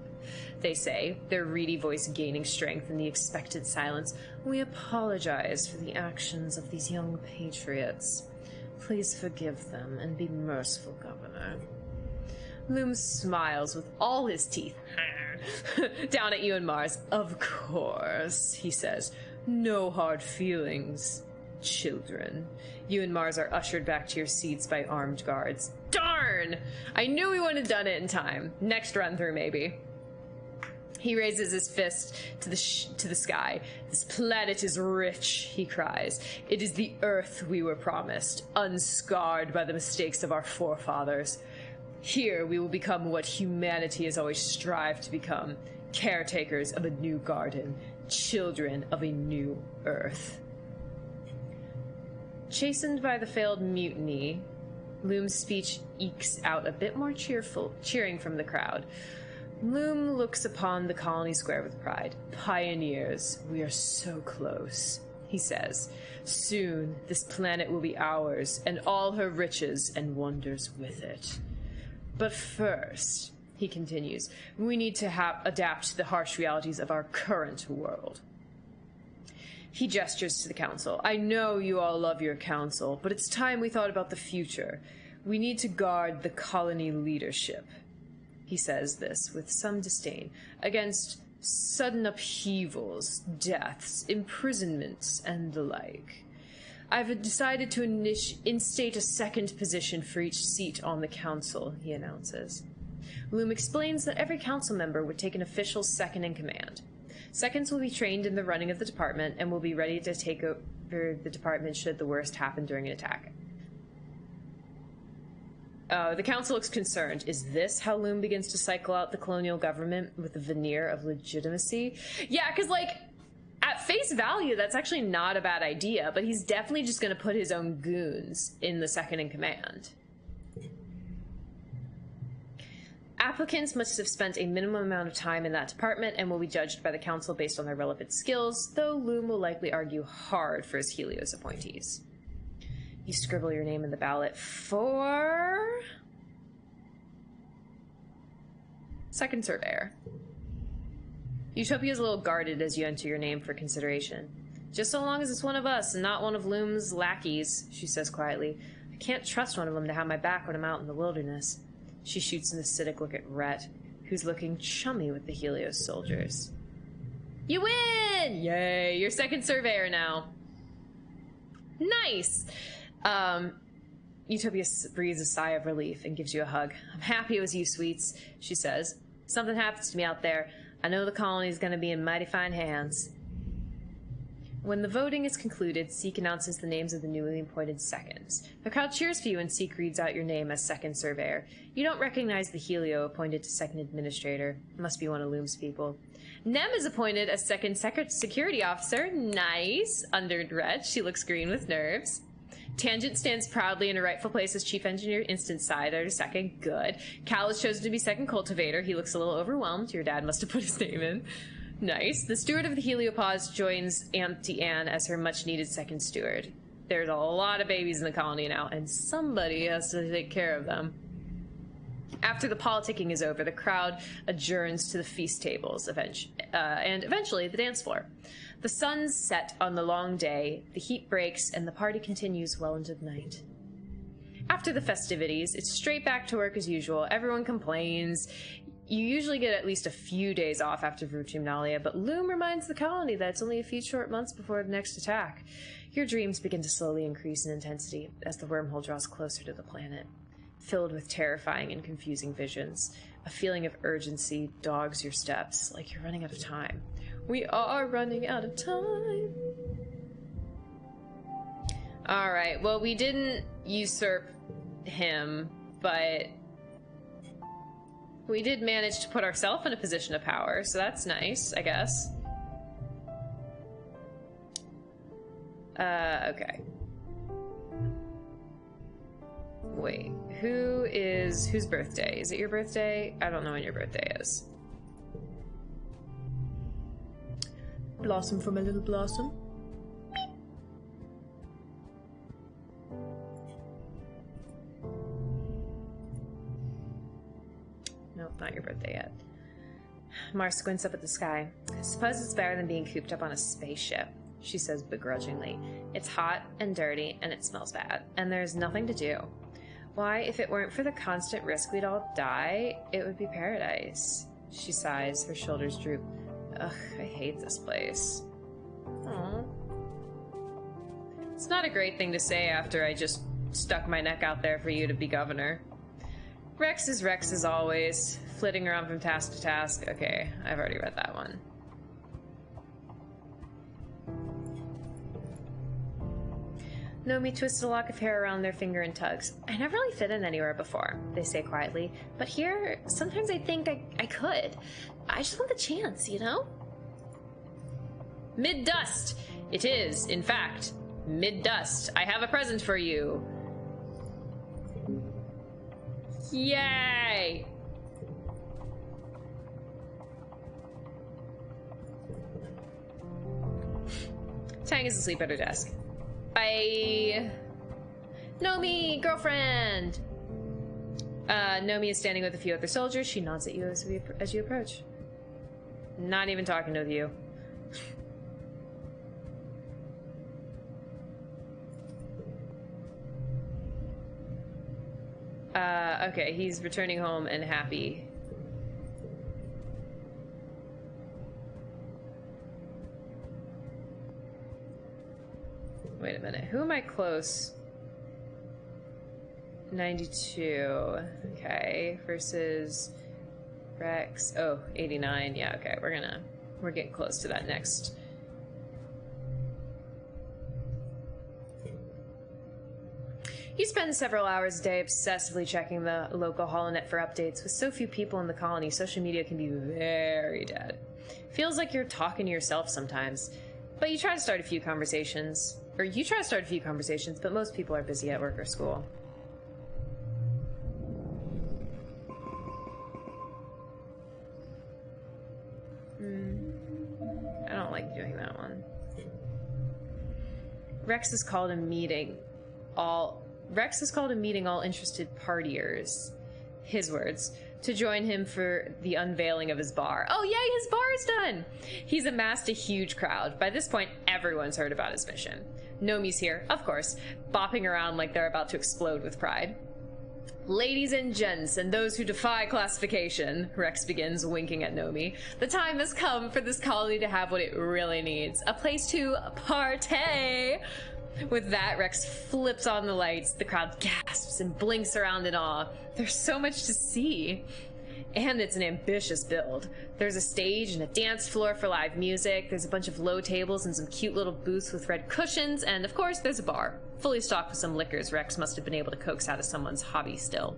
they say, their reedy voice gaining strength in the expectant silence. We apologize for the actions of these young patriots. Please forgive them and be merciful, Governor. Loom smiles with all his teeth. Down at you and Mars. Of course, he says. No hard feelings, children. You and Mars are ushered back to your seats by armed guards. Darn! I knew we wouldn't have done it in time. Next run through, maybe. He raises his fist to the sky. This planet is rich, he cries. It is the Earth we were promised, unscarred by the mistakes of our forefathers. Here we will become what humanity has always strived to become, caretakers of a new garden, children of a new Earth. Chastened by the failed mutiny, Loom's speech ekes out a bit more cheering from the crowd. Loom looks upon the colony square with pride. Pioneers, we are so close. he says. Soon, this planet will be ours, and all her riches and wonders with it. But first, he continues, we need to adapt to the harsh realities of our current world. He gestures to the council. I know you all love your council, but it's time we thought about the future. We need to guard the colony leadership. He says this with some disdain, against sudden upheavals, deaths, imprisonments, and the like. I've decided to instate a second position for each seat on the council, he announces. Loom explains that every council member would take an official second in command. Seconds will be trained in the running of the department and will be ready to take over the department should the worst happen during an attack. The council looks concerned. Is this how Loom begins to cycle out the colonial government with a veneer of legitimacy? Yeah, because, like, at face value, that's actually not a bad idea, but he's definitely just going to put his own goons in the second in command. Applicants must have spent a minimum amount of time in that department and will be judged by the council based on their relevant skills, though Loom will likely argue hard for his Helios appointees. You scribble your name in the ballot for... Second Surveyor. Utopia is a little guarded as you enter your name for consideration. Just so long as it's one of us and not one of Loom's lackeys, she says quietly. I can't trust one of them to have my back when I'm out in the wilderness. She shoots an acidic look at Rhett, who's looking chummy with the Helios soldiers. You win! Yay, you're Second Surveyor now. Nice! Utopia breathes a sigh of relief and gives you a hug. I'm happy it was you, Sweets, she says. Something happens to me out there. I know the colony's going to be in mighty fine hands. When the voting is concluded, Seek announces the names of the newly appointed seconds. The crowd cheers for you and Seek reads out your name as Second Surveyor. You don't recognize the Helio appointed to Second Administrator. Must be one of Loom's people. Nem is appointed as Second Security Officer. Nice. Under Red, she looks green with nerves. Tangent stands proudly in her rightful place as Chief Engineer Instant Side at her second. Good. Cal is chosen to be Second Cultivator. He looks a little overwhelmed. Your dad must have put his name in. Nice. The Steward of the Heliopause joins Auntie Anne as her much-needed second steward. There's a lot of babies in the colony now, and somebody has to take care of them. After the politicking is over, the crowd adjourns to the feast tables, and eventually the dance floor. The sun's set on the long day, the heat breaks, and the party continues well into the night. After the festivities, it's straight back to work as usual. Everyone complains. You usually get at least a few days off after Virtumnalia, but Loom reminds the colony that it's only a few short months before the next attack. Your dreams begin to slowly increase in intensity as the wormhole draws closer to the planet. Filled with terrifying and confusing visions, a feeling of urgency dogs your steps, like you're running out of time. We are running out of time. Alright, well, we didn't usurp him, but we did manage to put ourselves in a position of power, so that's nice, I guess. Okay. Wait, whose birthday? Is it your birthday? I don't know when your birthday is. Blossom from a little blossom. Nope, not your birthday yet. Mars squints up at the sky. I suppose it's better than being cooped up on a spaceship, she says begrudgingly. It's hot and dirty, and it smells bad, and there's nothing to do. Why, if it weren't for the constant risk we'd all die, it would be paradise. She sighs, her shoulders droop. Ugh, I hate this place. Aww. It's not a great thing to say after I just stuck my neck out there for you to be governor. Rex is always, flitting around from task to task. Okay, I've already read that one. Nomi twists a lock of hair around their finger and tugs. I never really fit in anywhere before, they say quietly. But here, sometimes I think I could. I just want the chance, you know? Mid-dust! It is, in fact, mid-dust. I have a present for you. Yay! Tang is asleep at her desk. Bye. Nomi, girlfriend! Nomi is standing with a few other soldiers. She nods at you as you approach. Not even talking to you. Okay, he's returning home and happy. Wait a minute, who am I close? 92, okay, versus Rex, oh, 89, yeah, okay, we're getting close to that next. You spend several hours a day obsessively checking the local holonet for updates. With so few people in the colony, social media can be very dead. Feels like you're talking to yourself sometimes. But you try to start a few conversations. But most people are busy at work or school. I don't like doing that one. Rex has called a meeting all interested partiers, his words, to join him for the unveiling of his bar. Oh yay, his bar is done! He's amassed a huge crowd. By this point, everyone's heard about his mission. Nomi's here, of course, bopping around like they're about to explode with pride. Ladies and gents, and those who defy classification, Rex begins, winking at Nomi. The time has come for this colony to have what it really needs. A place to partay! With that, Rex flips on the lights. The crowd gasps and blinks around in awe. There's so much to see. And it's an ambitious build. There's a stage and a dance floor for live music. There's a bunch of low tables and some cute little booths with red cushions. And of course, there's a bar, fully stocked with some liquors Rex must have been able to coax out of someone's hobby still.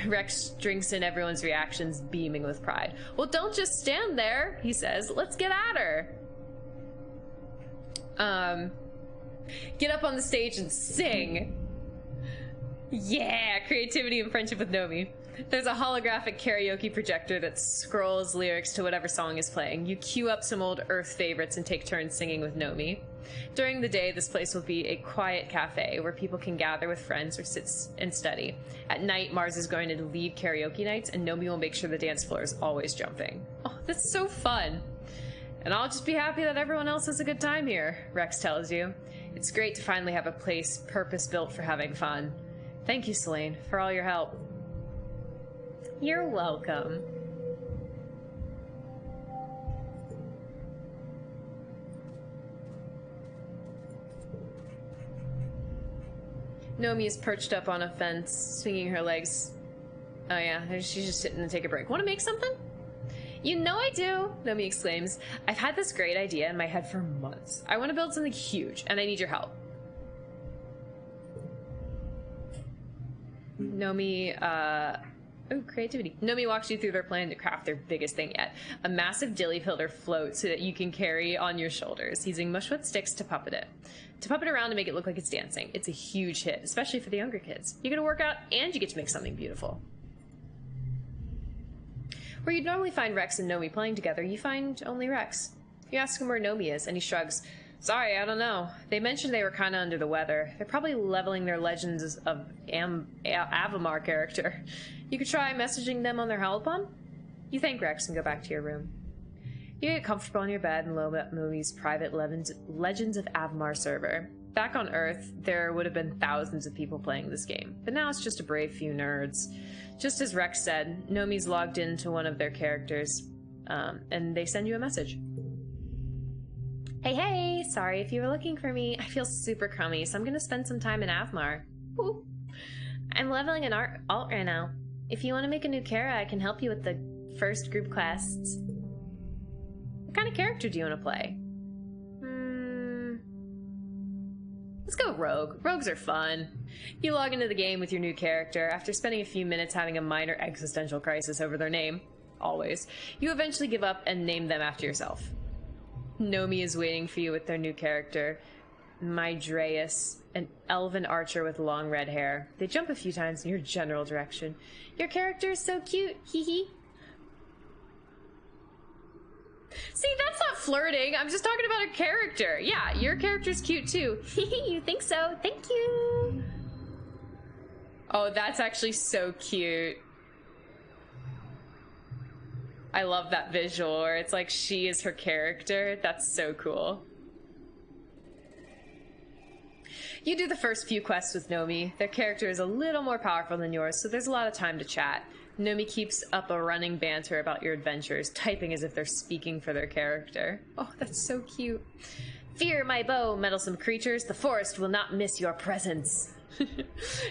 Rex drinks in everyone's reactions, beaming with pride. Well, don't just stand there, he says. Let's get at her. Get up on the stage and sing. Yeah, creativity and friendship with Nomi. There's a holographic karaoke projector that scrolls lyrics to whatever song is playing. You queue up some old Earth favorites and take turns singing with Nomi. During the day, this place will be a quiet cafe where people can gather with friends or sit and study. At night, Mars is going to lead karaoke nights, and Nomi will make sure the dance floor is always jumping. Oh, that's so fun. And I'll just be happy that everyone else has a good time here, Rex tells you. It's great to finally have a place purpose-built for having fun. Thank you, Selene, for all your help. You're welcome. Nomi is perched up on a fence, swinging her legs. Oh yeah, she's just sitting to take a break. Want to make something? You know I do, Nomi exclaims. I've had this great idea in my head for months. I want to build something huge, and I need your help. Nomi, creativity. Nomi walks you through their plan to craft their biggest thing yet. A massive dilly pillar float so that you can carry on your shoulders, using mushwood sticks to puppet it. To puppet around to make it look like it's dancing. It's a huge hit, especially for the younger kids. You get to work out, and you get to make something beautiful. Where you'd normally find Rex and Nomi playing together, you find only Rex. You ask him where Nomi is, and he shrugs. Sorry, I don't know. They mentioned they were kind of under the weather. They're probably leveling their Legends of Avamar character. You could try messaging them on their holopon? You thank Rex and go back to your room. You get comfortable on your bed and load up Nomi's private Legends of Avamar server. Back on Earth, there would have been thousands of people playing this game, but now it's just a brave few nerds. Just as Rex said, Nomi's logged into one of their characters, and they send you a message. Hey, sorry if you were looking for me. I feel super crummy, so I'm gonna spend some time in Avamar. Woo. I'm leveling an alt right now. If you want to make a new Kara, I can help you with the first group quests. What kind of character do you want to play? Let's go Rogue. Rogues are fun. You log into the game with your new character. After spending a few minutes having a minor existential crisis over their name, always, you eventually give up and name them after yourself. Nomi is waiting for you with their new character, Mydreus, an elven archer with long red hair. They jump a few times in your general direction. Your character is so cute, hee hee. See, that's not flirting. I'm just talking about a character. Yeah, your character's cute too. You think so? Thank you. Oh, that's actually so cute. I love that visual where it's like she is her character. That's so cool. You do the first few quests with Nomi. Their character is a little more powerful than yours, so there's a lot of time to chat. Nomi keeps up a running banter about your adventures, typing as if they're speaking for their character. Oh, that's so cute. Fear my bow, meddlesome creatures. The forest will not miss your presence.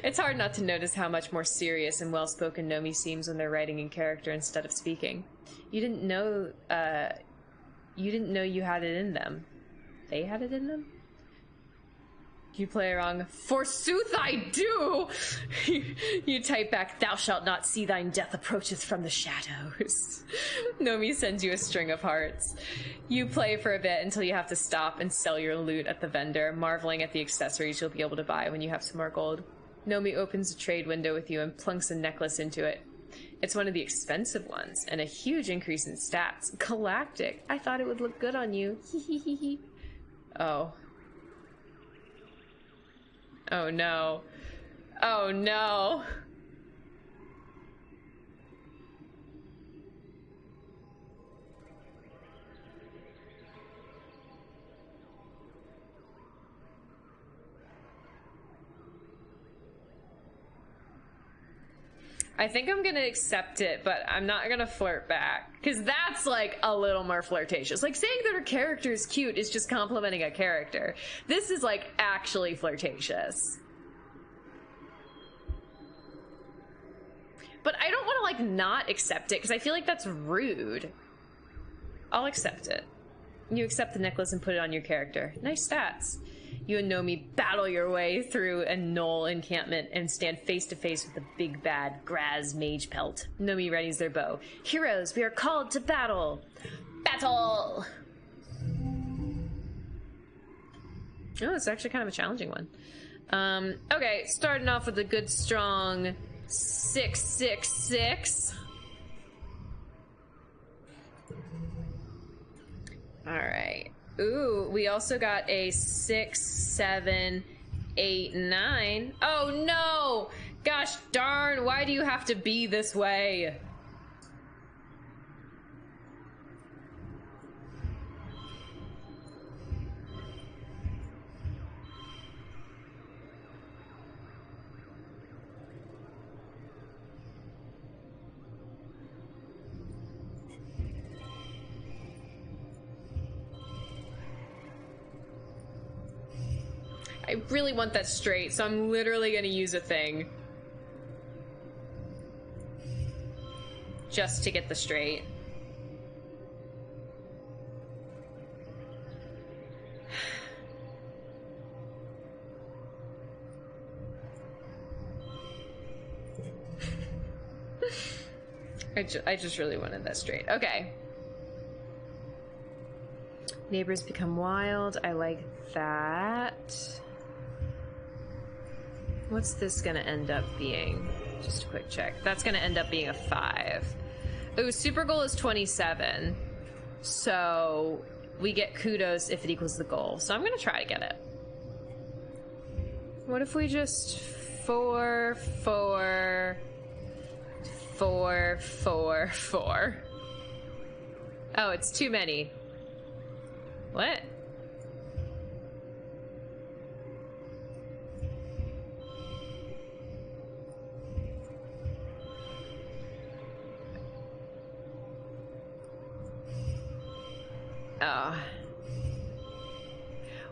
It's hard not to notice how much more serious and well-spoken Nomi seems when they're writing in character instead of speaking. You didn't know you had it in them. They had it in them? You play wrong. Forsooth I do! You type back, thou shalt not see thine death approacheth from the shadows. Nomi sends you a string of hearts. You play for a bit until you have to stop and sell your loot at the vendor, marveling at the accessories you'll be able to buy when you have some more gold. Nomi opens a trade window with you and plunks a necklace into it. It's one of the expensive ones, and a huge increase in stats. Galactic. I thought it would look good on you. Hehehe. Oh. Oh no. Oh no. I think I'm gonna accept it, but I'm not gonna flirt back. Because that's, like, a little more flirtatious. Like, saying that her character is cute is just complimenting a character. This is, like, actually flirtatious. But I don't want to, like, not accept it, because I feel like that's rude. I'll accept it. You accept the necklace and put it on your character. Nice stats. You and Nomi battle your way through a knoll encampment and stand face to face with the big bad Graz mage pelt. Nomi readies their bow. Heroes, we are called to battle! Battle! Oh, it's actually kind of a challenging one. Okay, starting off with a good strong 666. Alright. Ooh, we also got a 6, 7, 8, 9. Oh no! Gosh darn, why do you have to be this way? I really want that straight, so I'm literally gonna use a thing. Just to get the straight. I just really wanted that straight. Okay. Neighbors become wild. I like that. What's this gonna end up being? Just a quick check. That's gonna end up being a 5. Ooh, super goal is 27. So we get kudos if it equals the goal. So I'm gonna try to get it. What if we just 4, 4, 4, 4, 4? Oh, it's too many. What? Oh.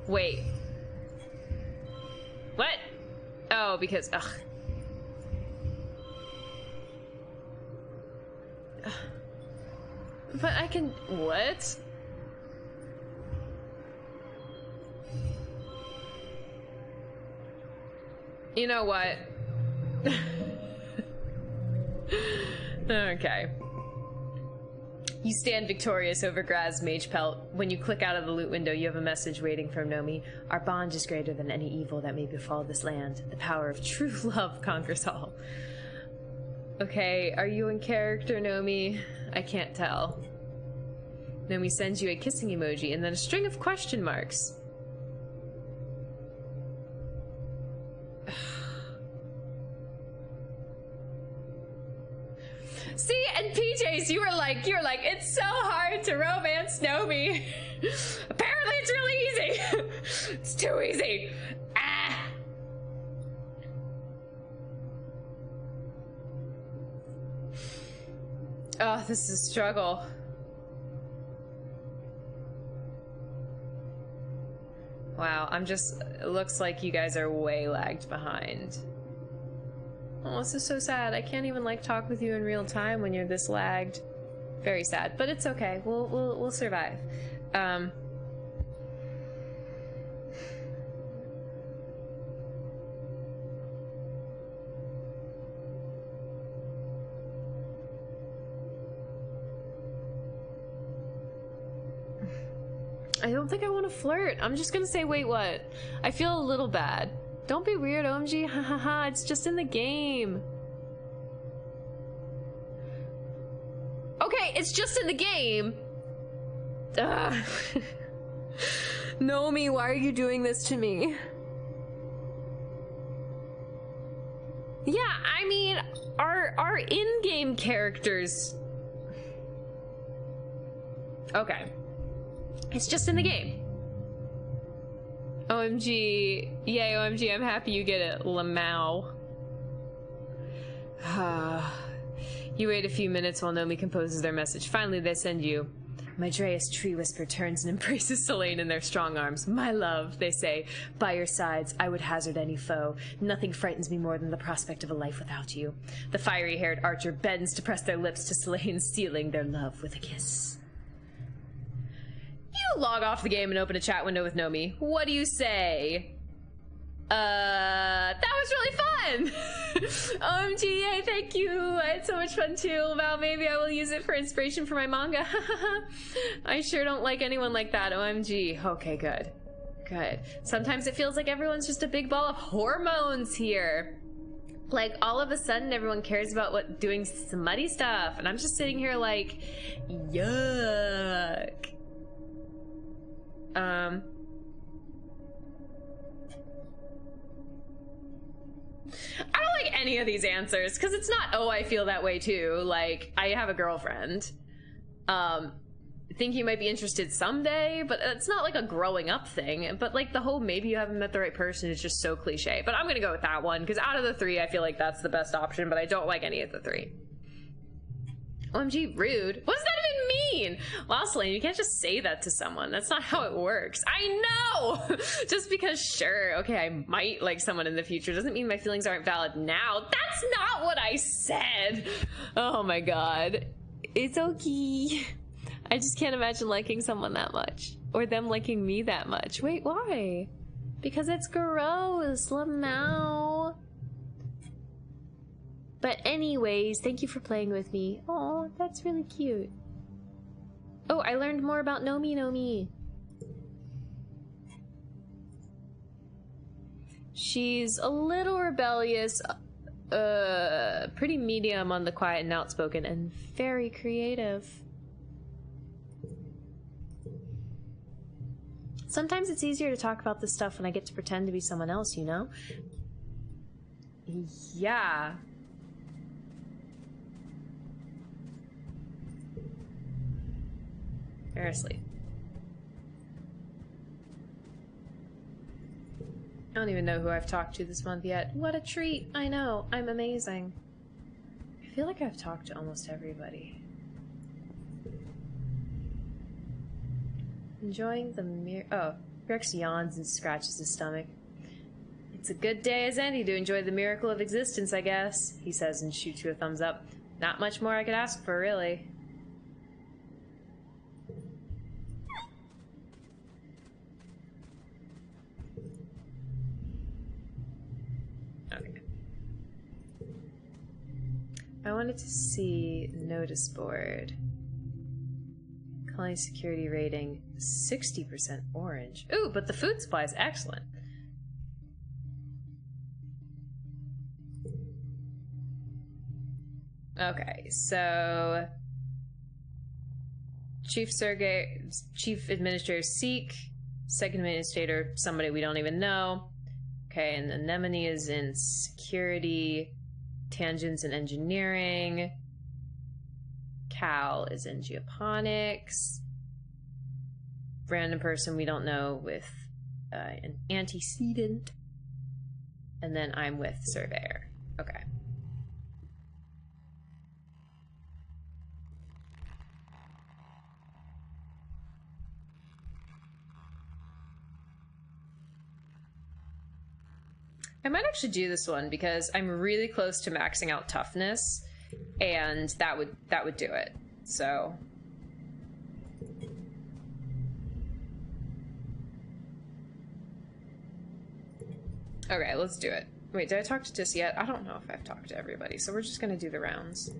Wait. What? Oh, because, ugh. But I can, what? You know what? Okay. You stand victorious over Graz Mage Pelt. When you click out of the loot window, you have a message waiting from Nomi. Our bond is greater than any evil that may befall this land. The power of true love conquers all. Okay, are you in character, Nomi? I can't tell. Nomi sends you a kissing emoji and then a string of question marks. See, and PJs, you were like, it's so hard to romance Nomi. Apparently it's really easy. It's too easy. Ah. Oh, this is a struggle. Wow, it looks like you guys are way lagged behind. Oh, this is so sad. I can't even like talk with you in real time when you're this lagged. Very sad, but it's okay. We'll survive. I don't think I want to flirt. I'm just gonna say, wait, what? I feel a little bad. Don't be weird, OMG. Ha ha ha. It's just in the game. Okay, it's just in the game. Ugh. Nomi, why are you doing this to me? Yeah, I mean, our in-game characters. Okay. It's just in the game. OMG. Yay, OMG, I'm happy you get it, Lamau. You wait a few minutes while Nomi composes their message. Finally, they send you. Maedreus Tree Whisper turns and embraces Selene in their strong arms. My love, they say, by your sides, I would hazard any foe. Nothing frightens me more than the prospect of a life without you. The fiery-haired archer bends to press their lips to Selene, sealing their love with a kiss. You log off the game and open a chat window with Nomi. What do you say? That was really fun! OMG, yay, thank you! I had so much fun too. Well, maybe I will use it for inspiration for my manga. I sure don't like anyone like that, OMG. Okay, good. Good. Sometimes it feels like everyone's just a big ball of hormones here. Like, all of a sudden, everyone cares about doing smutty stuff, and I'm just sitting here like, yuck. I don't like any of these answers, because it's not, oh, I feel that way too. Like, I have a girlfriend. Think you might be interested someday, but it's not like a growing up thing. But like the whole maybe you haven't met the right person is just so cliche. But I'm gonna go with that one, because out of the three, I feel like that's the best option, but I don't like any of the three. OMG, rude. What does that even mean? Wow, Selene, you can't just say that to someone. That's not how it works. I know! Just because, sure, okay, I might like someone in the future doesn't mean my feelings aren't valid now. That's not what I said! Oh my god. It's okay. I just can't imagine liking someone that much. Or them liking me that much. Wait, why? Because it's gross, Lamau. But anyways, thank you for playing with me. Oh, that's really cute. Oh, I learned more about Nomi. She's a little rebellious, pretty medium on the quiet and outspoken, and very creative. Sometimes it's easier to talk about this stuff when I get to pretend to be someone else, you know? Yeah. Seriously. I don't even know who I've talked to this month yet. What a treat. I know. I'm amazing. I feel like I've talked to almost everybody. Enjoying the oh, Rex yawns and scratches his stomach. It's a good day as any to enjoy the miracle of existence, I guess, he says and shoots you a thumbs up. Not much more I could ask for, really. Okay. I wanted to see notice board. Colony security rating 60% orange. Ooh, but the food supply is excellent. Okay, so Chief Administrator Seek. Second Administrator, somebody we don't even know. Okay, and Anemone is in security. Tangent's in engineering. Cal is in geoponics. Random person we don't know with an antecedent. And then I'm with Surveyor. Okay. I might actually do this one because I'm really close to maxing out toughness, and that would do it. So okay, let's do it. Wait, did I talk to Tis yet? I don't know if I've talked to everybody, so we're just gonna do the rounds.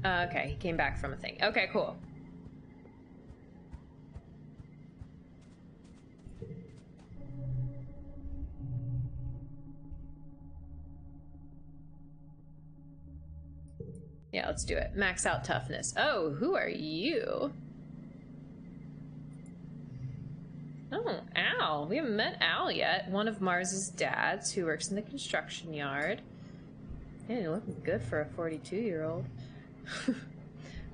Okay, he came back from a thing. Okay, cool. Yeah, let's do it. Max out toughness. Oh, who are you? Oh, Al. We haven't met Al yet. One of Mars's dads who works in the construction yard. Yeah, you're looking good for a 42-year-old.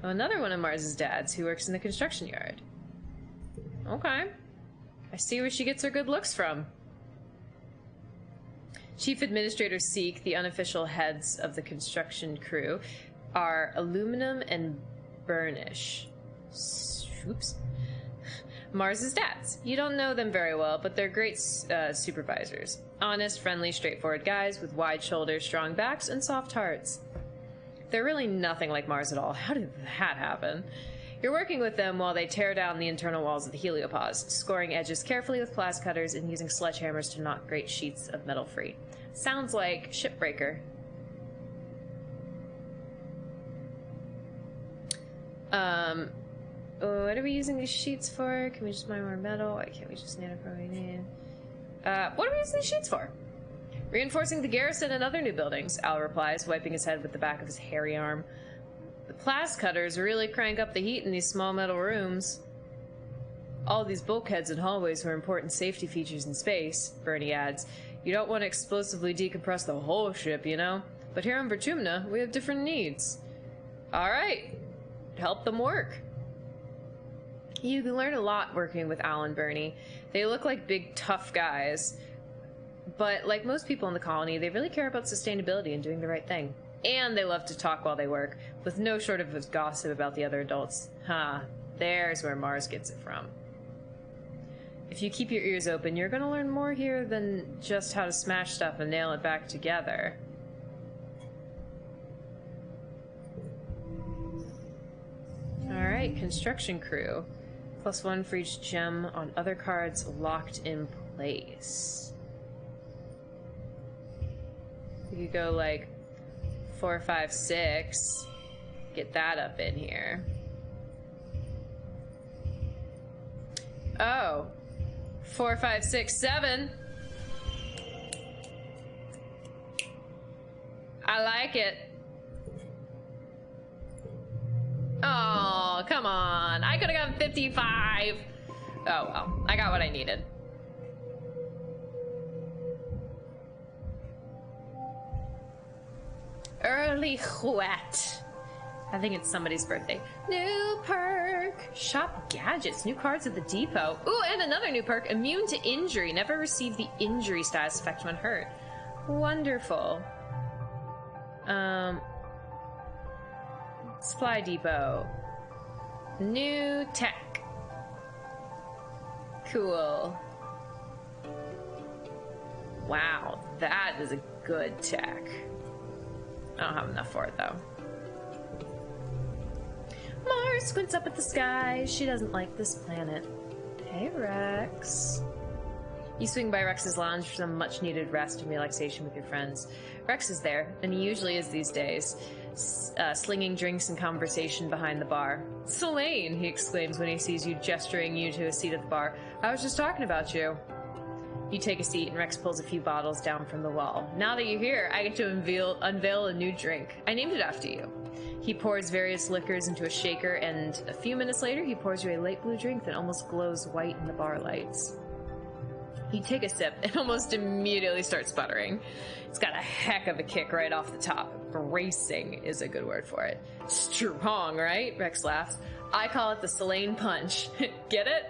Another one of Mars's dads who works in the construction yard. Okay. I see where she gets her good looks from. Chief Administrator Seek, the unofficial heads of the construction crew, are Aluminum and Burnish. Oops. Mars's dads. You don't know them very well, but they're great supervisors. Honest, friendly, straightforward guys with wide shoulders, strong backs, and soft hearts. They're really nothing like Mars at all. How did that happen? You're working with them while they tear down the internal walls of the heliopause, scoring edges carefully with plas cutters and using sledgehammers to knock great sheets of metal free. Sounds like Shipbreaker. What are we using these sheets for? Can we just mine more metal? Why can't we just nanoprobe? What are we using these sheets for? Reinforcing the garrison and other new buildings, Al replies, wiping his head with the back of his hairy arm. The plas cutters really crank up the heat in these small metal rooms. All these bulkheads and hallways were important safety features in space, Bernie adds. You don't want to explosively decompress the whole ship, you know? But here on Vertumna, we have different needs. Alright. Help them work. You can learn a lot working with Al and Bernie. They look like big, tough guys. But like most people in the colony, they really care about sustainability and doing the right thing. And they love to talk while they work, with no short of gossip about the other adults. There's where Mars gets it from. If you keep your ears open, you're going to learn more here than just how to smash stuff and nail it back together. Alright, construction crew. +1 for each gem on other cards locked in place. We could go like 4, 5, 6. Get that up in here. Oh. 4, 5, 6, 7. I like it. Oh, come on. I could have gotten 55. Oh, well. I got what I needed. Early wet. I think it's somebody's birthday. New perk. Shop gadgets. New cards at the depot. Ooh, and another new perk. Immune to injury. Never receive the injury status effect when hurt. Wonderful. Supply depot. New tech. Cool. Wow, that is a good tech. I don't have enough for it, though. Mars squints up at the sky. She doesn't like this planet. Hey, Rex. You swing by Rex's lounge for some much-needed rest and relaxation with your friends. Rex is there, and he usually is these days, slinging drinks and conversation behind the bar. Selene, he exclaims when he sees you, gesturing you to a seat at the bar. I was just talking about you. You take a seat, and Rex pulls a few bottles down from the wall. Now that you're here, I get to unveil a new drink. I named it after you. He pours various liquors into a shaker, and a few minutes later, he pours you a light blue drink that almost glows white in the bar lights. You take a sip and almost immediately start sputtering. It's got a heck of a kick right off the top. Bracing is a good word for it. Strong, right? Rex laughs. I call it the Selene punch. Get it?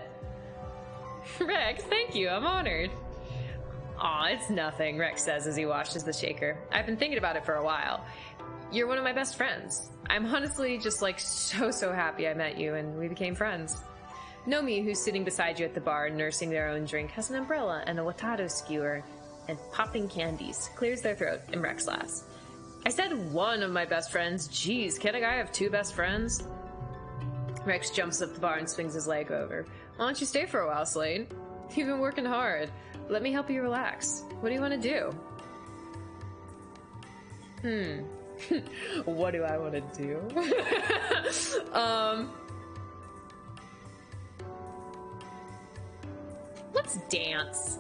Rex, thank you. I'm honored. Aw, it's nothing, Rex says as he washes the shaker. I've been thinking about it for a while. You're one of my best friends. I'm honestly just like so happy I met you and we became friends. Nomi, who's sitting beside you at the bar nursing their own drink, has an umbrella and a Watado skewer and popping candies, clears their throat, and Rex laughs. I said one of my best friends. Jeez, can't a guy have two best friends? Rex jumps up the bar and swings his leg over. Why don't you stay for a while, Slade? You've been working hard. Let me help you relax. What do you want to do? What do I want to do? Let's dance.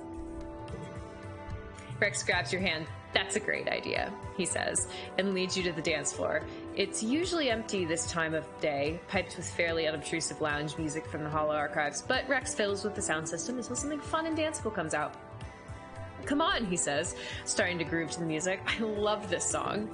Rex grabs your hand. That's a great idea, he says, and leads you to the dance floor. It's usually empty this time of day, piped with fairly unobtrusive lounge music from the Hollow Archives, but Rex fiddles with the sound system until something fun and danceable comes out. Come on, he says, starting to groove to the music. I love this song.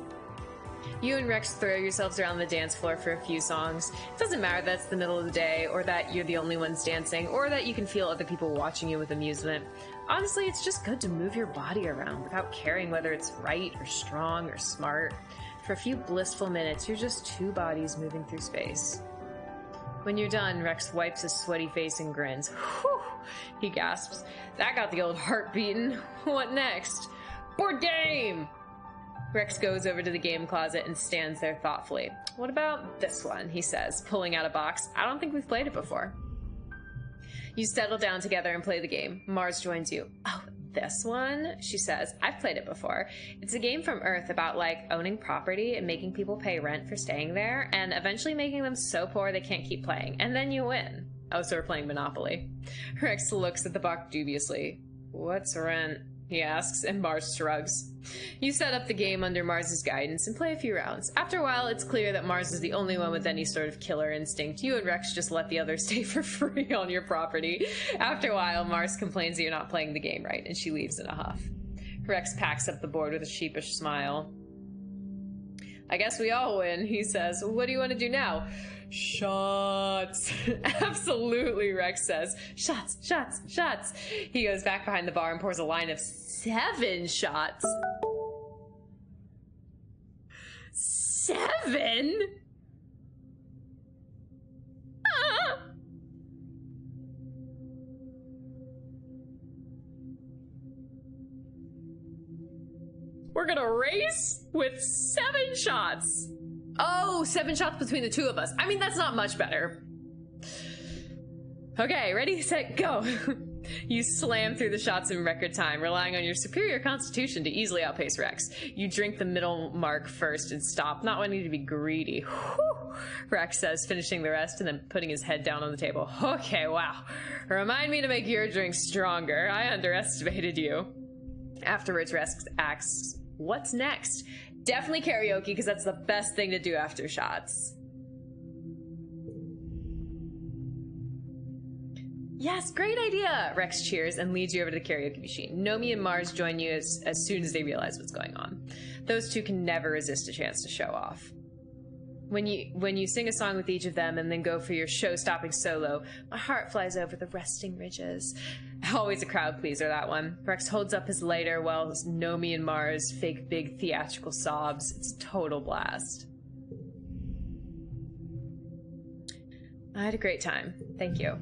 You and Rex throw yourselves around the dance floor for a few songs. It doesn't matter that it's the middle of the day, or that you're the only ones dancing, or that you can feel other people watching you with amusement. Honestly, it's just good to move your body around without caring whether it's right or strong or smart. For a few blissful minutes, you're just two bodies moving through space. When you're done, Rex wipes his sweaty face and grins. Whew, he gasps. That got the old heart beating. What next? Board game! Rex goes over to the game closet and stands there thoughtfully. What about this one, he says, pulling out a box. I don't think we've played it before. You settle down together and play the game. Mars joins you. Oh, this one? She says. I've played it before. It's a game from Earth about, like, owning property and making people pay rent for staying there, and eventually making them so poor they can't keep playing. And then you win. Oh, so we're playing Monopoly. Rex looks at the box dubiously. What's rent? He asks, and Mars shrugs. You set up the game under Mars's guidance and play a few rounds. After a while, it's clear that Mars is the only one with any sort of killer instinct. You and Rex just let the others stay for free on your property. After a while, Mars complains that you're not playing the game right, and she leaves in a huff. Rex packs up the board with a sheepish smile. I guess we all win, he says. What do you want to do now? Shots. Absolutely, Rex says. Shots, shots, shots. He goes back behind the bar and pours a line of 7 shots. 7? Ah. We're gonna race with 7 shots. Oh, 7 shots between the two of us. I mean, that's not much better. Okay, ready, set, go. You slam through the shots in record time, relying on your superior constitution to easily outpace Rex. You drink the middle mark first and stop, not wanting to be greedy. Whew, Rex says, finishing the rest and then putting his head down on the table. Okay, wow. Remind me to make your drink stronger. I underestimated you. Afterwards, Rex asks, what's next? Definitely karaoke, because that's the best thing to do after shots. Yes, great idea! Rex cheers and leads you over to the karaoke machine. Nomi and Mars join you as soon as they realize what's going on. Those two can never resist a chance to show off. When you sing a song with each of them and then go for your show-stopping solo, my heart flies over the resting ridges. Always a crowd pleaser, that one. Rex holds up his lighter while Nomi and Mars fake big theatrical sobs. It's a total blast. I had a great time. Thank you.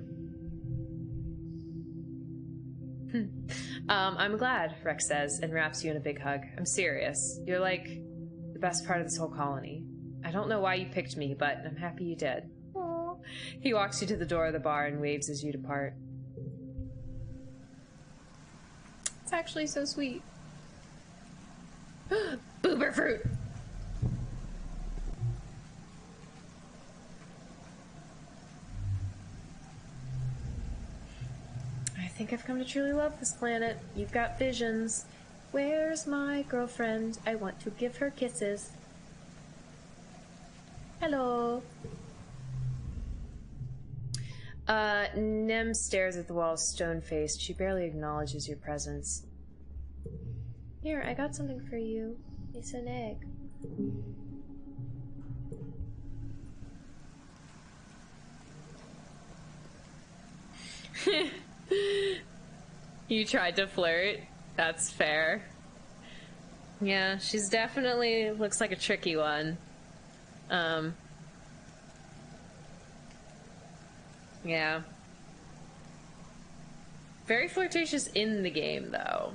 I'm glad, Rex says, and wraps you in a big hug. I'm serious. You're like the best part of this whole colony. I don't know why you picked me, but I'm happy you did. Aww. He walks you to the door of the bar and waves as you depart. It's actually so sweet. Boober fruit! I think I've come to truly love this planet. You've got visions. Where's my girlfriend? I want to give her kisses. Hello. Nem stares at the wall, stone-faced. She barely acknowledges your presence. Here, I got something for you. It's an egg. You tried to flirt? That's fair. Yeah, she's definitely looks like a tricky one. Yeah. Very flirtatious in the game, though.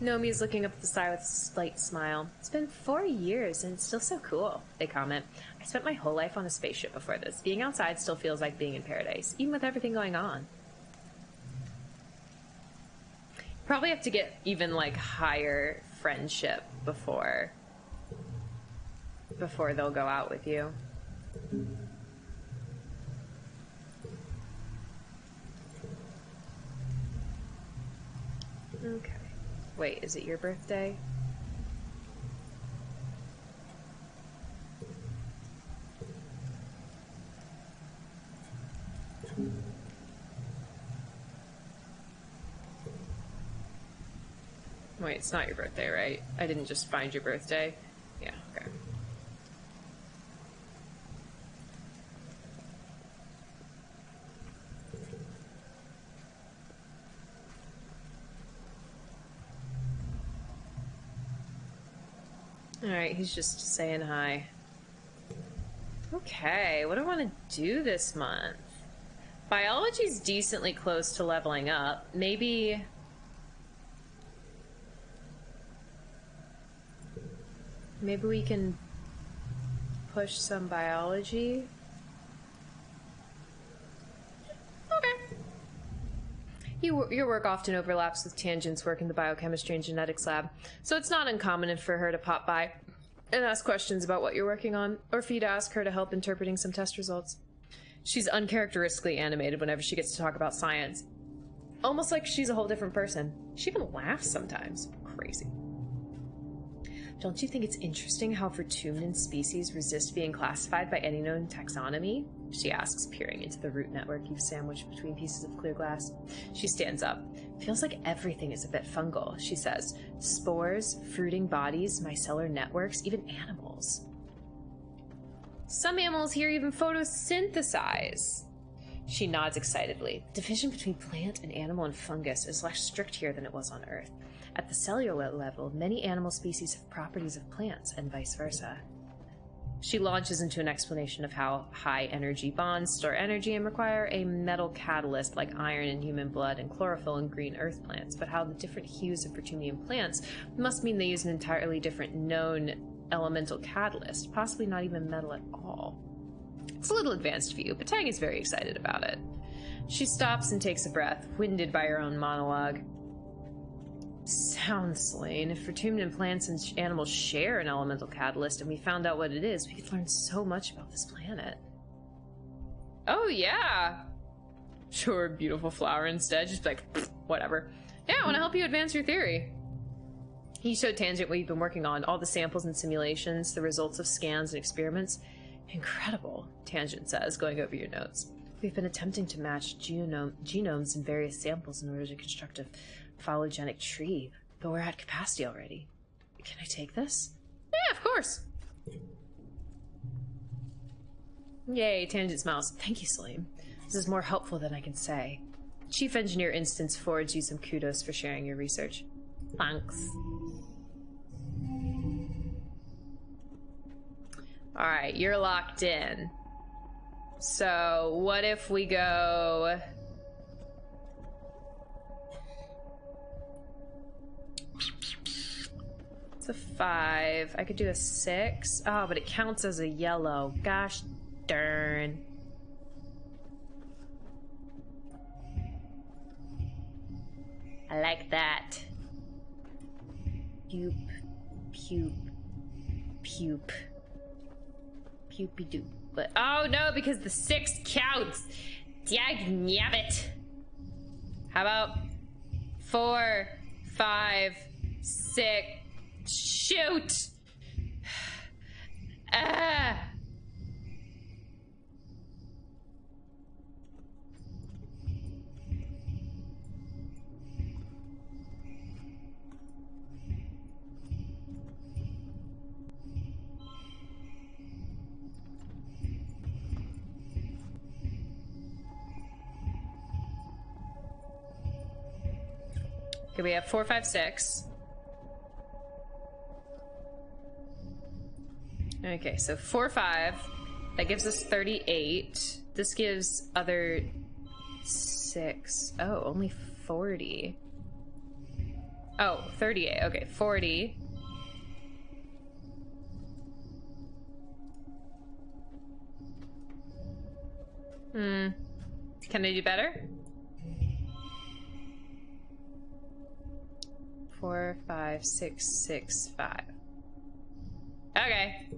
Nomi's looking up at the sky with a slight smile. It's been 4 years and it's still so cool, they comment. I spent my whole life on a spaceship before this. Being outside still feels like being in paradise, even with everything going on. Probably have to get even, like, higher friendship before they'll go out with you. Okay. Wait, is it your birthday? Wait, it's not your birthday, right? I didn't just find your birthday? Yeah, okay. Alright, he's just saying hi. Okay, what do I want to do this month? Biology's decently close to leveling up. Maybe we can push some biology. Okay. Your work often overlaps with Tangent's work in the biochemistry and genetics lab, so it's not uncommon for her to pop by and ask questions about what you're working on, or for you to ask her to help interpreting some test results. She's uncharacteristically animated whenever she gets to talk about science. Almost like she's a whole different person. She even laughs sometimes. Crazy. Don't you think it's interesting how Vertumnant species resist being classified by any known taxonomy? She asks, peering into the root network you've sandwiched between pieces of clear glass. She stands up. Feels like everything is a bit fungal, she says. Spores, fruiting bodies, micellar networks, even animals. Some animals here even photosynthesize. She nods excitedly. Division between plant and animal and fungus is less strict here than it was on Earth. At the cellular level, many animal species have properties of plants, and vice versa. She launches into an explanation of how high-energy bonds store energy and require a metal catalyst like iron in human blood and chlorophyll in green earth plants, but how the different hues of Vertumian plants must mean they use an entirely different known elemental catalyst, possibly not even metal at all. It's a little advanced for you, but Tang is very excited about it. She stops and takes a breath, winded by her own monologue. Sounds slain. If Vertumnant plants and animals share an elemental catalyst and we found out what it is, we could learn so much about this planet. Oh, yeah. Sure, beautiful flower instead. Just like, whatever. Yeah, I want to help you advance your theory. He showed Tangent what you've been working on, all the samples and simulations, the results of scans and experiments. Incredible, Tangent says, going over your notes. We've been attempting to match genomes in various samples in order to construct a phylogenetic tree, but we're at capacity already. Can I take this? Yeah, of course. Yay, Tangent smiles. Thank you, Salim. This is more helpful than I can say. Chief Engineer Instance forwards you some kudos for sharing your research. Thanks. Alright, you're locked in. So, what if we go... It's a 5. I could do a 6. Oh, but it counts as a yellow. Gosh darn. I like that. Pupe. Pupe. Pupe. Pupe-doop. But oh no, because the 6 counts. Dag-nabbit. How about 4, 5, 6. Shoot! Ah! Okay, we have 4, 5, 6. Okay, so 4, 5. That gives us 38. This gives other 6. Oh, only 40. Oh, 38. Okay, 40. Can I do better? 4, 5, 6, 6, 5. Okay.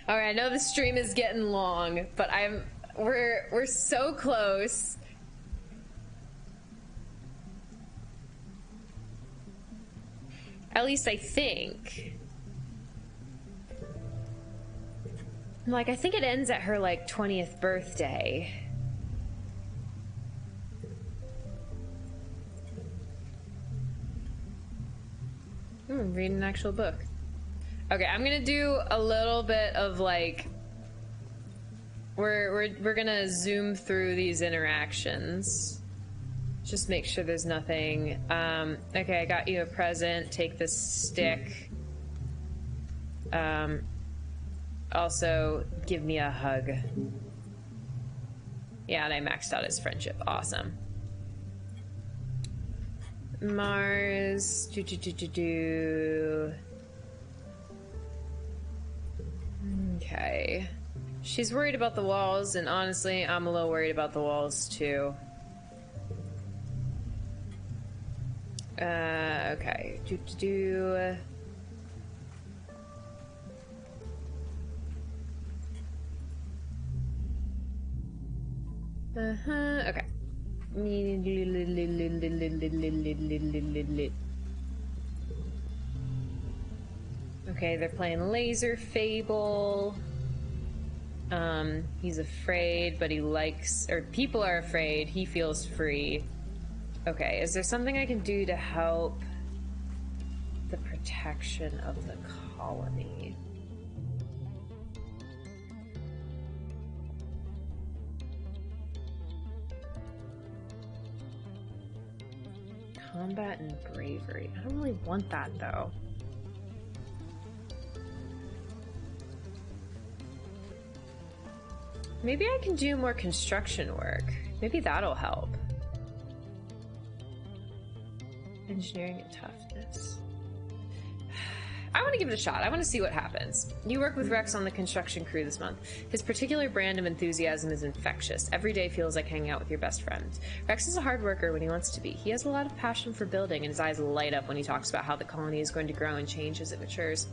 All right, I know the stream is getting long, but we're so close. At least I think. Like, I think it ends at her, like, 20th birthday. Read an actual book. Okay, I'm gonna do a little bit of, like... We're gonna zoom through these interactions. Just make sure there's nothing. Okay, I got you a present. Take this stick. Also, give me a hug. Yeah, and I maxed out his friendship. Awesome. Mars. Okay. She's worried about the walls, and honestly, I'm a little worried about the walls, too. Okay. Okay. Okay, they're playing Laser Fable. He's afraid, but he likes... Or people are afraid. He feels free. Okay, is there something I can do to help the protection of the colony? Combat and bravery. I don't really want that, though. Maybe I can do more construction work. Maybe that'll help. Engineering and toughness. I want to give it a shot. I want to see what happens. You work with Rex on the construction crew this month. His particular brand of enthusiasm is infectious. Every day feels like hanging out with your best friend. Rex is a hard worker when he wants to be. He has a lot of passion for building, and his eyes light up when he talks about how the colony is going to grow and change as it matures.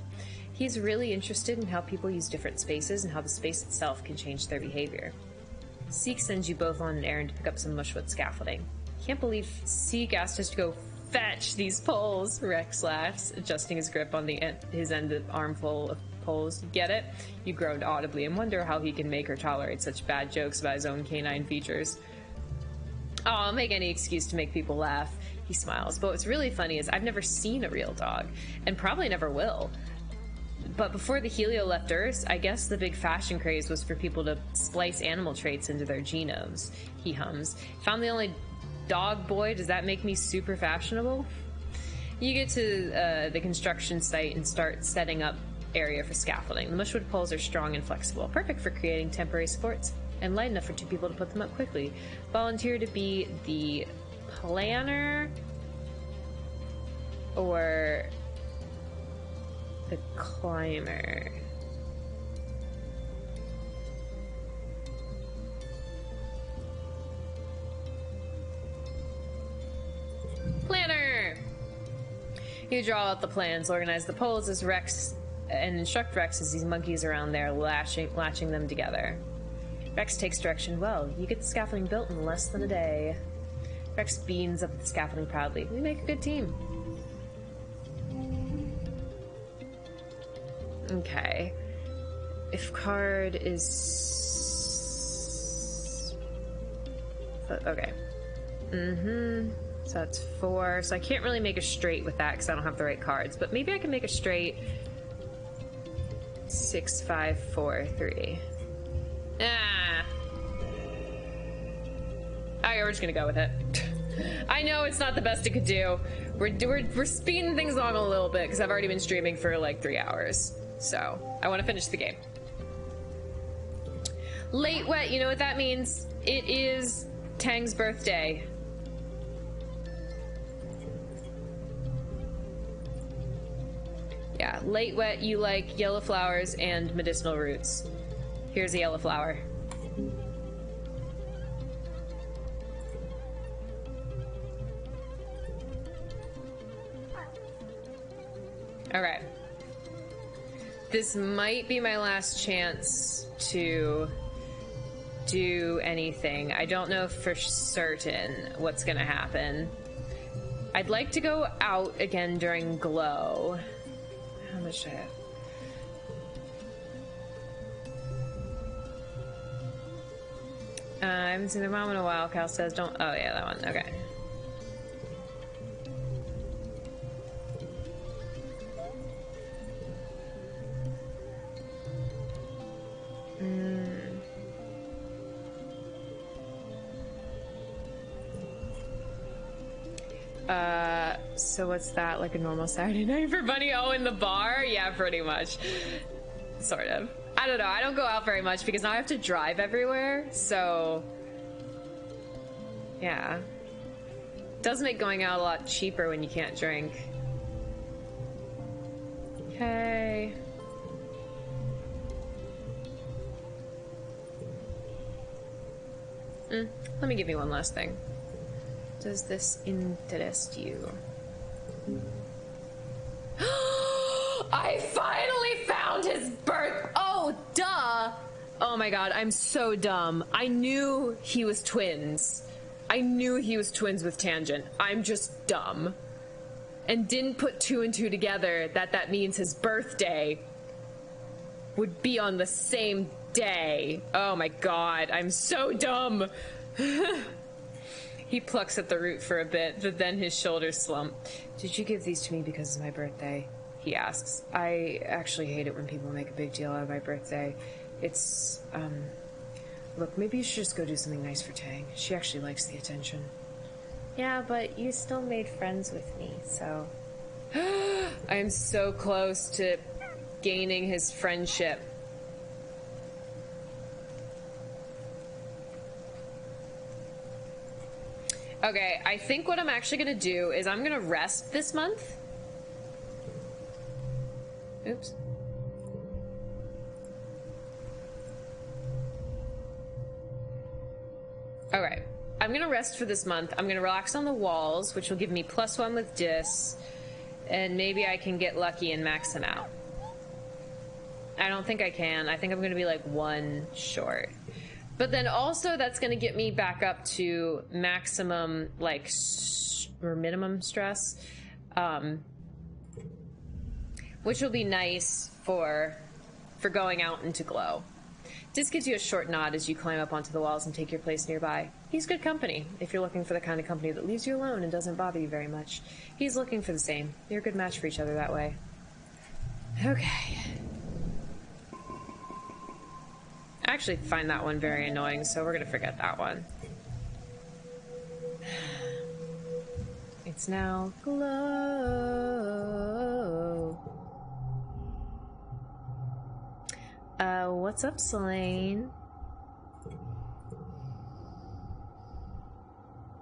He's really interested in how people use different spaces and how the space itself can change their behavior. Seek sends you both on an errand to pick up some mushwood scaffolding. Can't believe Seek asked us to go fetch these poles, Rex laughs, adjusting his grip on his end of armful of poles. Get it? You groaned audibly and wonder how he can make her tolerate such bad jokes about his own canine features. Oh, I'll make any excuse to make people laugh. He smiles. But what's really funny is I've never seen a real dog, and probably never will. But before the Helio left Earth, I guess the big fashion craze was for people to splice animal traits into their genomes. He hums. Found the only dog boy, does that make me super fashionable? You get to the construction site and start setting up area for scaffolding. The mushwood poles are strong and flexible, perfect for creating temporary supports, and light enough for two people to put them up quickly. Volunteer to be the planner or the climber. Planner! You draw out the plans, organize the poles as Rex, and instruct Rex as these monkeys around there, latching them together. Rex takes direction well. You get the scaffolding built in less than a day. Rex beams up at the scaffolding proudly. We make a good team. Okay. If card is... Okay. So that's 4. So I can't really make a straight with that because I don't have the right cards. But maybe I can make a straight 6, 5, 4, 3. Ah. Okay, we're just gonna go with it. I know it's not the best it could do. We're speeding things along a little bit because I've already been streaming for like 3 hours. So I want to finish the game. Late wet, you know what that means? It is Tang's birthday. Yeah, late wet, you like yellow flowers and medicinal roots. Here's a yellow flower. Okay. This might be my last chance to do anything. I don't know for certain what's gonna happen. I'd like to go out again during glow. How much do I have? I haven't seen their mom in a while. Cal says don't... Oh, yeah, that one. Okay. So what's that, like a normal Saturday night for Bunny? Oh, in the bar? Yeah, pretty much. Sort of. I don't know, I don't go out very much because now I have to drive everywhere, so... Yeah. Does make going out a lot cheaper when you can't drink. Okay. Let me give you one last thing. Does this interest you? I finally found his birth. Oh, duh. Oh my god, I'm so dumb. I knew he was twins. I knew he was twins with Tangent. I'm just dumb. And didn't put 2 and 2 together that means his birthday would be on the same day. Oh my god, I'm so dumb. He plucks at the root for a bit, but then his shoulders slump. Did you give these to me because it's my birthday? He asks. I actually hate it when people make a big deal out of my birthday. It's, look, maybe you should just go do something nice for Tang. She actually likes the attention. Yeah, but you still made friends with me, so... I am so close to gaining his friendship. Okay, I think what I'm actually gonna do is I'm gonna rest this month. Oops. Okay, I'm gonna rest for this month. I'm gonna relax on the walls, which will give me +1 with Dis, and maybe I can get lucky and max him out. I don't think I can. I think I'm gonna be like 1 short. But then also that's going to get me back up to maximum, like, or minimum stress, which will be nice for going out into glow. This gives you a short nod as you climb up onto the walls and take your place nearby. He's good company, if you're looking for the kind of company that leaves you alone and doesn't bother you very much. He's looking for the same. You're a good match for each other that way. Okay. I actually find that one very annoying, so we're gonna forget that one. It's now glow. What's up, Selene?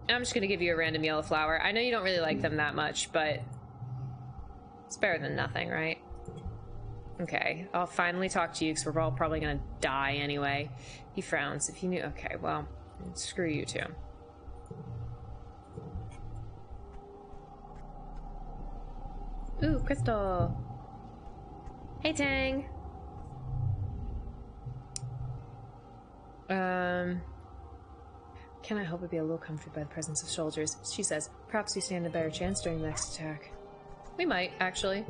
I'm just gonna give you a random yellow flower. I know you don't really like them that much, but it's better than nothing, right? Okay, I'll finally talk to you because we're all probably gonna die anyway. He frowns. If you knew... Okay, well, screw you too. Ooh, Crystal. Hey, Tang. Can I help but be a little comforted by the presence of soldiers? She says, perhaps we stand a better chance during the next attack. We might, actually.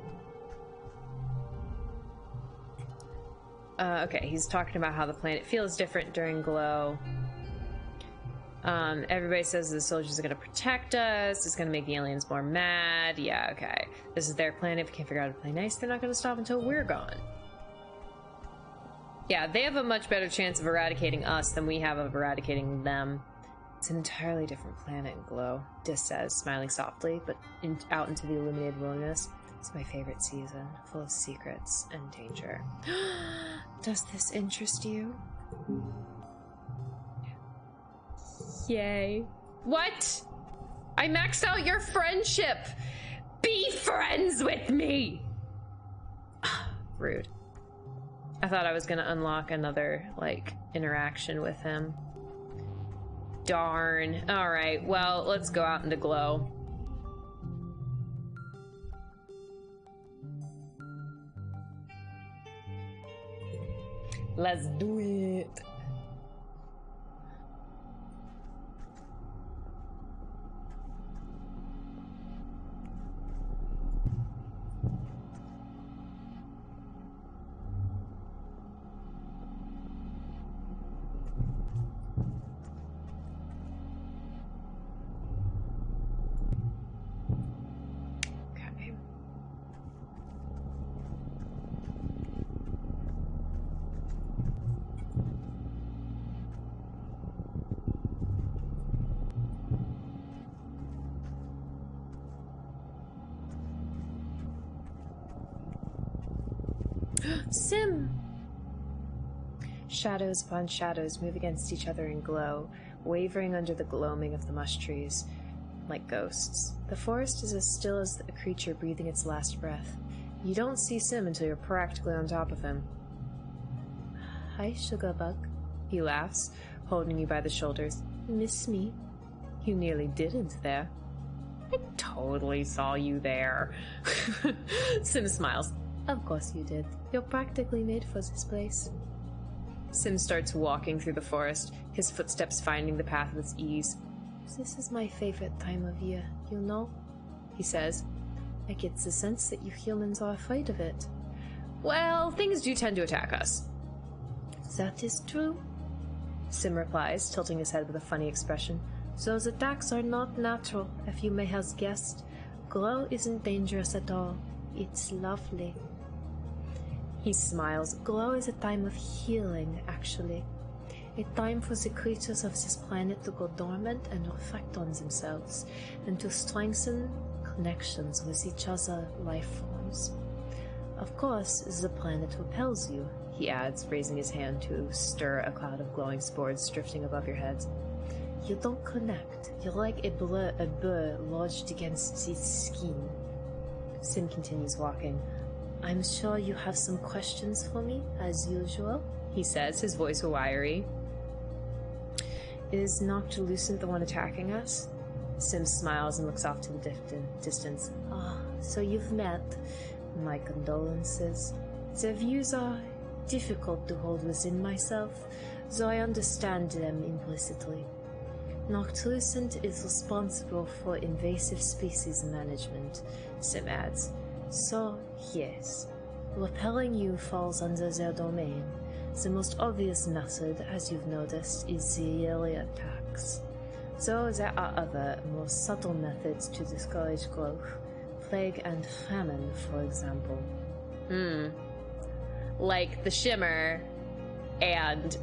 Okay, he's talking about how the planet feels different during Glow. Everybody says the soldiers are gonna protect us, it's gonna make the aliens more mad. Yeah, okay. This is their planet. If we can't figure out how to play nice, they're not gonna stop until we're gone. Yeah, they have a much better chance of eradicating us than we have of eradicating them. It's an entirely different planet in Glow, Dis says, smiling softly, but out into the illuminated wilderness. It's my favorite season, full of secrets and danger. Does this interest you? Yay. What? I maxed out your friendship! Be friends with me! Rude. I thought I was gonna unlock another, like, interaction with him. Darn. Alright, well, let's go out into Glow. Let's do it. Sim! Shadows upon shadows move against each other in Glow, wavering under the gloaming of the mush trees, like ghosts. The forest is as still as a creature breathing its last breath. You don't see Sim until you're practically on top of him. Hi, Sugarbug. He laughs, holding you by the shoulders. Miss me? You nearly didn't there. I totally saw you there. Sim smiles. Of course you did. You're practically made for this place. Sim starts walking through the forest, his footsteps finding the path with ease. This is my favorite time of year, you know? He says. I get the sense that you humans are afraid of it. Well, things do tend to attack us. That is true, Sim replies, tilting his head with a funny expression. Those attacks are not natural, if you may have guessed. Glow isn't dangerous at all. It's lovely. He smiles. Glow is a time of healing, actually. A time for the creatures of this planet to go dormant and reflect on themselves, and to strengthen connections with each other life forms. Of course, the planet repels you, he adds, raising his hand to stir a cloud of glowing spores drifting above your heads. You don't connect. You're like a burr lodged against its skin. Sim continues walking. I'm sure you have some questions for me, as usual, he says, his voice wiry. Is Noctilucent the one attacking us? Sim smiles and looks off to the distance. Ah, so you've met. My condolences. Their views are difficult to hold within myself, though I understand them implicitly. Noctilucent is responsible for invasive species management, Sim adds. So, yes, repelling you falls under their domain. The most obvious method, as you've noticed, is the yearly attacks. Though there are other, more subtle methods to discourage growth. Plague and famine, for example. Like the shimmer and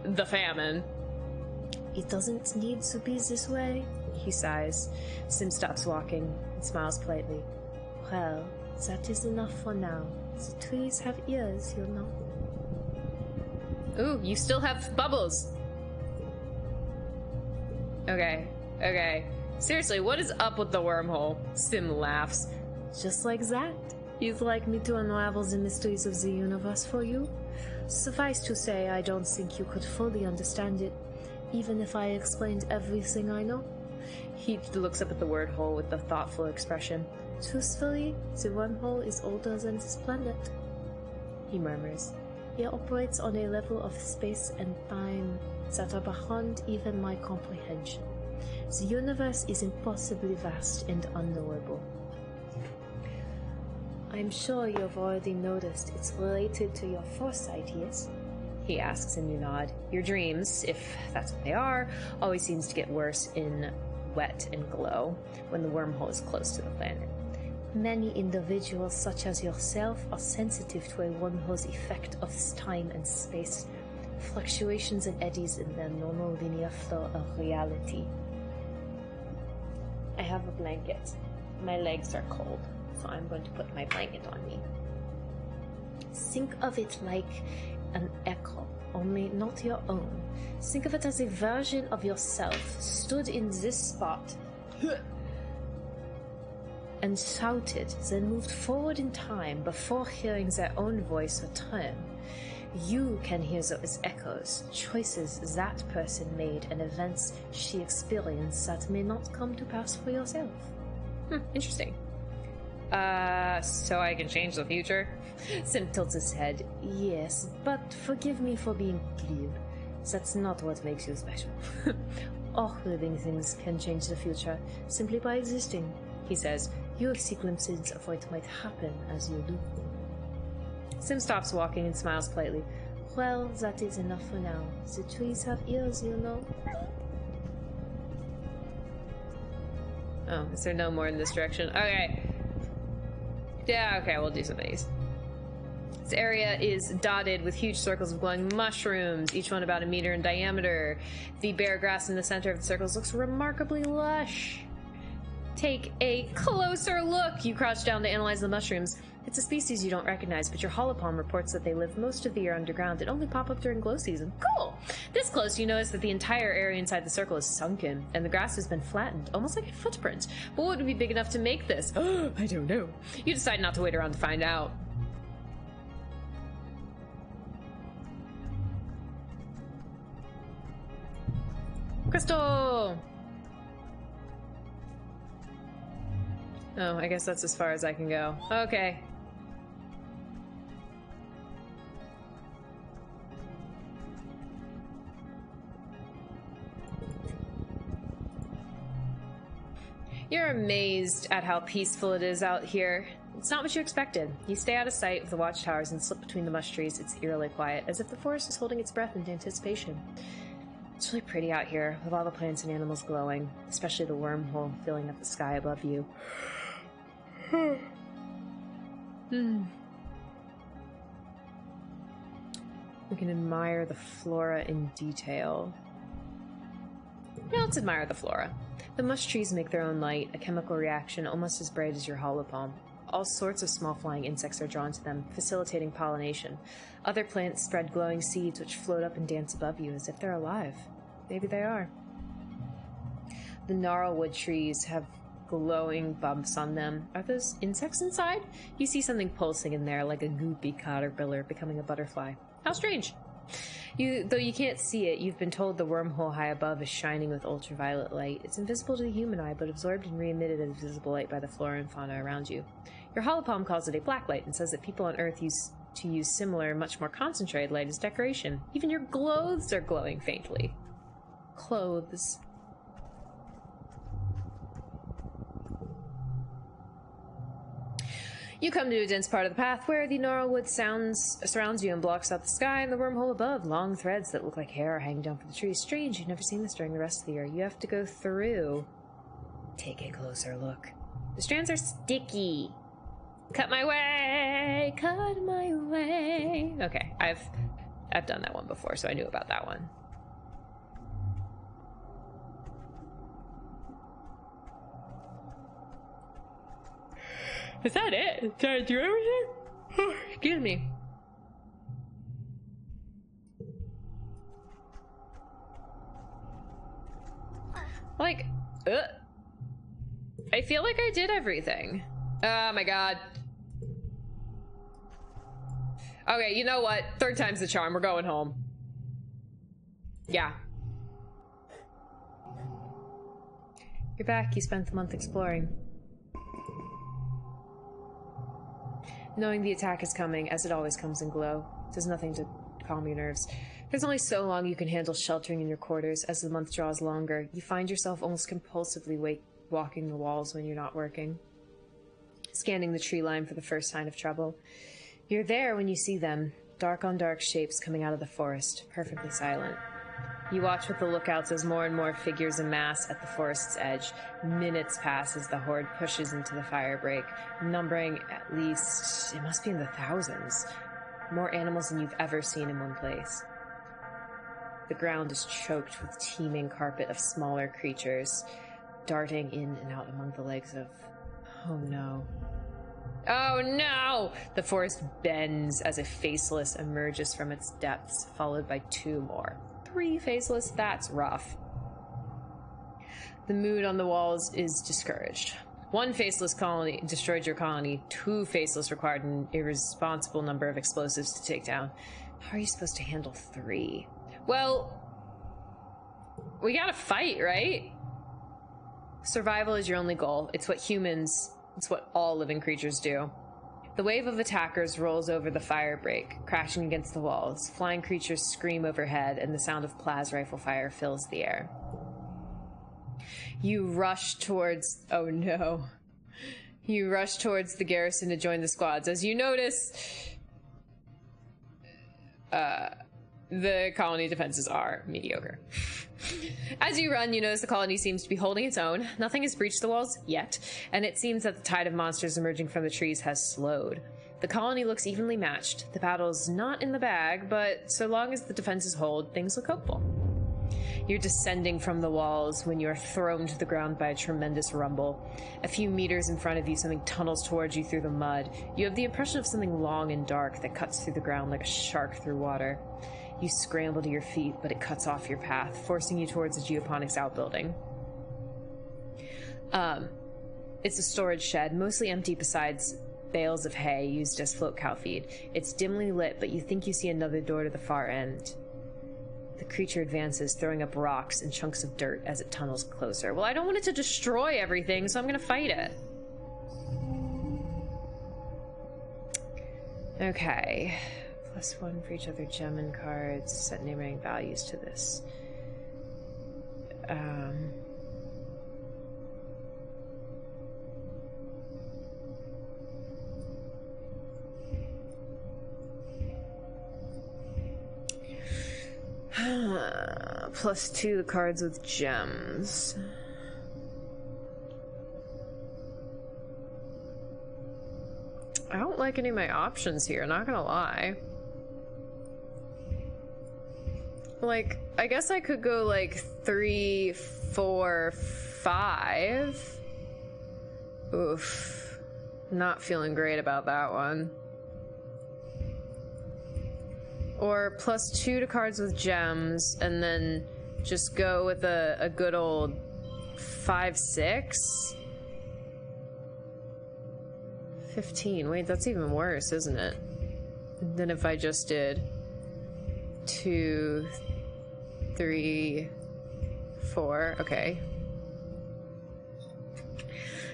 the famine. It doesn't need to be this way, he sighs. Sim stops walking and smiles politely. Well, that is enough for now. The trees have ears, you know. Ooh, you still have bubbles. Okay. Seriously, what is up with the wormhole? Sim laughs. Just like that. You'd like me to unravel the mysteries of the universe for you? Suffice to say, I don't think you could fully understand it, even if I explained everything I know. He looks up at the word hole with a thoughtful expression. Truthfully, the wormhole is older than this planet, he murmurs. It operates on a level of space and time that are beyond even my comprehension. The universe is impossibly vast and unknowable. I'm sure you've already noticed it's related to your foresight, yes? He asks and you nod. Your dreams, if that's what they are, always seems to get worse in wet and glow when the wormhole is close to the planet. Many individuals, such as yourself, are sensitive to a wormhole's effect of time and space, fluctuations and eddies in their normal linear flow of reality. I have a blanket. My legs are cold, so I'm going to put my blanket on me. Think of it like an echo, only not your own. Think of it as a version of yourself stood in this spot and shouted, then moved forward in time before hearing their own voice return. You can hear those echoes, choices that person made, and events she experienced that may not come to pass for yourself. Interesting. So I can change the future? Sim tilts his head. Yes, but forgive me for being glib. That's not what makes you special. All living things can change the future simply by existing, he says. You see glimpses of what might happen as you do. Sim stops walking and smiles politely. Well, that is enough for now. The trees have ears, you know. Oh, is there no more in this direction? Okay. Yeah, okay, we'll do some of these. This area is dotted with huge circles of glowing mushrooms, each one about 1 meter in diameter. The bare grass in the center of the circles looks remarkably lush. Take a closer look! You crouch down to analyze the mushrooms. It's a species you don't recognize, but your holopalm reports that they live most of the year underground and only pop up during glow season. Cool! This close, you notice that the entire area inside the circle is sunken, and the grass has been flattened, almost like a footprint. But what would be big enough to make this? I don't know. You decide not to wait around to find out. Crystal! Oh, I guess that's as far as I can go. Okay. You're amazed at how peaceful it is out here. It's not what you expected. You stay out of sight of the watchtowers and slip between the mush trees. It's eerily quiet, as if the forest is holding its breath in anticipation. It's really pretty out here, with all the plants and animals glowing, especially the wormhole filling up the sky above you. We can admire the flora in detail. Now let's admire the flora. The mush trees make their own light, a chemical reaction almost as bright as your holopalm. All sorts of small flying insects are drawn to them, facilitating pollination. Other plants spread glowing seeds which float up and dance above you as if they're alive. Maybe they are. The gnarlwood trees have glowing bumps on them. Are those insects inside? You see something pulsing in there, like a goopy caterpillar becoming a butterfly. How strange. Though you can't see it, you've been told the wormhole high above is shining with ultraviolet light. It's invisible to the human eye, but absorbed and re-emitted as visible light by the flora and fauna around you. Your holopalm calls it a black light and says that people on Earth use similar, much more concentrated light as decoration. Even your clothes are glowing faintly. Clothes. You come to a dense part of the path where the gnarlwood surrounds you and blocks out the sky, and the wormhole above. Long threads that look like hair hang down from the trees. Strange, you've never seen this during the rest of the year. You have to go through. Take a closer look. The strands are sticky. Cut my way! Cut my way! Okay, I've done that one before, so I knew about that one. Is that it? Did I do everything? Excuse me. Like, I feel like I did everything. Oh my god. Okay, you know what? Third time's the charm. We're going home. Yeah. You're back. You spent the month exploring. Knowing the attack is coming, as it always comes in Glow, does nothing to calm your nerves. There's only so long you can handle sheltering in your quarters. As the month draws longer, you find yourself almost compulsively walking the walls when you're not working, scanning the tree line for the first sign of trouble. You're there when you see them, dark-on-dark shapes coming out of the forest, perfectly silent. You watch with the lookouts as more and more figures amass at the forest's edge. Minutes pass as the horde pushes into the firebreak, numbering at least, it must be in the thousands. More animals than you've ever seen in one place. The ground is choked with teeming carpet of smaller creatures, darting in and out among the legs of... Oh no. Oh no! The forest bends as a faceless emerges from its depths, followed by two more. 3 faceless, that's rough. The mood on the walls is discouraged. 1 faceless colony destroyed your colony. 2 faceless required an irresponsible number of explosives to take down. How are you supposed to handle 3? Well, we gotta fight, right? Survival is your only goal. It's what all living creatures do. The wave of attackers rolls over the firebreak, crashing against the walls. Flying creatures scream overhead, and the sound of plas rifle fire fills the air. You rush towards... Oh no. You rush towards the garrison to join the squads. As you notice... the colony defenses are mediocre. As you run, you notice the colony seems to be holding its own. Nothing has breached the walls yet, and it seems that the tide of monsters emerging from the trees has slowed. The colony looks evenly matched. The battle's not in the bag, but so long as the defenses hold, things look hopeful. You're descending from the walls when you're thrown to the ground by a tremendous rumble. A few meters in front of you, something tunnels towards you through the mud. You have the impression of something long and dark that cuts through the ground like a shark through water. You scramble to your feet, but it cuts off your path, forcing you towards a geoponics outbuilding. It's a storage shed, mostly empty besides bales of hay used as float cow feed. It's dimly lit, but you think you see another door to the far end. The creature advances, throwing up rocks and chunks of dirt as it tunnels closer. Well, I don't want it to destroy everything, so I'm gonna fight it. Okay. +1 for each other gem and cards. Set neighboring values to this. +2 the cards with gems. I don't like any of my options here, not gonna lie. Like, I guess I could go like 3, 4, 5. Oof. Not feeling great about that one. Or +2 to cards with gems, and then just go with a good old 5, 6. 15. Wait, that's even worse, isn't it? Than if I just did 2, 3, 4. Okay.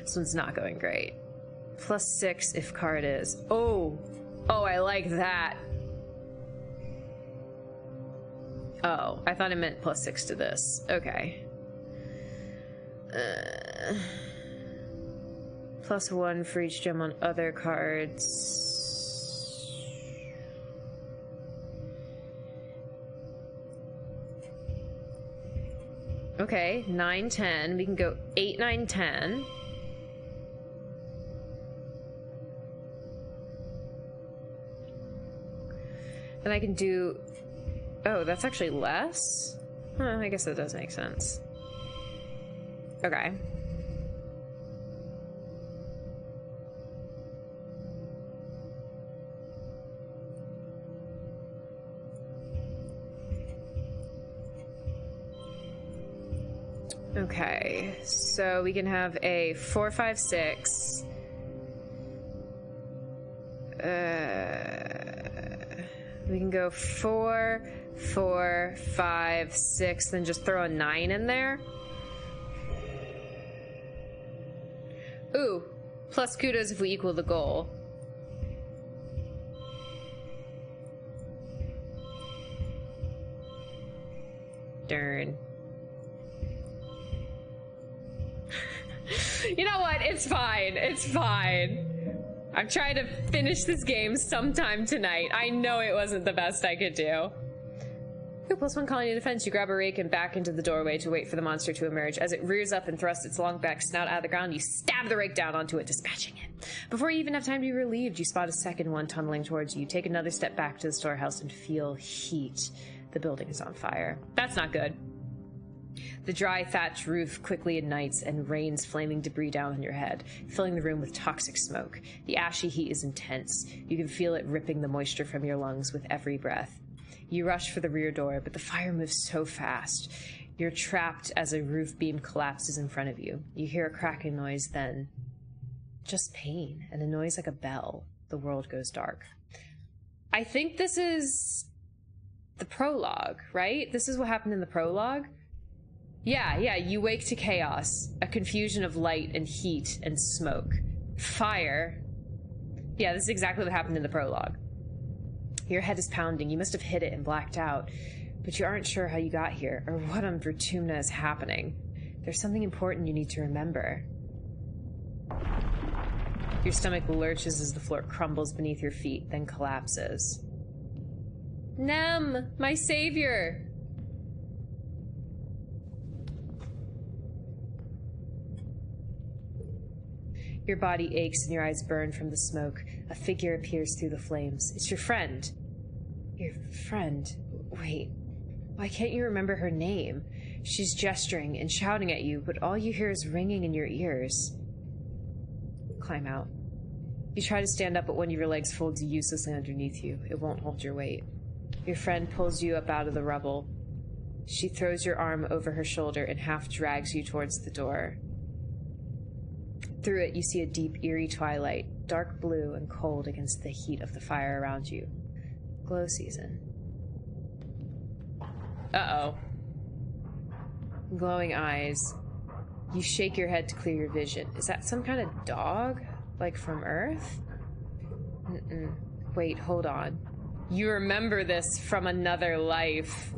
This one's not going great. +6 if card is. Oh, I like that. Oh, I thought it meant +6 to this. Okay. +1 for each gem on other cards. Okay, 9, 10. We can go 8, 9, 10. And I can do... Oh, that's actually less? Huh, I guess that does make sense. Okay. Okay, so we can have a 4, 5, 6. We can go 4, 4, 5, 6, then just throw a 9 in there. Ooh, plus kudos if we equal the goal. Darn. You know what? It's fine. It's fine. I'm trying to finish this game sometime tonight. I know it wasn't the best I could do. Ooh, +1 colony defense. You grab a rake and back into the doorway to wait for the monster to emerge. As it rears up and thrusts its long back snout out of the ground, you stab the rake down onto it, dispatching it. Before you even have time to be relieved, you spot a second one tunneling towards you. You take another step back to the storehouse and feel heat. The building is on fire. That's not good. The dry thatch roof quickly ignites and rains flaming debris down on your head, filling the room with toxic smoke. The ashy heat is intense. You can feel it ripping the moisture from your lungs with every breath. You rush for the rear door, but the fire moves so fast. You're trapped as a roof beam collapses in front of you. You hear a cracking noise, then just pain, and a noise like a bell. The world goes dark. I think this is the prologue, right? This is what happened in the prologue? Yeah, you wake to chaos, a confusion of light and heat and smoke. Fire. Yeah, this is exactly what happened in the prologue. Your head is pounding. You must have hit it and blacked out, but you aren't sure how you got here or what on Vertumna is happening. There's something important you need to remember. Your stomach lurches as the floor crumbles beneath your feet, then collapses. Nem, my savior! Your body aches and your eyes burn from the smoke. A figure appears through the flames. It's your friend. Your friend? Wait, why can't you remember her name? She's gesturing and shouting at you, but all you hear is ringing in your ears. Climb out. You try to stand up, but one of your legs folds uselessly underneath you. It won't hold your weight. Your friend pulls you up out of the rubble. She throws your arm over her shoulder and half drags you towards the door. Through it, you see a deep, eerie twilight, dark blue and cold against the heat of the fire around you. Glow season. Uh-oh. Glowing eyes. You shake your head to clear your vision. Is that some kind of dog? Like from Earth? Mm-mm. Wait, hold on. You remember this from another life.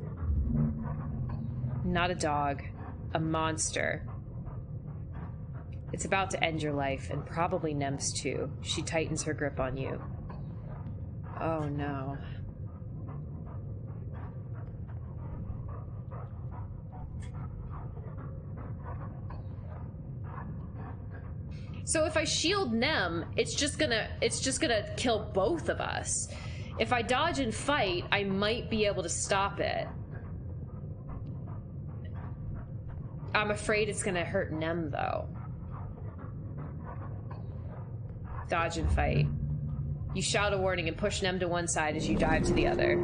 Not a dog. A monster. It's about to end your life, and probably Nem's too. She tightens her grip on you. Oh no. So if I shield Nem, it's just gonna kill both of us. If I dodge and fight, I might be able to stop it. I'm afraid it's gonna hurt Nem though. Dodge and fight. You shout a warning and push Nem to one side as you dive to the other.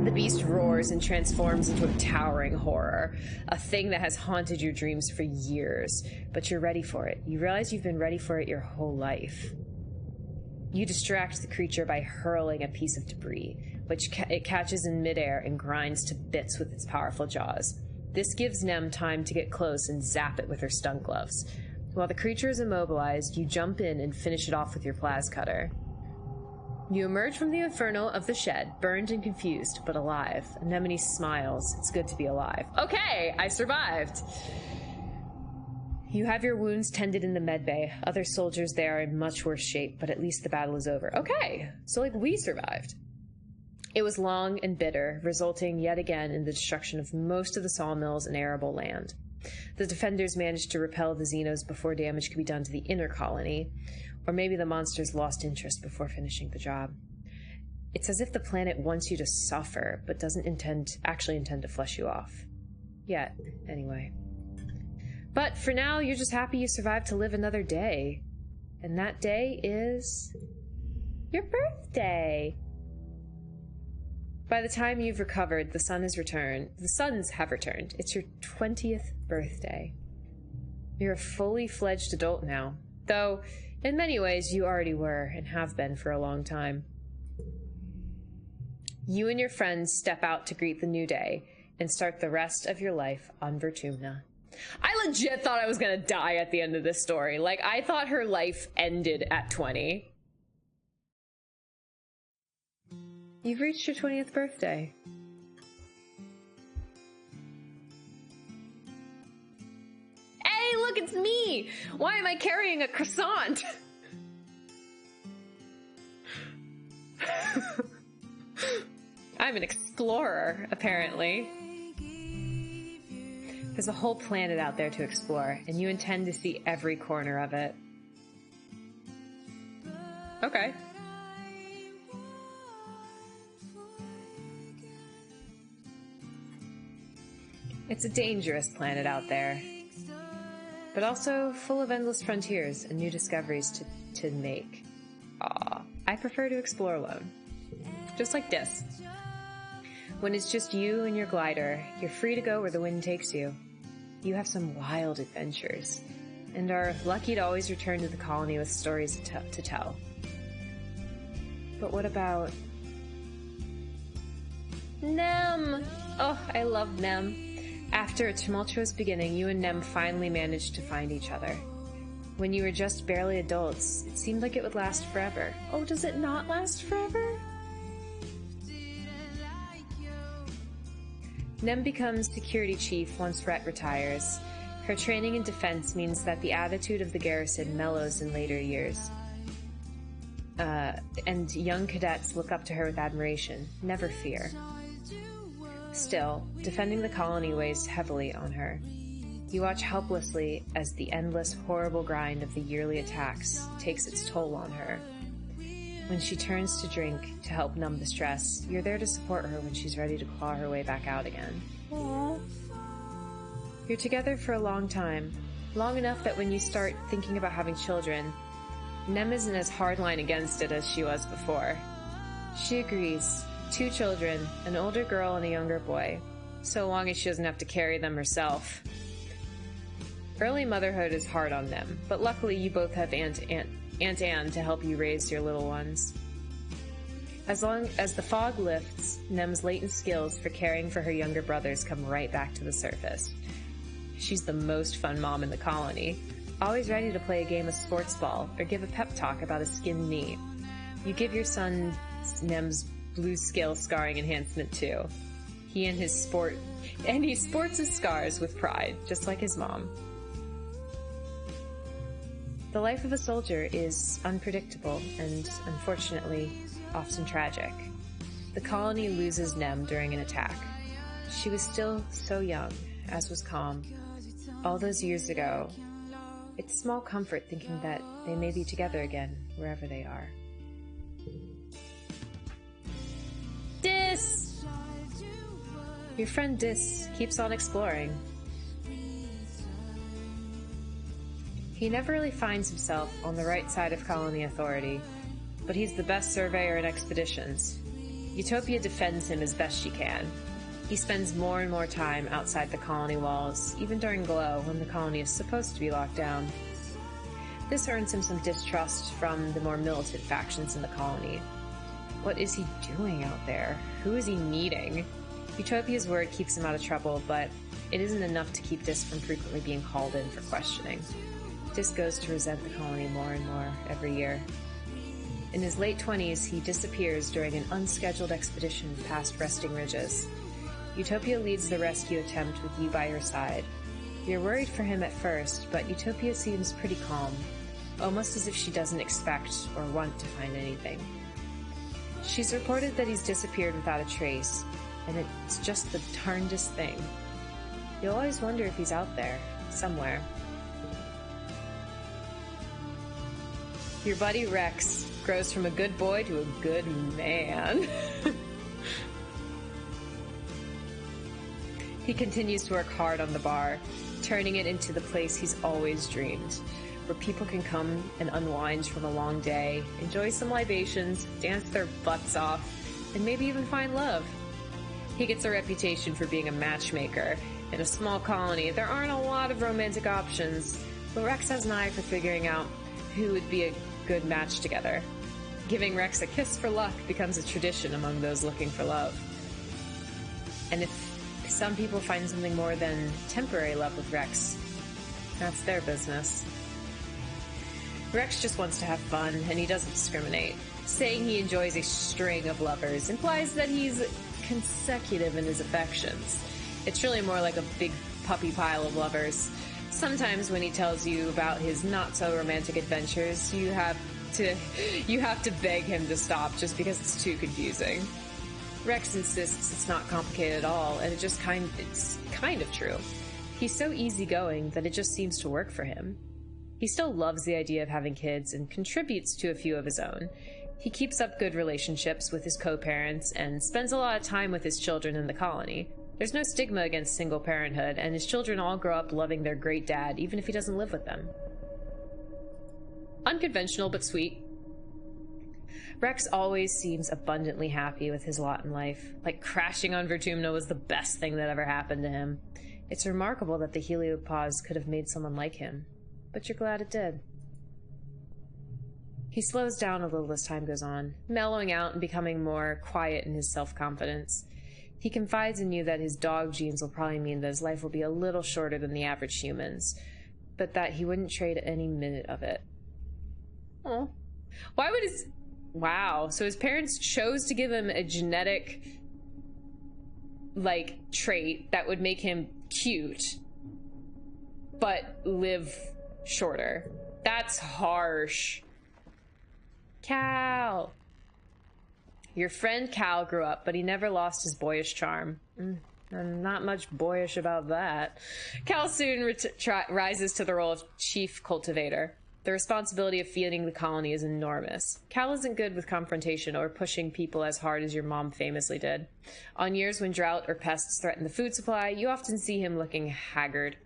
The beast roars and transforms into a towering horror, a thing that has haunted your dreams for years, but you're ready for it. You realize you've been ready for it your whole life. You distract the creature by hurling a piece of debris, which it catches in midair and grinds to bits with its powerful jaws. This gives Nem time to get close and zap it with her stun gloves. While the creature is immobilized, you jump in and finish it off with your plas cutter. You emerge from the inferno of the shed, burned and confused, but alive. Anemone smiles. It's good to be alive. Okay, I survived. You have your wounds tended in the medbay. Other soldiers there are in much worse shape, but at least the battle is over. Okay, so like we survived. It was long and bitter, resulting yet again in the destruction of most of the sawmills and arable land. The defenders managed to repel the Xenos before damage could be done to the inner colony, or maybe the monsters lost interest before finishing the job. It's as if the planet wants you to suffer, but doesn't actually intend to flush you off. Yet, anyway. But for now, you're just happy you survived to live another day. And that day is your birthday. By the time you've recovered, the suns have returned. It's your 20th birthday. You're a fully fledged adult now, though in many ways you already were and have been for a long time. You and your friends step out to greet the new day and start the rest of your life on Vertumna. I legit thought I was gonna die at the end of this story. Like, I thought her life ended at 20. You've reached your 20th birthday. Hey, look, it's me! Why am I carrying a croissant? I'm an explorer, apparently. There's a whole planet out there to explore, and you intend to see every corner of it. Okay. It's a dangerous planet out there, but also full of endless frontiers and new discoveries to make. Aw, I prefer to explore alone. Just like this. When it's just you and your glider, you're free to go where the wind takes you. You have some wild adventures, and are lucky to always return to the colony with stories to tell. But what about... Nem! Oh, I love Nem. After a tumultuous beginning, you and Nem finally managed to find each other. When you were just barely adults, it seemed like it would last forever. Oh, does it not last forever? Nem becomes security chief once Rhett retires. Her training in defense means that the attitude of the garrison mellows in later years. And young cadets look up to her with admiration, never fear. Still, defending the colony weighs heavily on her. You watch helplessly as the endless, horrible grind of the yearly attacks takes its toll on her. When she turns to drink to help numb the stress, you're there to support her when she's ready to claw her way back out again. Aww. You're together for a long time, long enough that when you start thinking about having children, Nem isn't as hardline against it as she was before. She agrees. 2 children, an older girl and a younger boy, so long as she doesn't have to carry them herself. Early motherhood is hard on them, but luckily you both have Aunt Anne to help you raise your little ones. As long as the fog lifts, Nem's latent skills for caring for her younger brothers come right back to the surface. She's the most fun mom in the colony, always ready to play a game of sports ball or give a pep talk about a skinned knee. You give your son Nem's blue scale scarring enhancement too. He sports his scars with pride, just like his mom. The life of a soldier is unpredictable and, unfortunately, often tragic. The colony loses Nem during an attack. She was still so young, as was Calm. All those years ago, it's small comfort thinking that they may be together again, wherever they are. Dis! Your friend Dis keeps on exploring. He never really finds himself on the right side of colony authority, but he's the best surveyor in expeditions. Utopia defends him as best she can. He spends more and more time outside the colony walls, even during Glow, when the colony is supposed to be locked down. This earns him some distrust from the more militant factions in the colony. What is he doing out there? Who is he meeting? Utopia's word keeps him out of trouble, but it isn't enough to keep Dis from frequently being called in for questioning. Dis goes to resent the colony more and more every year. In his late 20s, he disappears during an unscheduled expedition past Resting Ridges. Utopia leads the rescue attempt with you by her side. You're worried for him at first, but Utopia seems pretty calm, almost as if she doesn't expect or want to find anything. She's reported that he's disappeared without a trace, and it's just the darndest thing. You'll always wonder if he's out there, somewhere. Your buddy Rex grows from a good boy to a good man. He continues to work hard on the bar, turning it into the place he's always dreamed, where people can come and unwind from a long day, enjoy some libations, dance their butts off, and maybe even find love. He gets a reputation for being a matchmaker. In a small colony, there aren't a lot of romantic options, but Rex has an eye for figuring out who would be a good match together. Giving Rex a kiss for luck becomes a tradition among those looking for love. And if some people find something more than temporary love with Rex. That's their business. Rex just wants to have fun, and he doesn't discriminate. Saying he enjoys a string of lovers implies that he's consecutive in his affections. It's really more like a big puppy pile of lovers. Sometimes when he tells you about his not-so-romantic adventures, you have to beg him to stop just because it's too confusing. Rex insists it's not complicated at all, and it's kind of true. He's so easygoing that it just seems to work for him. He still loves the idea of having kids and contributes to a few of his own. He keeps up good relationships with his co-parents and spends a lot of time with his children in the colony. There's no stigma against single parenthood, and his children all grow up loving their great dad, even if he doesn't live with them. Unconventional, but sweet. Rex always seems abundantly happy with his lot in life. Like crashing on Vertumna was the best thing that ever happened to him. It's remarkable that the heliopause could have made someone like him. But you're glad it did. He slows down a little as time goes on, mellowing out and becoming more quiet in his self-confidence. He confides in you that his dog genes will probably mean that his life will be a little shorter than the average human's, but that he wouldn't trade any minute of it. Oh. Why would his... Wow. So his parents chose to give him a genetic, trait that would make him cute, but live shorter. That's harsh. Cal. Your friend Cal grew up, but he never lost his boyish charm. Not much boyish about that. Cal soon rises to the role of chief cultivator. The responsibility of feeding the colony is enormous. Cal isn't good with confrontation or pushing people as hard as your mom famously did. On years when drought or pests threaten the food supply, you often see him looking haggard.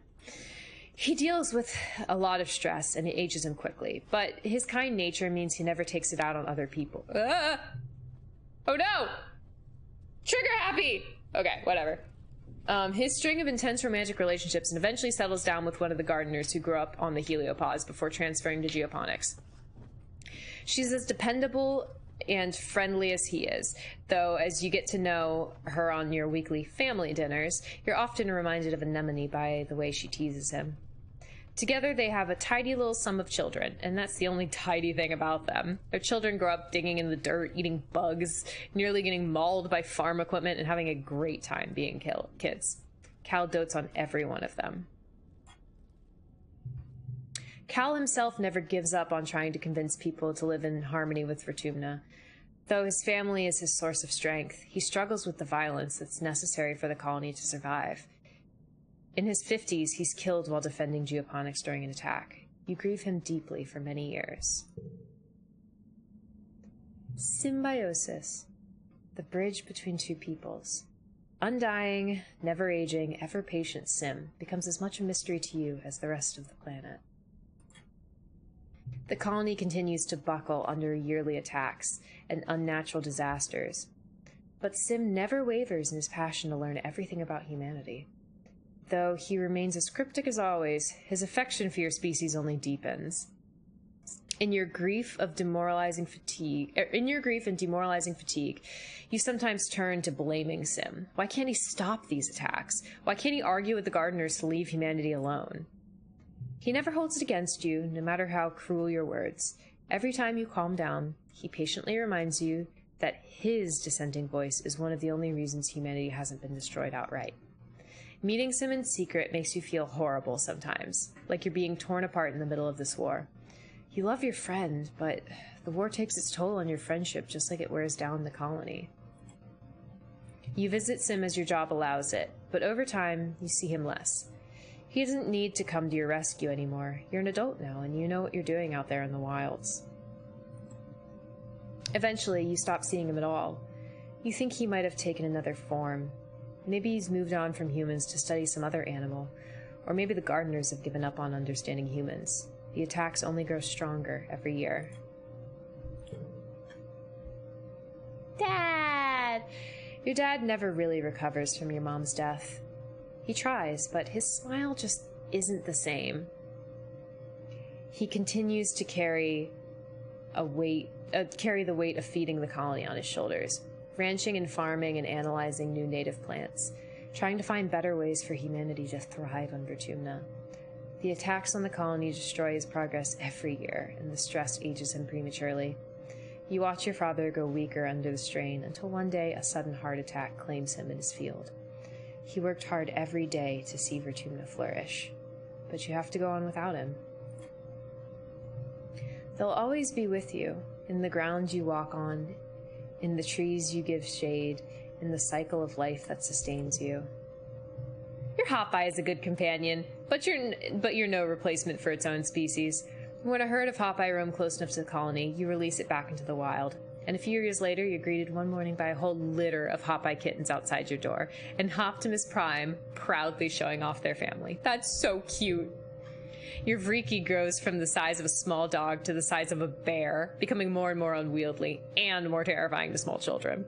He deals with a lot of stress and it ages him quickly, but his kind nature means he never takes it out on other people. Oh no! Trigger happy! Okay, whatever. His string of intense romantic relationships and eventually settles down with one of the gardeners who grew up on the heliopause before transferring to geoponics. She's as dependable and friendly as he is, though as you get to know her on your weekly family dinners, you're often reminded of Anemone by the way she teases him. Together they have a tidy little sum of children, and that's the only tidy thing about them. Their children grow up digging in the dirt, eating bugs, nearly getting mauled by farm equipment, and having a great time being kids. Cal dotes on every one of them. Cal himself never gives up on trying to convince people to live in harmony with Vertumna. Though his family is his source of strength, he struggles with the violence that's necessary for the colony to survive. In his 50s, he's killed while defending geoponics during an attack. You grieve him deeply for many years. Symbiosis. The bridge between two peoples. Undying, never aging, ever patient Sim becomes as much a mystery to you as the rest of the planet. The colony continues to buckle under yearly attacks and unnatural disasters, but Sim never wavers in his passion to learn everything about humanity. Though he remains as cryptic as always, his affection for your species only deepens. In your grief and demoralizing fatigue, you sometimes turn to blaming Sim. Why can't he stop these attacks? Why can't he argue with the gardeners to leave humanity alone? He never holds it against you, no matter how cruel your words. Every time you calm down, he patiently reminds you that his dissenting voice is one of the only reasons humanity hasn't been destroyed outright. Meeting Sim in secret makes you feel horrible sometimes, like you're being torn apart in the middle of this war. You love your friend, but the war takes its toll on your friendship just like it wears down the colony. You visit Sim as your job allows it, but over time, you see him less. He doesn't need to come to your rescue anymore. You're an adult now, and you know what you're doing out there in the wilds. Eventually, you stop seeing him at all. You think he might have taken another form. Maybe he's moved on from humans to study some other animal, or maybe the gardeners have given up on understanding humans. The attacks only grow stronger every year. Dad! Your dad never really recovers from your mom's death. He tries, but his smile just isn't the same. He continues to carry the weight of feeding the colony on his shoulders, ranching and farming and analyzing new native plants. trying to find better ways for humanity to thrive on Vertumna. The attacks on the colony destroy his progress every year, and the stress ages him prematurely. You watch your father grow weaker under the strain until one day a sudden heart attack claims him in his field. He worked hard every day to see Vertumna flourish, but you have to go on without him. They'll always be with you, in the ground you walk on, in the trees you give shade, in the cycle of life that sustains you. Your Hopeye is a good companion, but you're no replacement for its own species. When a herd of Hopeye roam close enough to the colony, you release it back into the wild. And a few years later, you're greeted one morning by a whole litter of Hopeye kittens outside your door, and Optimus Prime proudly showing off their family. That's so cute. Your Vriki grows from the size of a small dog to the size of a bear, becoming more and more unwieldy and more terrifying to small children.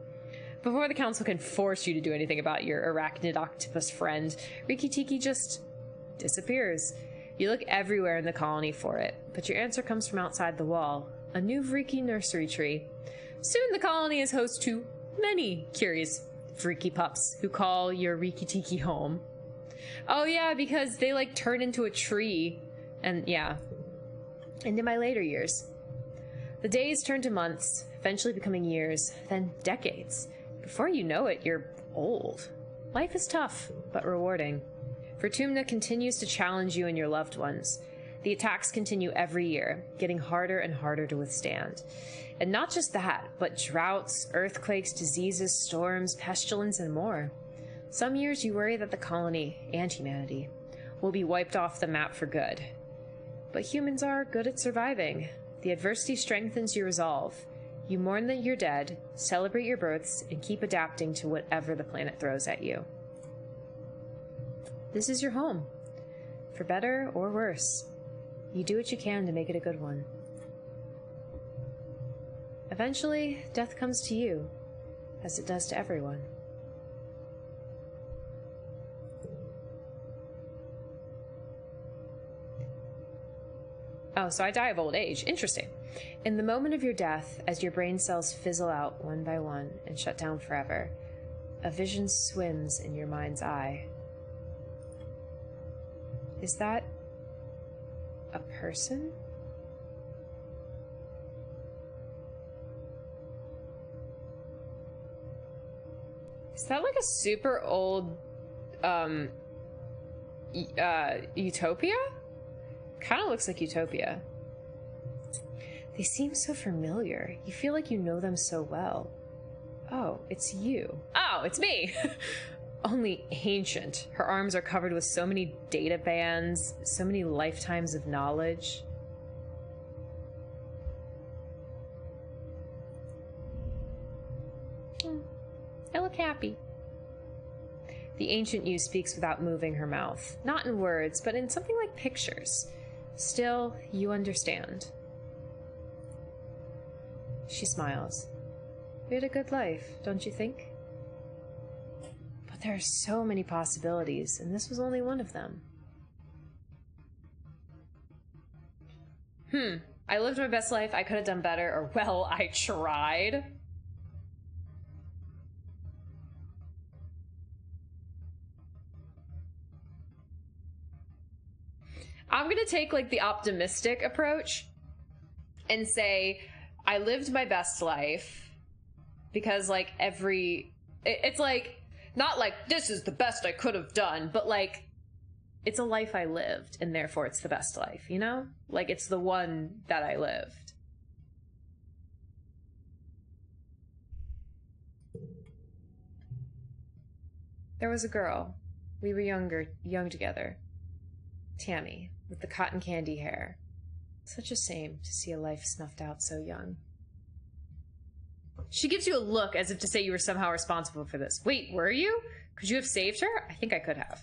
Before the council can force you to do anything about your arachnid octopus friend, Riki Tiki just disappears. You look everywhere in the colony for it, but your answer comes from outside the wall, a new Vriki nursery tree. Soon the colony is host to many curious Vriki pups who call your Riki Tiki home. Oh yeah, because they like turn into a tree. And yeah, into my later years. The days turn to months, eventually becoming years, then decades. Before you know it, you're old. Life is tough, but rewarding. Vertumna continues to challenge you and your loved ones. The attacks continue every year, getting harder and harder to withstand. And not just that, but droughts, earthquakes, diseases, storms, pestilence, and more. Some years you worry that the colony, and humanity, will be wiped off the map for good. But humans are good at surviving. The adversity strengthens your resolve. You mourn that you're dead, celebrate your births, and keep adapting to whatever the planet throws at you. This is your home, for better or worse. You do what you can to make it a good one. Eventually, death comes to you, as it does to everyone. Oh, so I die of old age. Interesting. In the moment of your death, as your brain cells fizzle out one by one and shut down forever, a vision swims in your mind's eye. Is that a person? Is that like a super old Utopia? Kind of looks like Utopia. They seem so familiar. You feel like you know them so well. Oh, it's you. Oh, it's me! Only ancient. Her arms are covered with so many data bands, so many lifetimes of knowledge. I look happy. The ancient you speaks without moving her mouth. Not in words, but in something like pictures. Still, you understand. She smiles. We had a good life, don't you think? But there are so many possibilities, and this was only one of them. I lived my best life. I could have done better, or well, I tried. I'm gonna take like the optimistic approach and say I lived my best life because like it's like not like this is the best I could have done, but like it's a life I lived and therefore it's the best life, you know? Like it's the one that I lived. There was a girl. We were young together. Tammy, with the cotton candy hair. Such a shame to see a life snuffed out so young. She gives you a look as if to say you were somehow responsible for this. Wait, were you? Could you have saved her? I think I could have.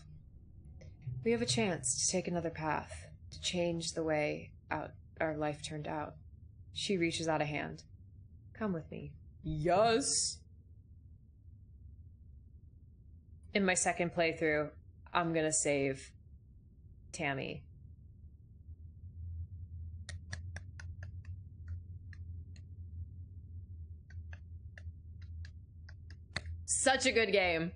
We have a chance to take another path, to change the way our life turned out. She reaches out a hand. Come with me. Yes. In my second playthrough, I'm gonna save Tammy. Such a good game.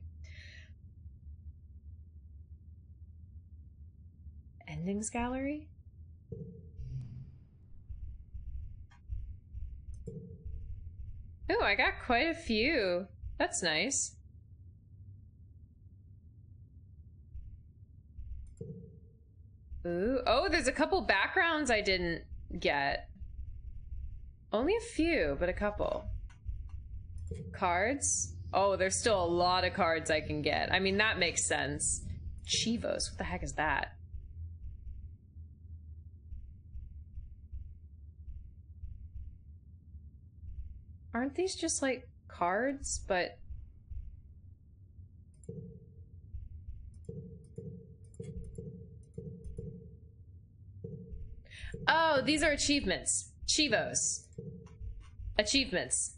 paintings gallery? Oh, I got quite a few. That's nice. Ooh, oh, there's a couple backgrounds I didn't get. Only a few, but a couple. Cards? Oh, there's still a lot of cards I can get. I mean, that makes sense. Chivos, what the heck is that? Aren't these just like cards, but... Oh, these are achievements. Chivos. Achievements.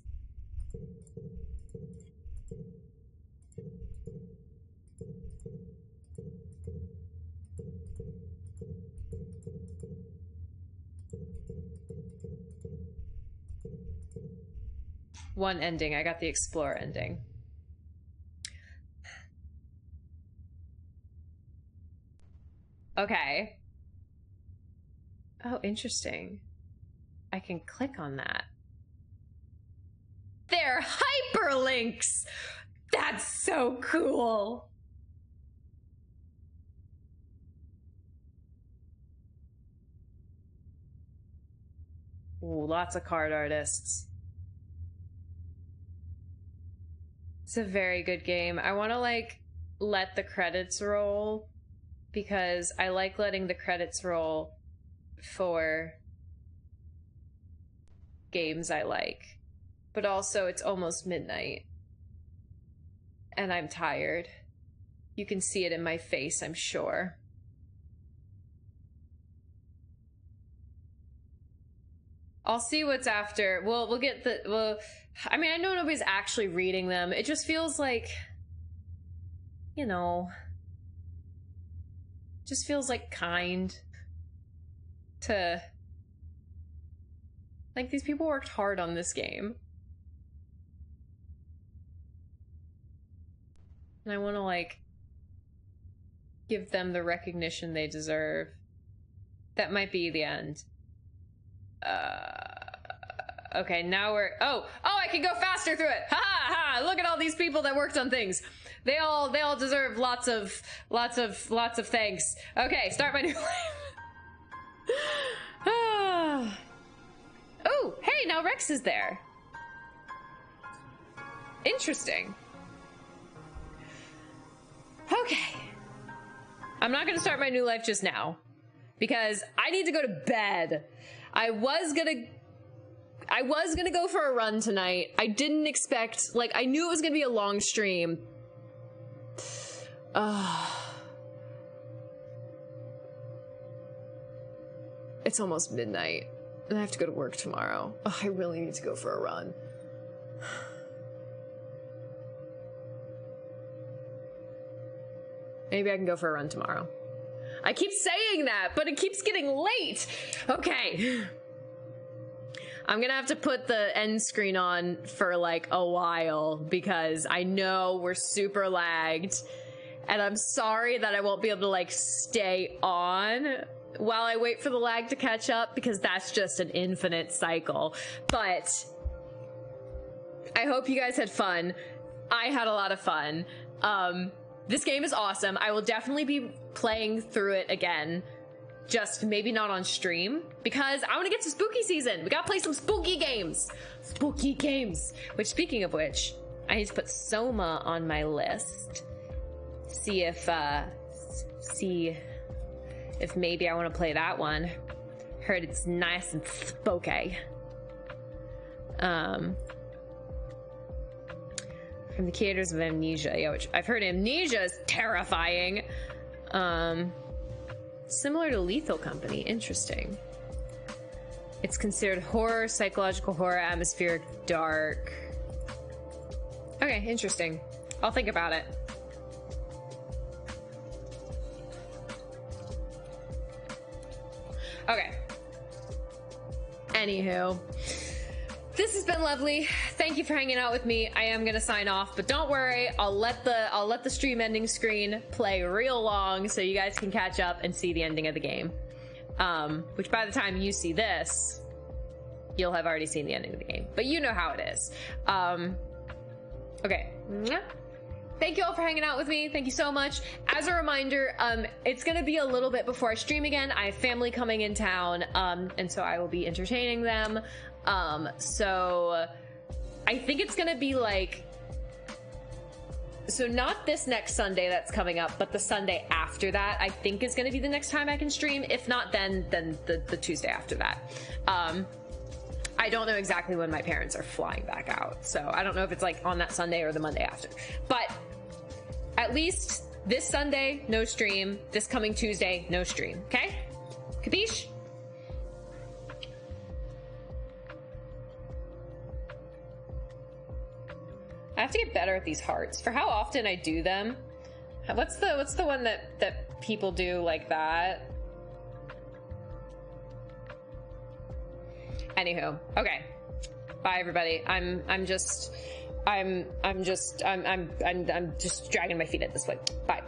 One ending. I got the Explorer ending. Okay. Oh, interesting. I can click on that. They're hyperlinks! That's so cool! Ooh, lots of card artists. It's a very good game. I want to, like, let the credits roll because I like letting the credits roll for games I like. But also, it's almost midnight. And I'm tired. You can see it in my face, I'm sure. I'll see what's after. We'll get the... Well, I mean, I know nobody's actually reading them. It just feels like... You know... Just feels like kind to... Like, these people worked hard on this game. And I want to, like, give them the recognition they deserve. That might be the end. Okay, now we're... Oh, I can go faster through it! Ha ha! Look at all these people that worked on things. They all deserve lots of thanks. Okay, start my new life. Oh, hey, now Rex is there. Interesting. Okay. I'm not gonna start my new life just now because I need to go to bed. I was gonna go for a run tonight. I didn't expect, like, I knew it was gonna be a long stream. It's almost midnight, and I have to go to work tomorrow. I really need to go for a run. Maybe I can go for a run tomorrow. I keep saying that, but it keeps getting late. Okay. I'm gonna have to put the end screen on for like a while because I know we're super lagged. And I'm sorry that I won't be able to like stay on while I wait for the lag to catch up because that's just an infinite cycle. But I hope you guys had fun. I had a lot of fun. This game is awesome. I will definitely be playing through it again. Just maybe not on stream because I want to get to spooky season. We gotta play some spooky games. Spooky games. Which, speaking of which, I need to put Soma on my list. See if maybe I want to play that one. Heard it's nice and spooky. From the creators of Amnesia, yeah, which I've heard Amnesia is terrifying. Similar to Lethal Company. Interesting. It's considered horror, psychological horror, atmospheric, dark. Okay, interesting. I'll think about it. Okay. Anywho. This has been lovely. Thank you for hanging out with me. I am gonna sign off, but don't worry, I'll let the stream ending screen play real long so you guys can catch up and see the ending of the game. Which by the time you see this, you'll have already seen the ending of the game. But you know how it is. Okay. Thank you all for hanging out with me. Thank you so much. As a reminder, it's gonna be a little bit before I stream again. I have family coming in town, and so I will be entertaining them. So I think it's gonna be like, so not this next Sunday that's coming up, but the Sunday after that, I think is gonna be the next time I can stream. If not, then the Tuesday after that. I don't know exactly when my parents are flying back out, so I don't know if it's like on that Sunday or the Monday after. But at least this Sunday, no stream. This coming Tuesday, no stream. Okay? Capiche? I have to get better at these hearts. For how often I do them. What's the one that people do like that? Anywho, okay. Bye everybody. I'm just dragging my feet at this point. Bye.